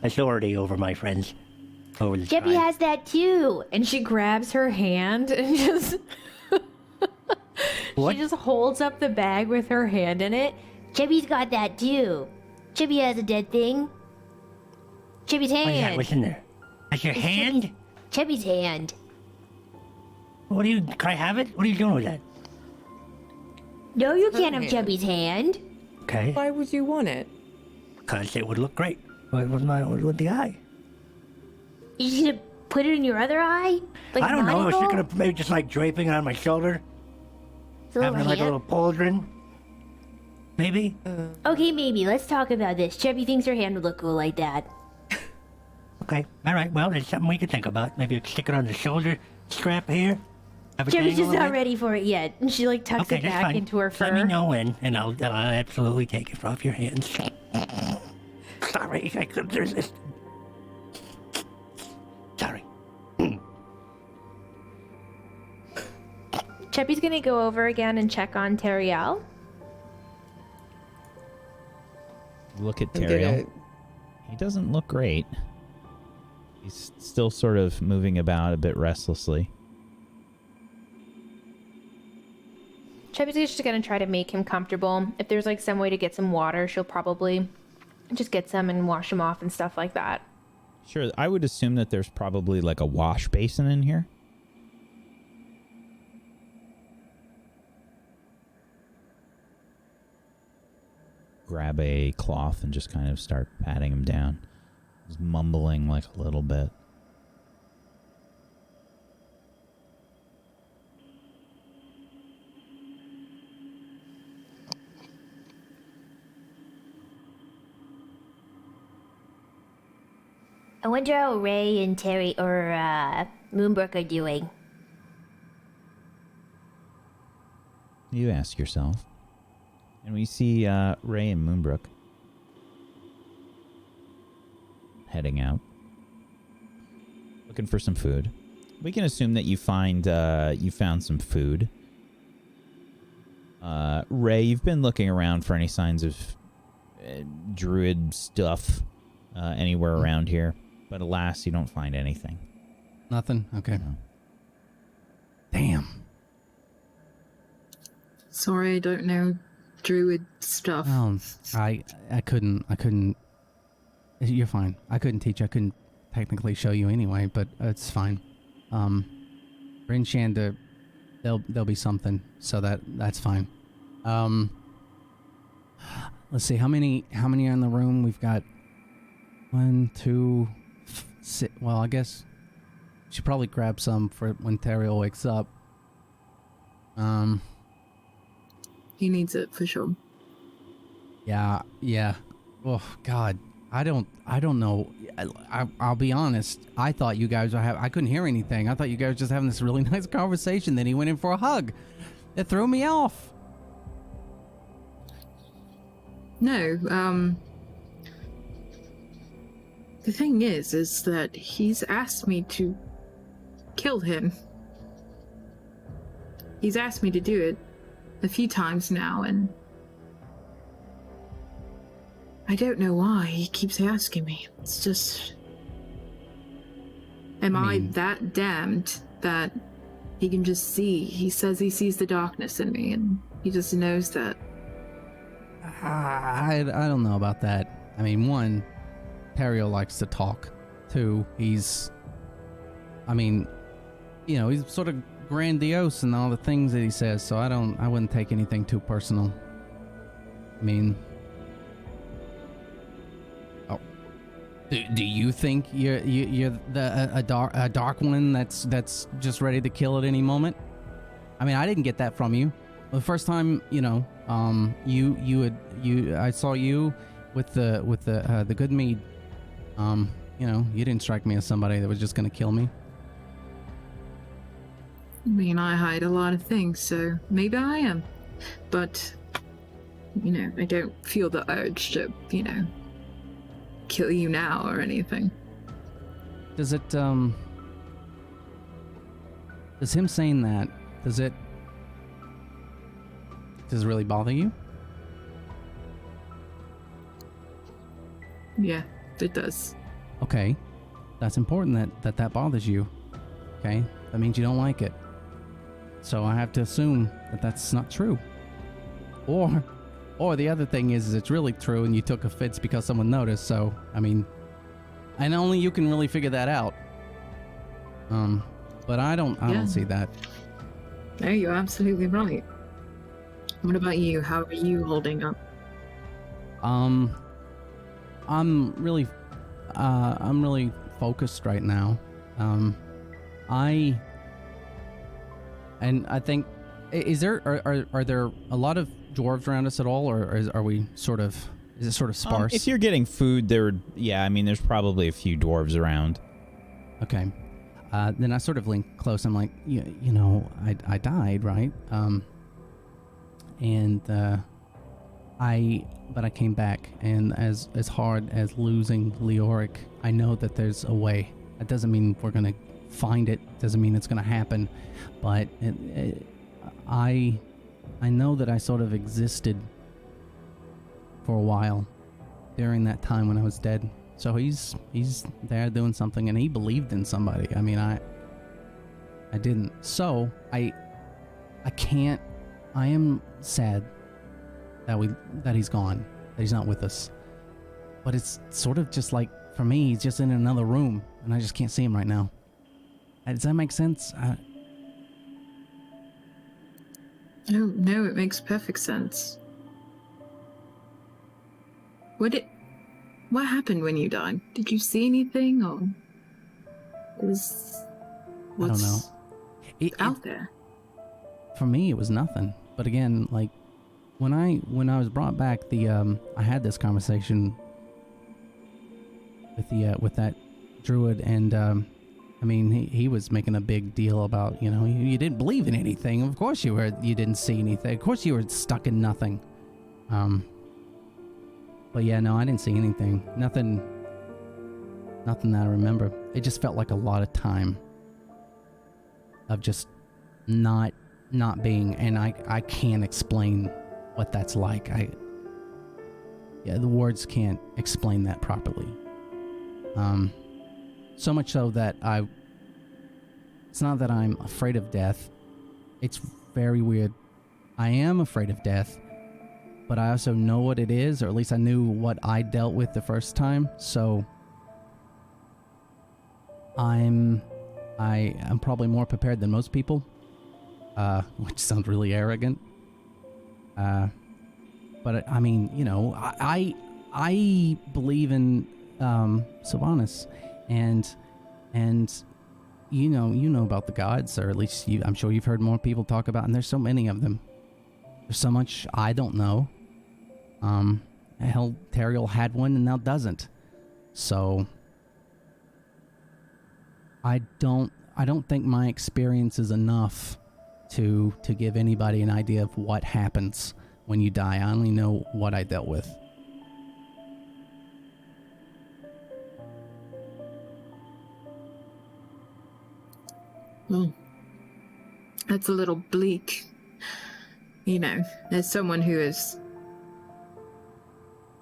authority over my friends. Over the Cheppy tribe. has that too. And she grabs her hand and just. What? She just holds up the bag with her hand in it. Cheppy's got that too. Cheppy has a dead thing. Cheppy's What is that? hand. What's in there? That's your hand? Cheppy's hand. What do you? Can I have it? What are you doing with that? No, you Her can't have hand. Cheppy's hand. Okay. Why would you want it? Because it would look great with the eye. You just gonna put it in your other eye? Like I don't know. I was monocle? thinking of maybe just like draping it on my shoulder, It's a little having like a hand? little pauldron. Maybe. Okay, maybe. Let's talk about this. Cheppy thinks her hand would look cool like that. Okay. All right. Well, it's something we could think about. Maybe stick it on the shoulder strap here. Have it Cheppy's dangle just a not bit. ready for it yet. And she like tucks Okay, it that's back fine. into her Let me fur. know when, and I'll absolutely take it off your hands. Sorry, I couldn't resist. Sorry. Cheppy's gonna go over again and check on Teriel. Look at I'm Teriel. gonna- He doesn't look great. He's still sort of moving about a bit restlessly. Cheppy's just gonna try to make him comfortable. If there's like some way to get some water, she'll probably just get some and wash him off and stuff like that. Sure, I would assume that there's probably like a wash basin in here. Grab a cloth and just kind of start patting him down. He's mumbling like a little bit. I wonder how Ray and Terry or Moonbrook are doing. You ask yourself. And we see Ray and Moonbrook heading out, looking for some food. We can assume that you found some food. Ray, you've been looking around for any signs of druid stuff anywhere around here, but alas, you don't find anything. Nothing? Okay. No. Damn. Sorry, I don't know druid stuff. I couldn't. You're fine. I couldn't teach. I couldn't technically show you anyway, but it's fine. Rinshanda, there'll be something, so that's fine. Let's see, how many are in the room? We've got 1, 2, 6. Well, I guess we should probably grab some for when Theriel wakes up. He needs it for sure. Yeah. Oh God, I don't know. I'll be honest. I thought you guys were I couldn't hear anything. I thought you guys were just having this really nice conversation. Then he went in for a hug. It threw me off. No, the thing is that he's asked me to kill him. He's asked me to do it a few times now, and I don't know why he keeps asking me. It's just... Am I that damned that he can just see? He says he sees the darkness in me, and he just knows that. I don't know about that. I mean, 1, Theriel likes to talk. 2, he's sort of grandiose in all the things that he says, so I wouldn't take anything too personal. I mean, do you think you're a dark one that's just ready to kill at any moment? I mean, I didn't get that from you. The first time, I saw you with the good mead. You didn't strike me as somebody that was just gonna kill me. I mean, I hide a lot of things, so maybe I am. But, I don't feel the urge to, kill you now or anything. Does him saying that, does it really bother you? Yeah, it does. Okay. That's important that bothers you. Okay? That means you don't like it. So I have to assume that that's not true. Or the other thing is it's really true and you took offense because someone noticed, so, I mean, and only you can really figure that out. But I don't see that. No, you're absolutely right. What about you? How are you holding up? I'm really focused right now. I think, are there a lot of dwarves around us at all, or is it sort of sparse? If you're getting food, there's probably a few dwarves around. Okay. Then I sort of lean close. I'm like, I died, right? But I came back, and as hard as losing Leoric, I know that there's a way. That doesn't mean we're gonna find it. Doesn't mean it's gonna happen, but I know that I sort of existed for a while during that time when I was dead. So he's there doing something, and he believed in somebody. I mean, I didn't. So I can't. I am sad that he's gone, that he's not with us. But it's sort of just like, for me, he's just in another room, and I just can't see him right now. Does that make sense? No, it makes perfect sense. What happened when you died? Did you see anything, or what's I don't know. out there? For me, it was nothing. But again, like when I was brought back, I had this conversation with that druid, and I mean, he was making a big deal about, you didn't believe in anything. Of course you didn't see anything. Of course you were stuck in nothing. But yeah, no, I didn't see anything. Nothing that I remember. It just felt like a lot of time of just not being, and I can't explain what that's like. The words can't explain that properly. So much so that it's not that I'm afraid of death. It's very weird. I am afraid of death, but I also know what it is, or at least I knew what I dealt with the first time. So I'm probably more prepared than most people, which sounds really arrogant. But I mean, you know, I believe in Sylvanas, and you know about the gods, or at least I'm sure you've heard more people talk about, and there's so many of them. There's so much I don't know. Hell, Teriel had one and now doesn't. So I don't think my experience is enough to give anybody an idea of what happens when you die. I only know what I dealt with. Well, that's a little bleak. You know, as someone who has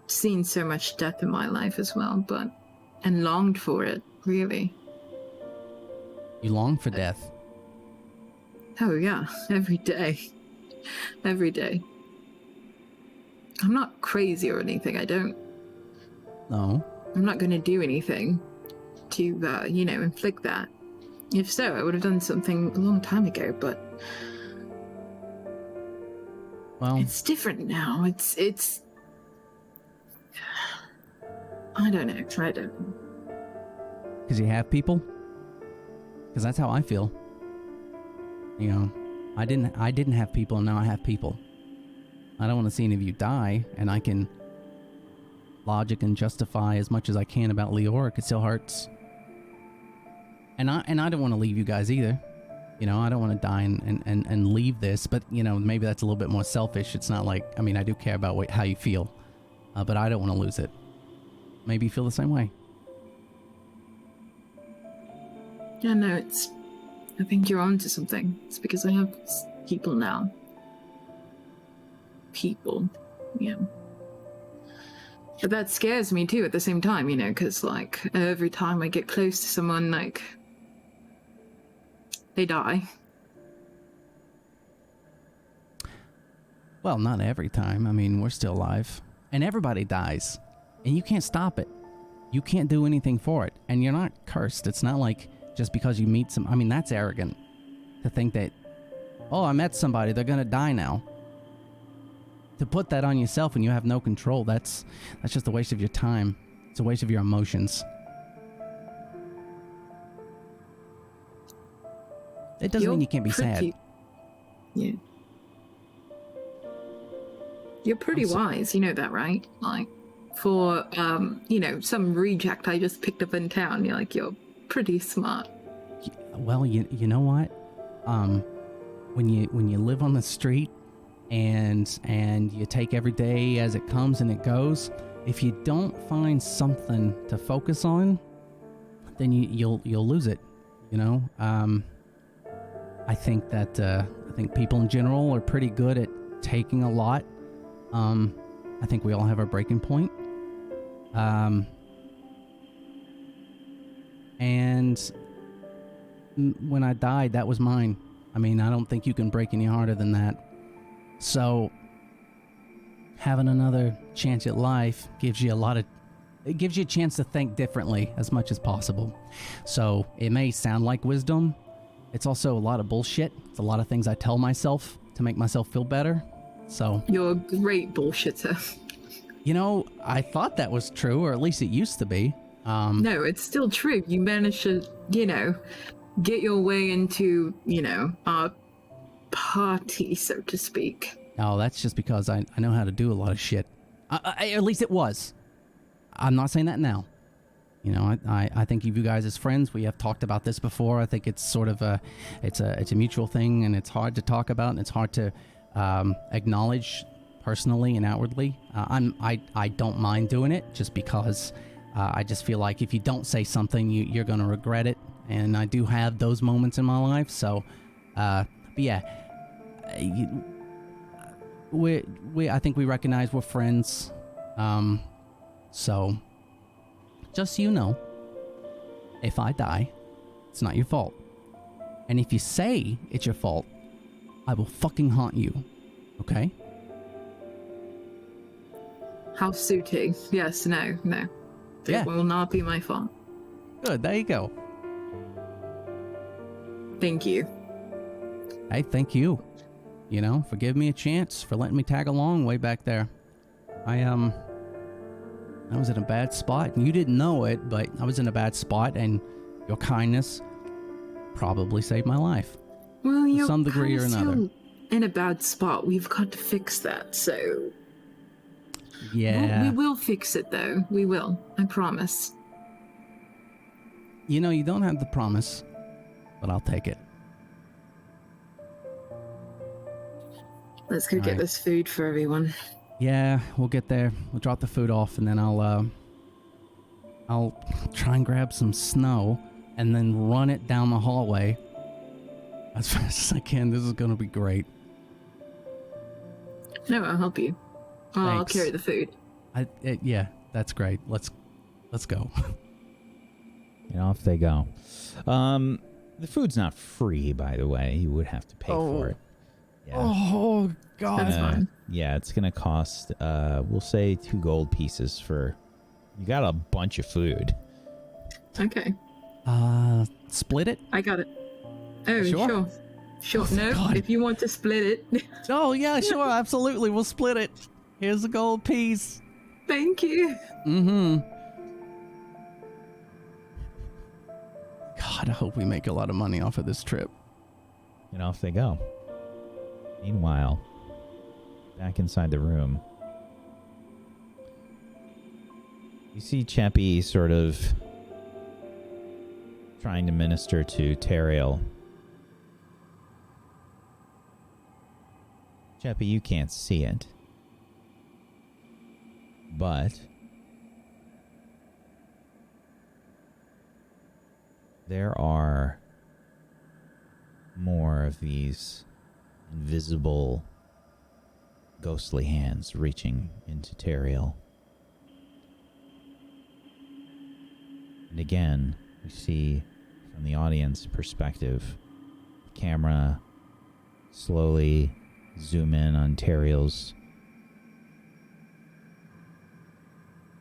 seen so much death in my life as well, and longed for it, really. You long for death? Oh yeah, every day. Every day. I'm not crazy or anything, I don't. No. I'm not going to do anything to, inflict that. If so, I would have done something a long time ago, but... Well... It's different now. It's... I don't know. I don't know. Because you have people? Because that's how I feel. You know, I didn't have people, and now I have people. I don't want to see any of you die, and I can logic and justify as much as I can about Leoric. It still hurts. And I don't want to leave you guys either. You know, I don't want to die and leave this, but, you know, maybe that's a little bit more selfish. It's not like, I mean, I do care about how you feel, but I don't want to lose it. Maybe you feel the same way. Yeah, no, I think you're onto something. It's because I have people now. People, yeah. But that scares me too at the same time, you know, because, like, every time I get close to someone, like, they die. Well, not every time. I mean, we're still alive. And everybody dies. And you can't stop it. You can't do anything for it. And you're not cursed. It's not like just because you meet I mean, that's arrogant. To think that, oh, I met somebody, they're gonna die now. To put that on yourself when you have no control, that's just a waste of your time. It's a waste of your emotions. It doesn't mean you can't be sad. Yeah. You're pretty wise, you know that, right? Like, for, some reject I just picked up in town, you're pretty smart. Well, you know what? When you live on the street and you take every day as it comes and it goes, if you don't find something to focus on, then you'll lose it. You know, I think people in general are pretty good at taking a lot. I think we all have our breaking point. And when I died, that was mine. I mean, I don't think you can break any harder than that. So having another chance at life gives you a chance to think differently as much as possible. So it may sound like wisdom. It's also a lot of bullshit. It's a lot of things I tell myself to make myself feel better. So you're a great bullshitter. You know, I thought that was true, or at least it used to be. No, it's still true. You managed to, get your way into, our party, so to speak. Oh, that's just because I know how to do a lot of shit. At least it was. I'm not saying that now. You know, I think of you guys as friends. We have talked about this before. I think it's sort of it's a mutual thing, and it's hard to talk about, and it's hard to acknowledge personally and outwardly. I don't mind doing it just because I just feel like if you don't say something, you're going to regret it. And I do have those moments in my life. So, but yeah, I think we recognize we're friends. So just so you know, if I die, it's not your fault. And if you say it's your fault, I will fucking haunt you. Okay? How suiting. Yes, no. Yeah. It will not be my fault. Good, there you go. Thank you. Hey, thank you. You know, for giving me a chance, for letting me tag along way back there. I was in a bad spot, and you didn't know it, but I was in a bad spot, and your kindness probably saved my life. Well, To you're some degree kinda or another. still in a bad spot. We've got to fix that, so... Yeah. We will fix it, though. We will. I promise. You know, you don't have the promise, but I'll take it. Let's go get Alright. this food for everyone. Yeah, we'll get there. We'll drop the food off, and then I'll try and grab some snow, and then run it down the hallway as fast as I can. This is gonna be great. No, I'll help you. I'll Thanks. carry the food. Yeah, that's great. Let's go. And off they go. The food's not free, by the way. You would have to pay for it. Yeah. Oh God. That's fine. Yeah, it's gonna cost we'll say 2 gold pieces for. You got a bunch of food. Okay. Split it? I got it. Oh, Sure? Sure. Oh, No, God. if you want to split it. Oh yeah, sure, absolutely. We'll split it. Here's a gold piece. Thank you. Mm-hmm. God, I hope we make a lot of money off of this trip. And off they go. Meanwhile, back inside the room, you see Cheppy sort of trying to minister to Teriel. Cheppy, you can't see it. But there are more of these invisible, ghostly hands reaching into Teriel. And again, we see from the audience perspective, the camera slowly zoom in on Teriel's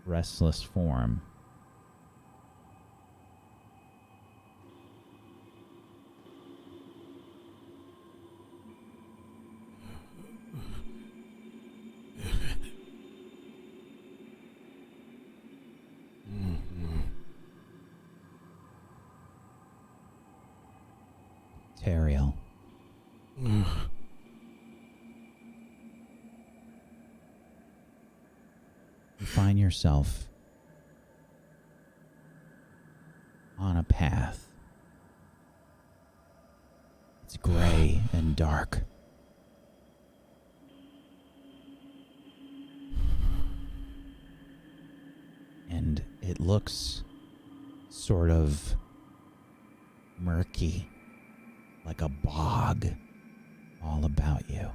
restless form. Teriel. You find yourself on a path. It's gray and dark. And it looks sort of murky, like a bog all about you.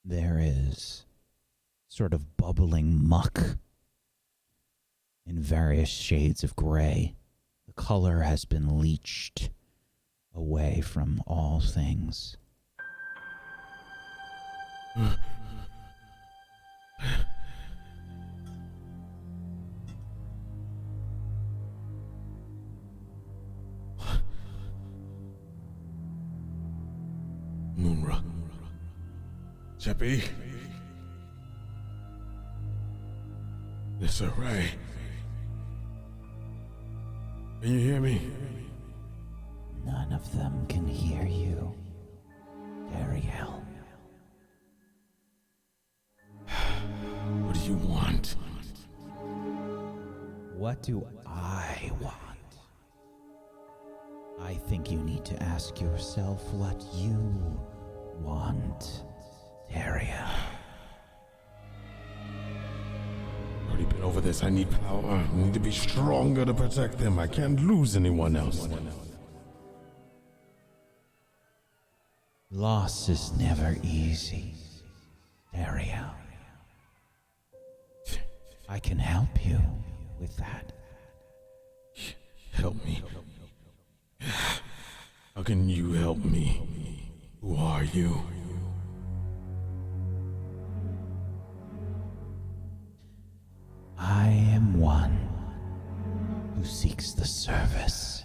There is sort of bubbling muck in various shades of gray. The color has been leached away from all things. Moonra. Cheppy. It's alright. Can you hear me? None of them can hear you, Ariel. What do you want? What do I want? I think you need to ask yourself what you want, Ariel. Already been over this. I need power. I need to be stronger to protect them. I can't lose anyone else. Loss is never easy, Ariel. I can help you with that. Help me. How can you help me? Who are you? I am one who seeks the service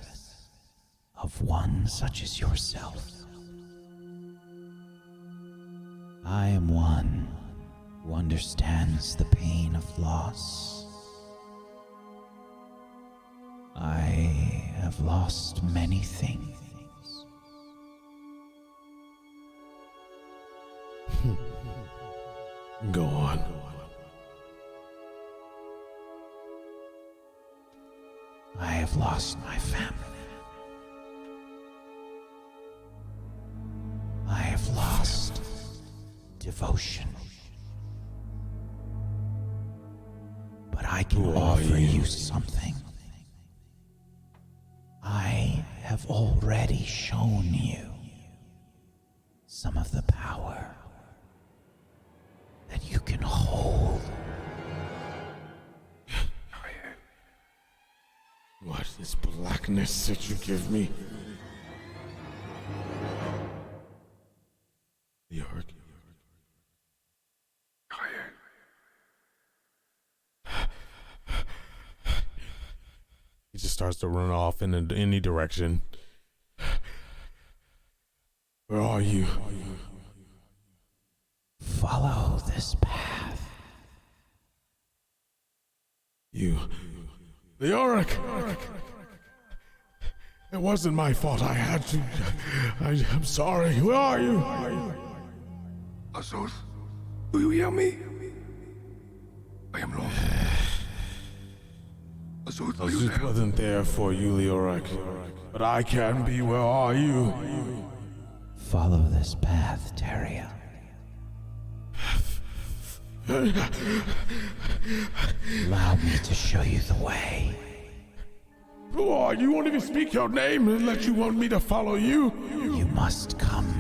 of one such as yourself. I am one who understands the pain of loss. I have lost many things. Go on. I have lost my family. I have lost devotion. But I can offer you something. I have already shown you some of the power that you can hold. What is blackness that you give me? The Ark. He just starts to run off in any direction. Where are you? Follow this path. You. The Auric! It wasn't my fault. I had to. I'm sorry. Where are you? Azoth, do you hear me? I am lost. Azoth, are you Azoth there? wasn't there for you, Leoric. But I can be. Where are you? Follow this path, Taria. Allow me to show you the way. Who are you? You won't even speak your name unless you want me to follow you. You must come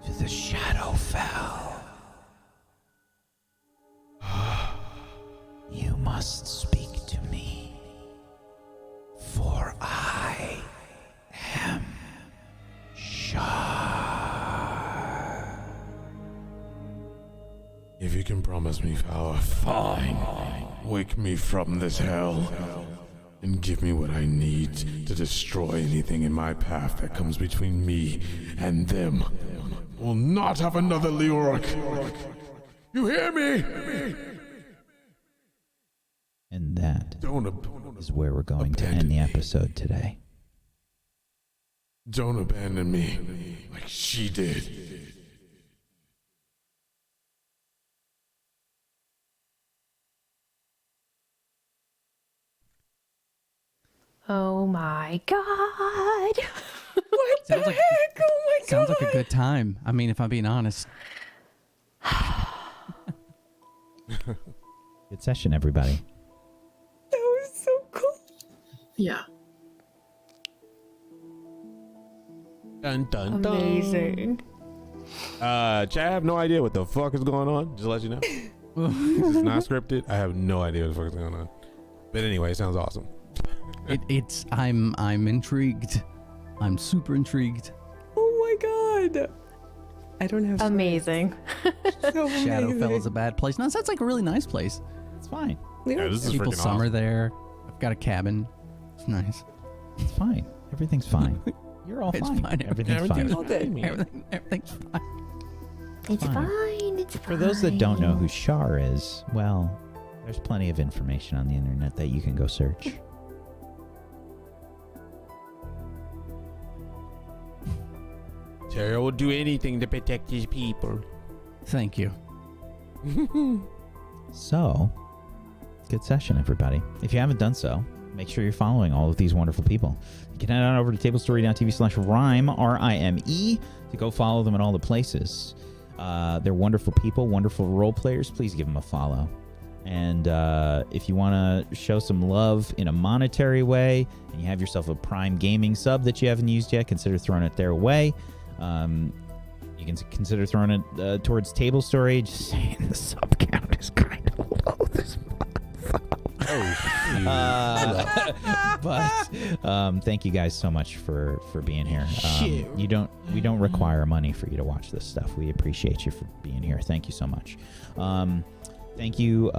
to the Shadowfell. You must speak to me, for I am Shar. If you can promise me power, fine. Wake me from this hell. And give me what I need to destroy anything in my path that comes between me and them. We'll not have another Leoric. You hear me? And that is where we're going to end the episode today. Don't abandon me like she did. Oh my god. What Sounds the like- heck? Oh my god. Sounds like a good time. I mean, if I'm being honest. Good session, everybody. That was so cool. Yeah. Dun, dun, dun. Amazing. Chat, I have no idea what the fuck is going on. Just to let you know. This is not scripted. I have no idea what the fuck is going on. But anyway, it sounds awesome. I'm intrigued. I'm super intrigued. Oh my god. I don't have Amazing. so Shadowfell is a bad place. No, it sounds like a really nice place. It's fine. Yeah, this is People freaking summer awesome. there. I've got a cabin. It's nice. It's fine. Everything's fine. You're all It's fine. fine. Everything's fine. all good. Everything's fine. It's Fine. fine. It's fine. For those that don't know who Shar is, well, there's plenty of information on the internet that you can go search. Terry will do anything to protect his people. Thank you. So, good session, everybody. If you haven't done so, make sure you're following all of these wonderful people. You can head on over to tablestory.tv/rime, R-I-M-E, to go follow them in all the places. They're wonderful people, wonderful role players. Please give them a follow. And if you want to show some love in a monetary way, and you have yourself a Prime Gaming sub that you haven't used yet, consider throwing it their way. You can consider throwing it towards Table Story. Just saying, the sub count is kind of low this month. But thank you guys so much for being here. We don't require money for you to watch this stuff. We appreciate you for being here. Thank you so much. Thank you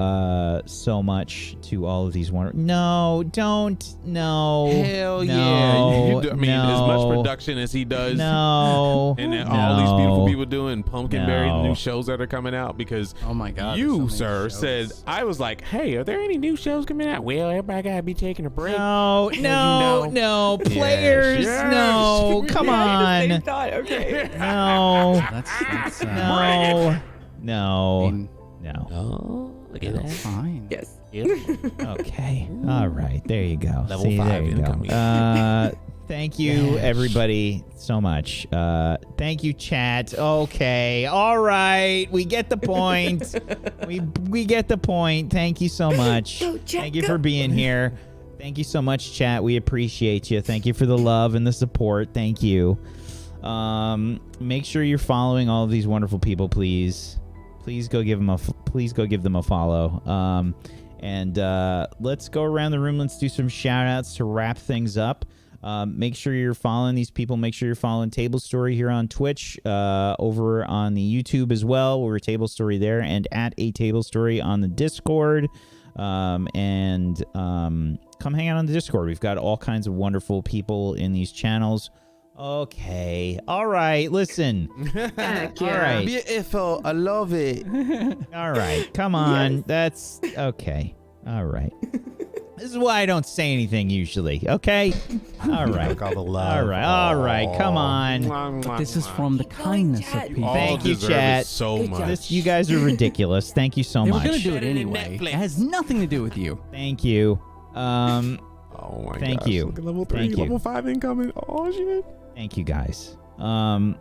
so much to all of these wonderful... No, don't. No. Hell no, yeah. I mean, as much production as he does. No. And then all these beautiful people doing Pumpkinberry, the new shows that are coming out, because oh my God, you, sir, said, I was like, hey, are there any new shows coming out? Well, everybody got to be taking a break. No, no. Players, Yes. no. Come on. Okay. No. That's No. No. I mean, No. Oh, look at that. fine. Yes. Okay. All right. There you go. Level See, 5 there you incoming. go. Thank you, everybody, so much. Thank you, chat. Okay. All right. We get the point. we get the point. Thank you so much. Thank you for being here. Thank you so much, chat. We appreciate you. Thank you for the love and the support. Thank you. Make sure you're following all of these wonderful people, please. Please go give them a follow. And let's go around the room. Let's do some shout outs to wrap things up. Make sure you're following these people. Make sure you're following Table Story here on Twitch, over on the YouTube as well. We're Table Story there, and at a Table Story on the Discord. Come hang out on the Discord. We've got all kinds of wonderful people in these channels. Okay. All right. Listen. Heck All yeah. right. Beautiful. I love it. All right. Come on. That's okay. All right. This is why I don't say anything usually. Okay. All right. All the love. All right. All right. Come on. But this is from the kindness of people. Thank you, deserve it chat. so much. You guys are ridiculous. Thank you so They were much. gonna do it anyway. It has nothing to do with you. Thank you. Oh my Thank gosh, you. Look at level 3, Thank you. level 5 incoming. Oh shit. Thank you, guys. Come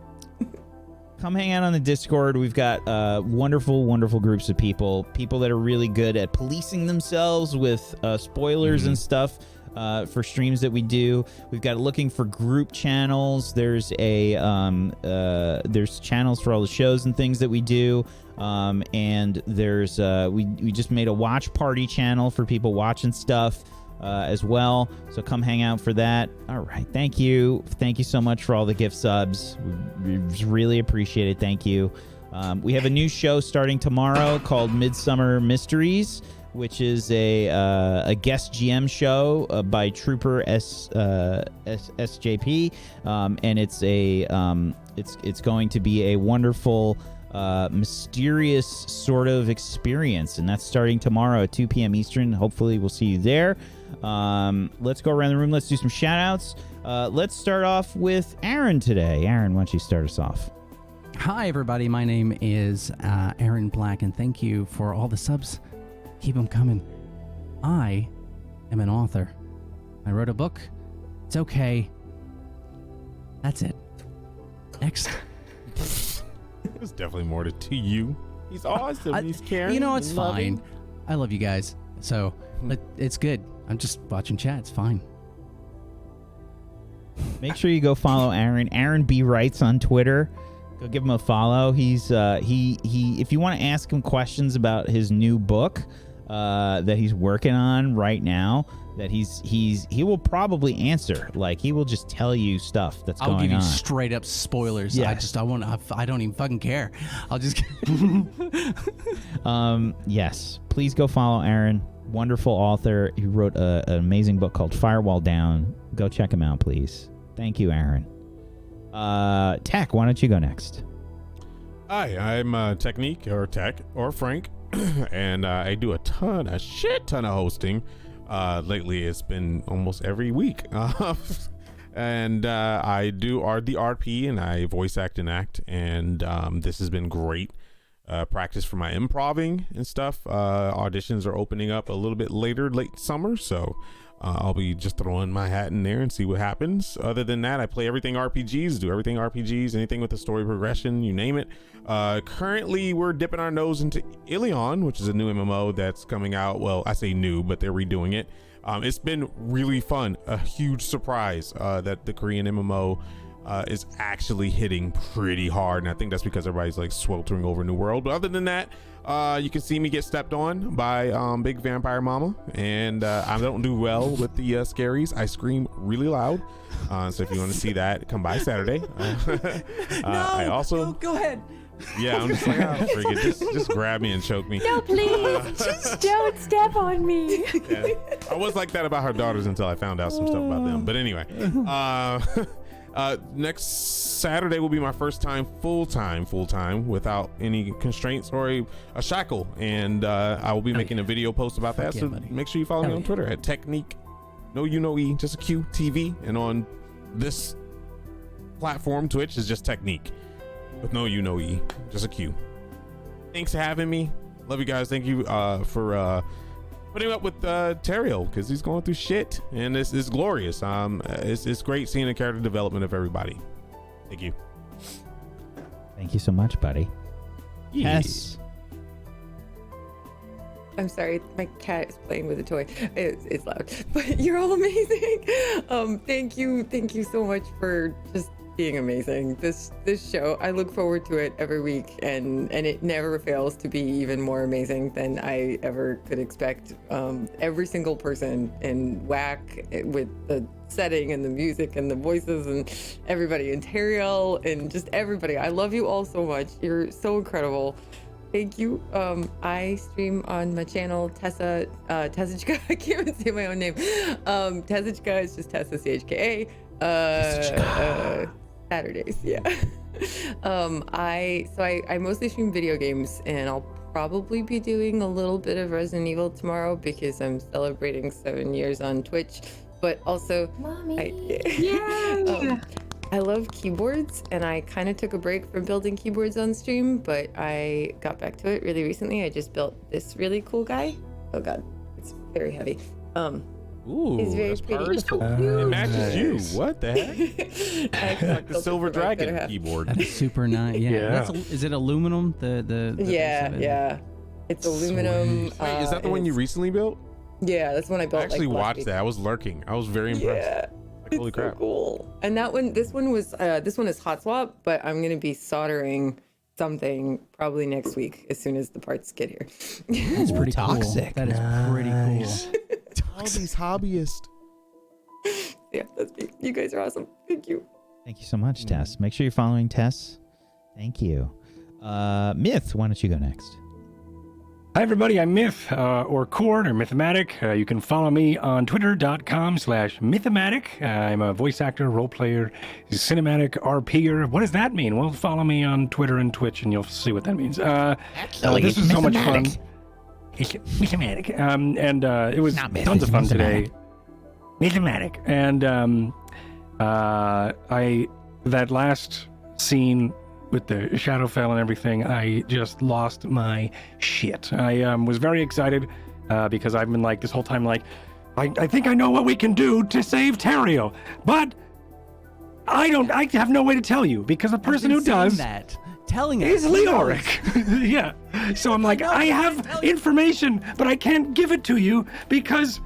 hang out on the Discord. We've got wonderful, wonderful groups of people that are really good at policing themselves with spoilers and stuff for streams that we do. We've got looking for group channels. There's there's channels for all the shows and things that we do. And there's we just made a watch party channel for people watching stuff as well. So come hang out for that. All right. Thank you so much for all the gift subs. We really appreciate it. Thank you. We have a new show starting tomorrow called Midsummer Mysteries, which is a guest GM show by Trooper SJP, and it's going to be a wonderful mysterious sort of experience, and that's starting tomorrow at 2 p.m. Eastern. Hopefully we'll see you there. Let's go around the room. Let's do some shout outs. Let's start off with Aaron today. Aaron, why don't you start us off? Hi, everybody. My name is Aaron Black, and thank you for all the subs. Keep them coming. I am an author. I wrote a book. It's okay. That's it. Next. There's definitely more to you. He's awesome. He's caring. You know, it's and loving. fine. I love you guys. So, it's good. I'm just watching chat. It's fine. Make sure you go follow Aaron. Aaron B. Writes on Twitter. Go give him a follow. He's he if you want to ask him questions about his new book that he's working on right now, that he will probably answer. Like, he will just tell you stuff that's going on. I'll give you straight up spoilers. Yes. I don't even fucking care. I'll just yes. Please go follow Aaron. Wonderful author. He wrote an amazing book called Firewall Down. Go check him out, please. Thank you, Aaron. Tech, why don't you go next? Hi, I'm Technique or Tech or Frank, and I do a shit ton of hosting. Lately, it's been almost every week. And I do the RP, and I voice act and act, and this has been great practice for my improving and stuff. Auditions are opening up a little bit later, late summer, so I'll be just throwing my hat in there and see what happens. Other than that, I play everything RPGs, do everything RPGs, anything with a story progression, you name it. Currently, we're dipping our nose into Ilion, which is a new MMO that's coming out. Well, I say new, but they're redoing it. It's been really fun. A huge surprise that the Korean MMO is actually hitting pretty hard, and I think that's because everybody's like sweltering over New World. But other than that, you can see me get stepped on by Big Vampire Mama, and I don't do well with the scaries. I scream really loud, so if you want to see that, come by Saturday. I also go ahead. Yeah, I'm just like, freaking, just grab me and choke me. No, please, just don't step on me. Yeah. I was like that about her daughters until I found out some stuff about them. But anyway, next Saturday will be my first time full time without any constraints or a shackle, and I will be making a video post about that. So make sure you follow me on Twitter at Technique. No, you know, just a Q TV, and on this platform, Twitch is just Technique with no you know E, just a Q. Thanks for having me. Love you guys. Thank you for putting up with Terrio, because he's going through shit, and it's glorious. It's great seeing the character development of everybody. Thank you. Thank you so much, buddy. Yes. I'm sorry, my cat is playing with a toy. It's loud, but you're all amazing. Thank you so much for just being amazing. This show, I look forward to it every week, and it never fails to be even more amazing than I ever could expect. Every single person in WAC, with the setting and the music and the voices and everybody, and Teriel and just everybody. I love you all so much. You're so incredible. Thank you. I stream on my channel, Tessachka. I can't even say my own name. Tessachka is just Tessa, CHKA. Saturdays, yeah. I mostly stream video games, and I'll probably be doing a little bit of Resident Evil tomorrow because I'm celebrating 7 years on Twitch. But also, I love keyboards, and I kind of took a break from building keyboards on stream, but I got back to it really recently. I just built this really cool guy. Oh god, it's very heavy. Ooh, it's very pretty. It matches you. What the heck? It's like the Silver Dragon keyboard. That is super nice. Yeah. Is it aluminum? Yeah. It's aluminum. Wait, is that the one you recently built? Yeah, that's one I built. I actually watched that. I was lurking. I was very impressed. Yeah. Like, holy crap. So cool. And this one is hot swap, but I'm gonna be soldering something probably next week as soon as the parts get here. That's pretty toxic. Cool. That is pretty cool. All these hobbyists. Yeah, that's me. You guys are awesome. Thank you. Thank you so much, Tess. Make sure you're following Tess. Thank you. Myth, why don't you go next? Hi, everybody. I'm Myth, or Cord, or Mythematic. You can follow me on twitter.com/Mythematic. I'm a voice actor, role player, cinematic RPer. What does that mean? Well, follow me on Twitter and Twitch, and you'll see what that means. This is so much fun. It's Mythematic. And it was tons of fun today. Mythematic. And that last scene with the Shadowfell and everything, I just lost my shit. I was very excited because I've been like this whole time like, I think I know what we can do to save Terrio, but I have no way to tell you because the person who does that telling is Leoric. Yeah. So I'm like, I have information, but I can't give it to you because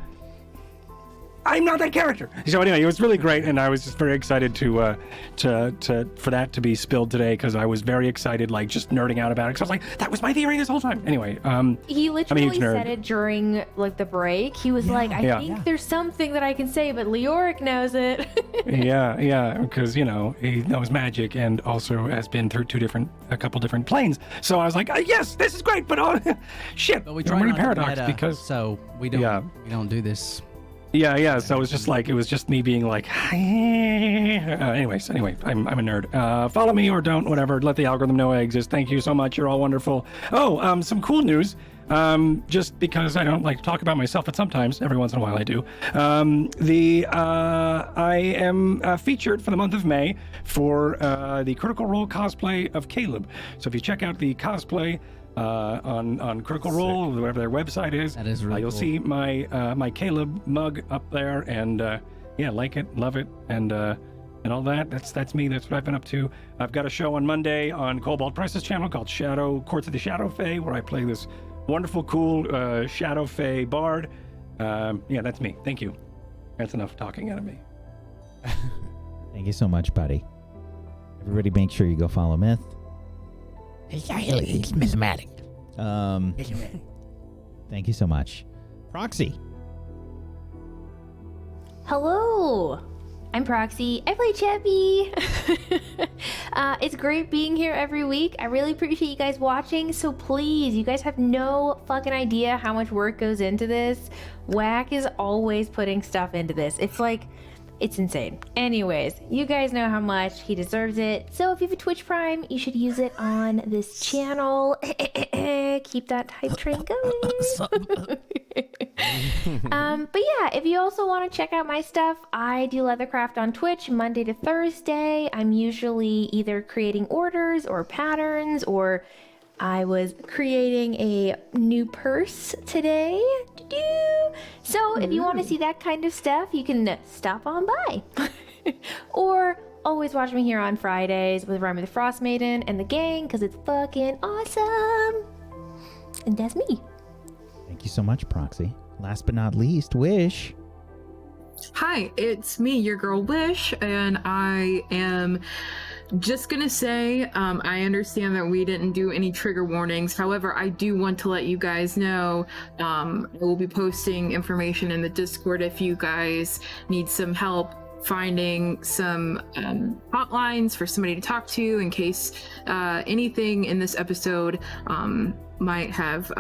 I'm not that character. So anyway, it was really great, and I was just very excited for that to be spilled today because I was very excited, like just nerding out about it. Because I was like, that was my theory this whole time. Anyway, he literally said it during like the break. He was like, I think there's something that I can say, but Leoric knows it. yeah, because he knows magic and also has been through a couple different planes. So I was like, yes, this is great, but shit, but we try not paradox to meta, because so we don't do this. Yeah. So it was just me being like, anyway, I'm a nerd. Follow me or don't, whatever. Let the algorithm know I exist. Thank you so much. You're all wonderful. Oh, some cool news. Just because I don't like to talk about myself, but sometimes, every once in a while I do. I am featured for the month of May for the Critical Role cosplay of Caleb. So if you check out the cosplay on Critical Role, whatever their website is, that is really you'll cool. see my Caleb mug up there, and like it, love it, and all that. That's me. That's what I've been up to. I've got a show on Monday on Cobalt Price's channel called Courts of the Shadow Fae, where I play this wonderful, cool Shadow Fae bard. That's me. Thank you. That's enough talking out of me. Thank you so much, buddy. Everybody make sure you go follow Myth. It's Mythematic. Thank you so much. Proxy. Hello. I'm Proxy. I play Chappy. It's great being here every week. I really appreciate you guys watching. So please, you guys have no fucking idea how much work goes into this. Whack is always putting stuff into this. It's insane. Anyways, you guys know how much he deserves it. So if you have a Twitch Prime, you should use it on this channel. Keep that hype train going. But yeah, if you also want to check out my stuff, I do Leathercraft on Twitch Monday to Thursday. I'm usually either creating orders or patterns, or I was creating a new purse today. So if you want to see that kind of stuff, you can stop on by. Or always watch me here on Fridays with Rime the Frostmaiden and the gang, because it's fucking awesome. And that's me. Thank you so much, Proxy. Last but not least, Wish. Hi, it's me, your girl Wish, and I am just gonna say, I understand that we didn't do any trigger warnings. However, I do want to let you guys know, I will be posting information in the Discord if you guys need some help finding some hotlines for somebody to talk to in case anything in this episode might have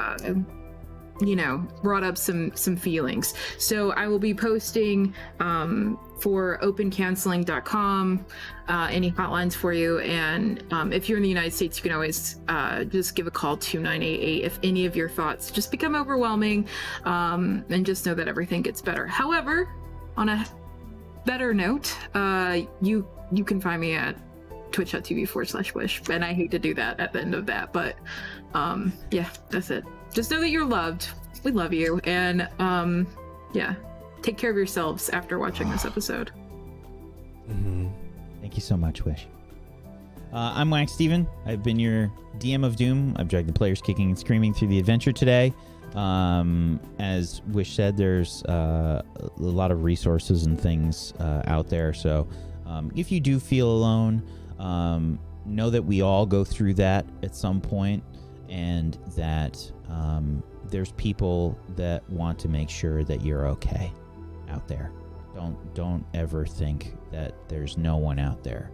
brought up some feelings. So I will be posting for opencanceling.com any hotlines for you, and if you're in the United States, you can always just give a call to 988 if any of your thoughts just become overwhelming, and just know that everything gets better. However, on a better note, you can find me at twitch.tv/wish, and I hate to do that at the end of that, but yeah, that's it. Just know that you're loved. We love you. And yeah, take care of yourselves after watching this episode. Thank you so much, Wish. I'm Wax Steven. I've been your DM of Doom. I've dragged the players kicking and screaming through the adventure today. As Wish said, there's a lot of resources and things out there. So if you do feel alone, know that we all go through that at some point, and that there's people that want to make sure that you're okay out there. Don't ever think that there's no one out there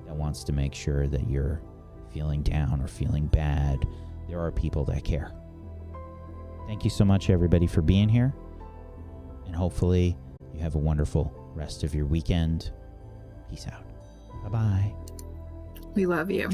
that wants to make sure that you're feeling down or feeling bad. There are people that care. Thank you so much, everybody, for being here, and hopefully you have a wonderful rest of your weekend. Peace out. Bye-bye. We love you.